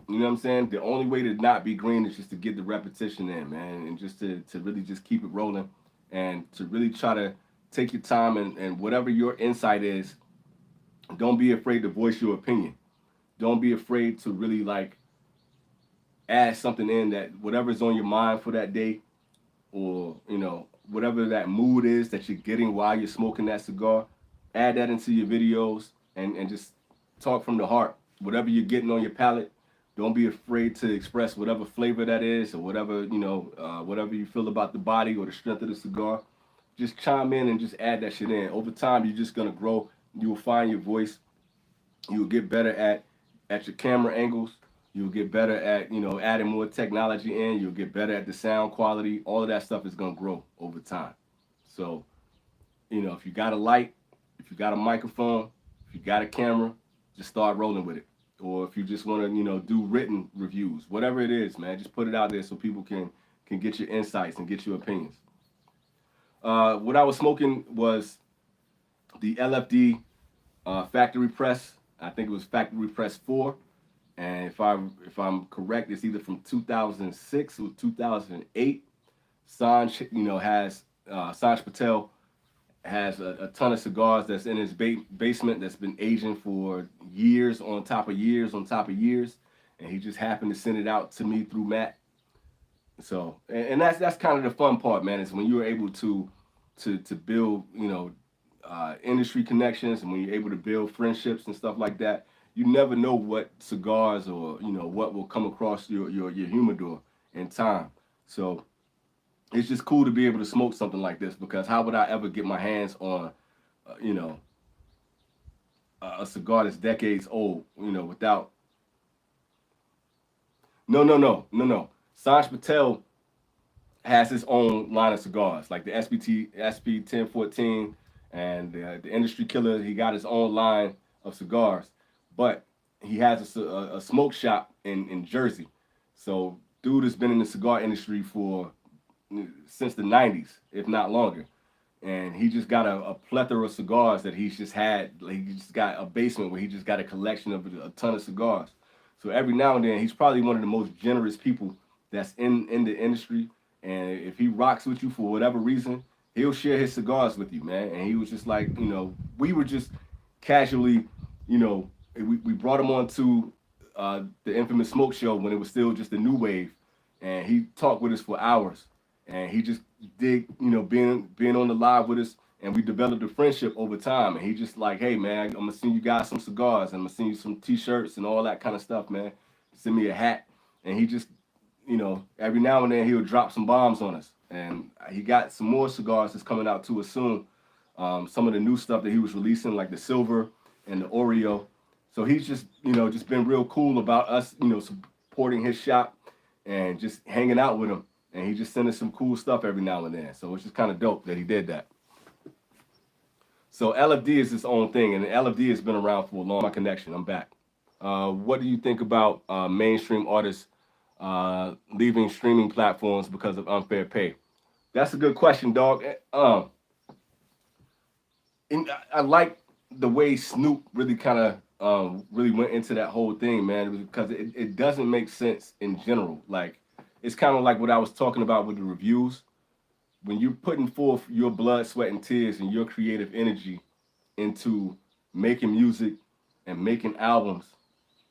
You know what I'm saying? The only way to not be green is just to get the repetition in, man, and just to really just keep it rolling, and to really try to take your time, and whatever your insight is, don't be afraid to voice your opinion. Don't be afraid to really like add something in that whatever's on your mind for that day, or whatever that mood is that you're getting while you're smoking that cigar, add that into your videos, and just talk from the heart. Whatever you're getting on your palate, don't be afraid to express whatever flavor that is, or whatever whatever you feel about the body or the strength of the cigar. Just chime in and just add that shit in. Over time, you're just gonna grow. You'll find your voice. You'll get better at your camera angles. You'll get better at adding more technology in. You'll get better at the sound quality. All of that stuff is gonna grow over time. So, if you got a light, if you got a microphone, if you got a camera, just start rolling with it. Or if you just want to, do written reviews, whatever it is, man, just put it out there so people can get your insights and get your opinions. What I was smoking was the LFD factory press. I think it was factory press 4, and if I'm correct, it's either from 2006 or 2008. Sanj, has Sanj Patel has a ton of cigars that's in his basement that's been aging for years on top of years on top of years, and he just happened to send it out to me through Matt. So, and that's kind of the fun part, man, is when you're able to build, industry connections, and when you're able to build friendships and stuff like that. You never know what cigars or what will come across your humidor in time. So it's just cool to be able to smoke something like this, because how would I ever get my hands on, uh, you know, a cigar that's decades old, without. No, no, no, no, no. Sanj Patel has his own line of cigars, like the SP 1014 and the Industry Killer. He got his own line of cigars, but he has a smoke shop in Jersey. So dude has been in the cigar industry for since the '90s, if not longer. And he just got a plethora of cigars that he's just had. Like, he just got a basement where he just got a collection of a ton of cigars. So every now and then, he's probably one of the most generous people that's in the industry. And if he rocks with you for whatever reason, he'll share his cigars with you, man. And he was just like, we were just casually, we brought him on to the infamous Smoke Show when it was still just a new wave, and he talked with us for hours, and he just dig, being on the live with us, and we developed a friendship over time. And he just like, hey man, I'm gonna send you guys some cigars, and I'm gonna send you some T-shirts and all that kind of stuff, man. Send me a hat, and he just, every now and then he'll drop some bombs on us. And he got some more cigars that's coming out to us soon. Some of the new stuff that he was releasing, like the Silver and the Oreo. So he's just, just been real cool about us, supporting his shop and just hanging out with him. And he just sent us some cool stuff every now and then. So it's just kind of dope that he did that. So LFD is its own thing, and LFD has been around for a long. My connection, I'm back. What do you think about mainstream artists leaving streaming platforms because of unfair pay? That's a good question, dog. And I like the way Snoop really kind of really went into that whole thing, man, because it doesn't make sense in general. Like, it's kind of like what I was talking about with the reviews. When you're putting forth your blood, sweat, and tears and your creative energy into making music and making albums,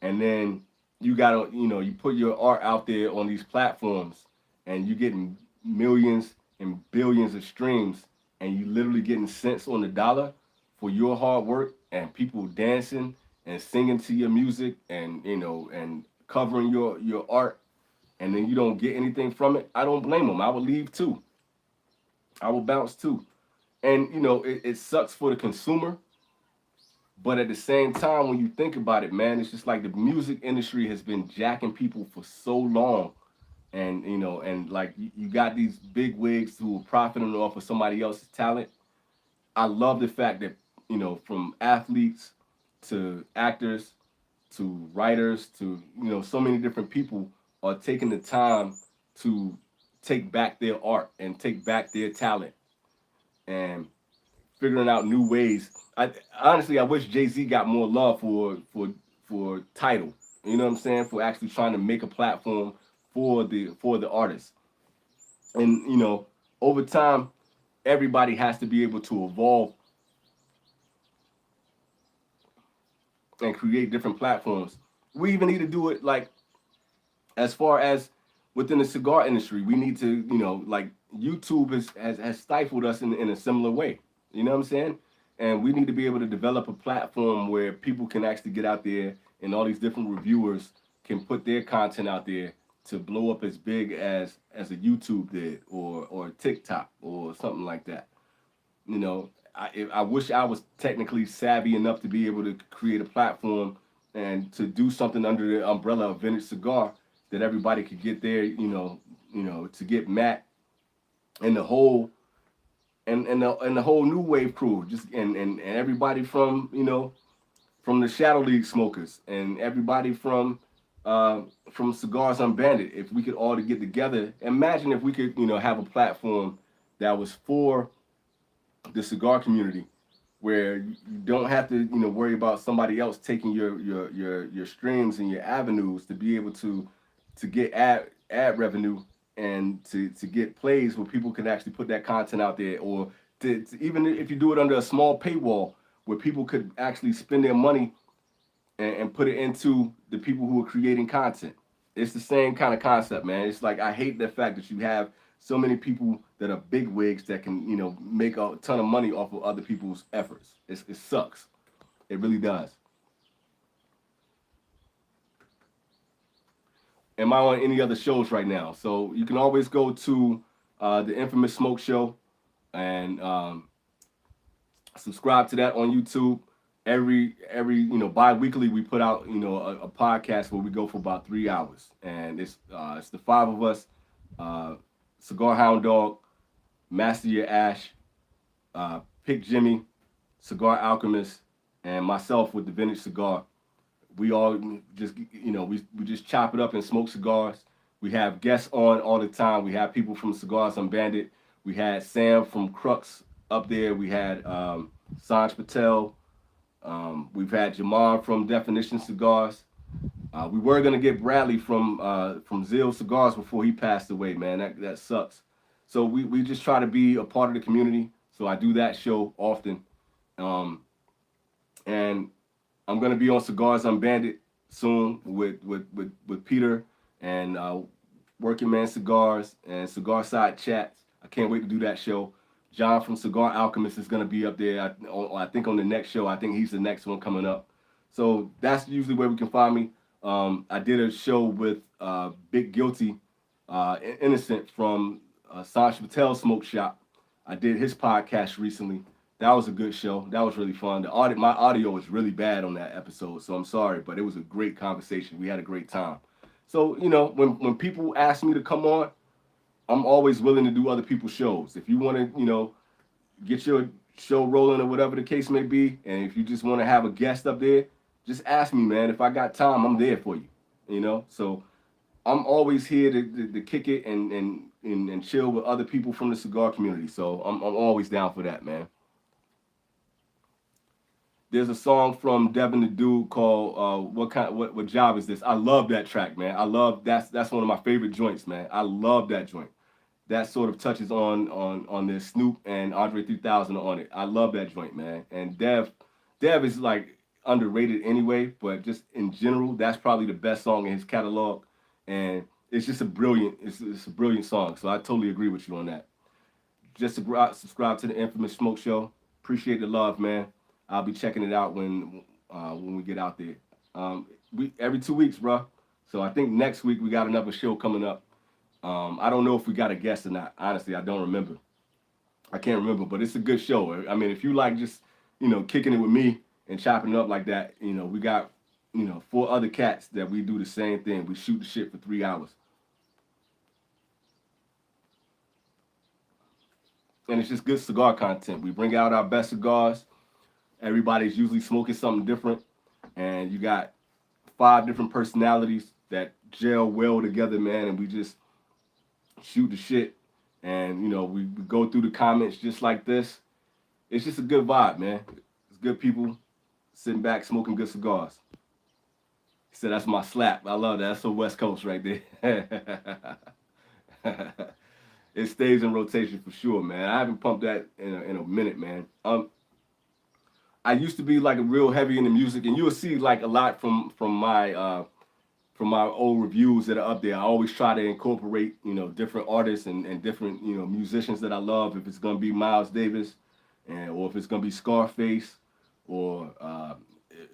and then you gotta, you put your art out there on these platforms, and you getting millions and billions of streams, and you literally getting cents on the dollar for your hard work, and people dancing and singing to your music, and and covering your art, and then you don't get anything from it. I don't blame them. I would leave too. I will bounce too. And it sucks for the consumer, but at the same time, when you think about it, man, it's just like the music industry has been jacking people for so long. And and like you got these big wigs who are profiting off of somebody else's talent. I love the fact that, from athletes to actors to writers to, so many different people are taking the time to take back their art and take back their talent, and figuring out new ways. I honestly, I wish Jay-Z got more love for title. You know what I'm saying? For actually trying to make a platform for the artist. And over time, everybody has to be able to evolve and create different platforms. We even need to do it, like, as far as within the cigar industry. We need to, like, YouTube has stifled us in a similar way. You know what I'm saying? And we need to be able to develop a platform where people can actually get out there, and all these different reviewers can put their content out there to blow up as big as a YouTube did, or TikTok or something like that. I wish I was technically savvy enough to be able to create a platform and to do something under the umbrella of Vintage Cigar, that everybody could get there, to get Matt and the whole and the whole new wave crew, just and everybody from from the Shadow League smokers and everybody from Cigars Unbanded. If we could all to get together, imagine if we could have a platform that was for the cigar community, where you don't have to worry about somebody else taking your streams and your avenues to be able to get ad revenue and to get plays where people can actually put that content out there, or to even if you do it under a small paywall where people could actually spend their money and put it into the people who are creating content. It's the same kind of concept, man. It's like I hate the fact that you have so many people that are big wigs that can, make a ton of money off of other people's efforts. It sucks. It really does. Am I on any other shows right now? So you can always go to the Infamous Smoke Show and subscribe to that on YouTube. Every bi-weekly we put out a podcast where we go for about 3 hours, and it's the five of us: Cigar Hound Dog, Master Your Ash, Pick Jimmy, Cigar Alchemist, and myself with the Vintage Cigar. We all just we just chop it up and smoke cigars. We have guests on all the time. We have people from Cigars Unbanded. We had Sam from Crux up there. We had Sanj Patel. We've had Jamar from Definition Cigars. We were gonna get Bradley from Zeal Cigars before he passed away. Man, that sucks. So we just try to be a part of the community. So I do that show often, and I'm gonna be on Cigars Unbanded soon with Peter and Working Man Cigars and Cigar Side Chats. I can't wait to do that show. John from Cigar Alchemist is going to be up there. I think on the next show. I think he's the next one coming up. So that's usually where we can find me. I did a show with Big Guilty, Innocent from Sanj Patel Smoke Shop. I did his podcast recently. That was a good show. That was really fun. My audio was really bad on that episode, so I'm sorry, but it was a great conversation. We had a great time. So when people ask me to come on, I'm always willing to do other people's shows. If you want to, get your show rolling or whatever the case may be, and if you just want to have a guest up there, just ask me, man. If I got time, I'm there for you. So I'm always here to kick it and chill with other people from the cigar community. So I'm always down for that, man. There's a song from Devin the Dude called what job is this? I love that track, man. I love that's one of my favorite joints, man. I love that joint. That sort of touches on the Snoop and Andre 3000 on it. I love that joint, man. And Dev is like underrated anyway, but just in general, that's probably the best song in his catalog. And it's just it's a brilliant song. So I totally agree with you on that. Just subscribe to the Infamous Smoke Show. Appreciate the love, man. I'll be checking it out when we get out there. We every 2 weeks, bro. So I think next week we got another show coming up. I don't know if we got a guest or not. Honestly, I don't remember. I can't remember, but it's a good show. I mean, if you like just kicking it with me and chopping it up like that, we got 4 other cats that we do the same thing. We shoot the shit for 3 hours, and it's just good cigar content. We bring out our best cigars. Everybody's usually smoking something different, and you got 5 different personalities that gel well together, man. And we just shoot the shit, and we go through the comments just like this. It's just a good vibe, man. It's good people sitting back smoking good cigars. He said that's my slap. I love that. That's so West Coast right there. It stays in rotation for sure, man. I haven't pumped that in a minute, man. I used to be like a real heavy into music, and you'll see like a lot from my old reviews that are up there. I always try to incorporate different artists and different musicians that I love. If it's gonna be Miles Davis, or if it's gonna be Scarface, or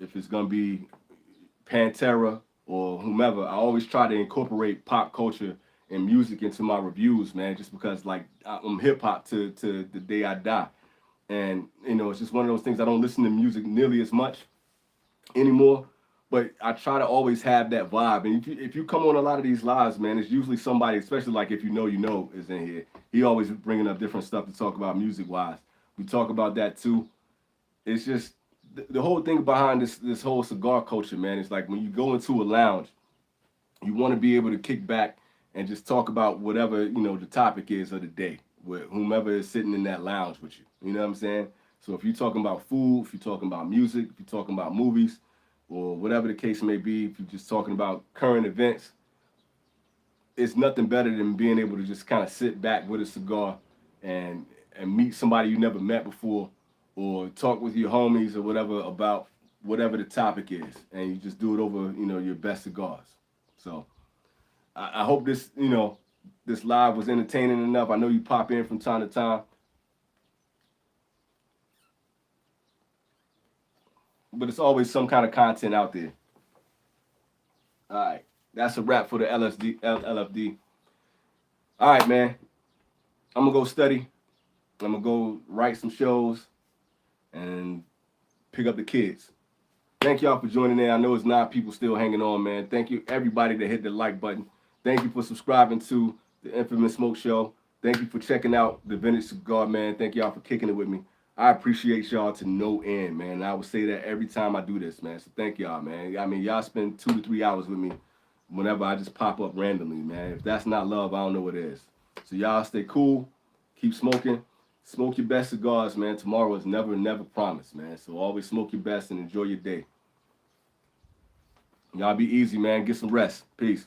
if it's gonna be Pantera or whomever, I always try to incorporate pop culture and music into my reviews, man. Just because like I'm hip hop to the day I die. And it's just one of those things. I don't listen to music nearly as much anymore, but I try to always have that vibe. And if you come on a lot of these lives, man, it's usually somebody, especially like if you know, is in here. He always bringing up different stuff to talk about music wise. We talk about that too. It's just the whole thing behind this whole cigar culture, man. It's like when you go into a lounge, you want to be able to kick back and just talk about whatever the topic is of the day with whomever is sitting in that lounge with you. You know what I'm saying? So if you're talking about food, if you're talking about music, if you're talking about movies, or whatever the case may be, if you're just talking about current events, it's nothing better than being able to just kind of sit back with a cigar and meet somebody you never met before, or talk with your homies or whatever about whatever the topic is, and you just do it over your best cigars. So I hope this live was entertaining enough. I know you pop in from time to time, but it's always some kind of content out there. All right, that's a wrap for the LFD. All right, man. I'm gonna go study. I'm gonna go write some shows and pick up the kids. Thank y'all for joining in. I know it's 9 people still hanging on, man. Thank you everybody that hit the like button. Thank you for subscribing to the Infamous Smoke Show. Thank you for checking out the Vintage Cigar, man. Thank y'all for kicking it with me. I appreciate y'all to no end, man. I would say that every time I do this, man. So thank y'all, man. I mean, y'all spend 2 to 3 hours with me whenever I just pop up randomly, man. If that's not love, I don't know what is. So y'all stay cool. Keep smoking. Smoke your best cigars, man. Tomorrow is never promised, man. So always smoke your best and enjoy your day. Y'all be easy, man. Get some rest. Peace.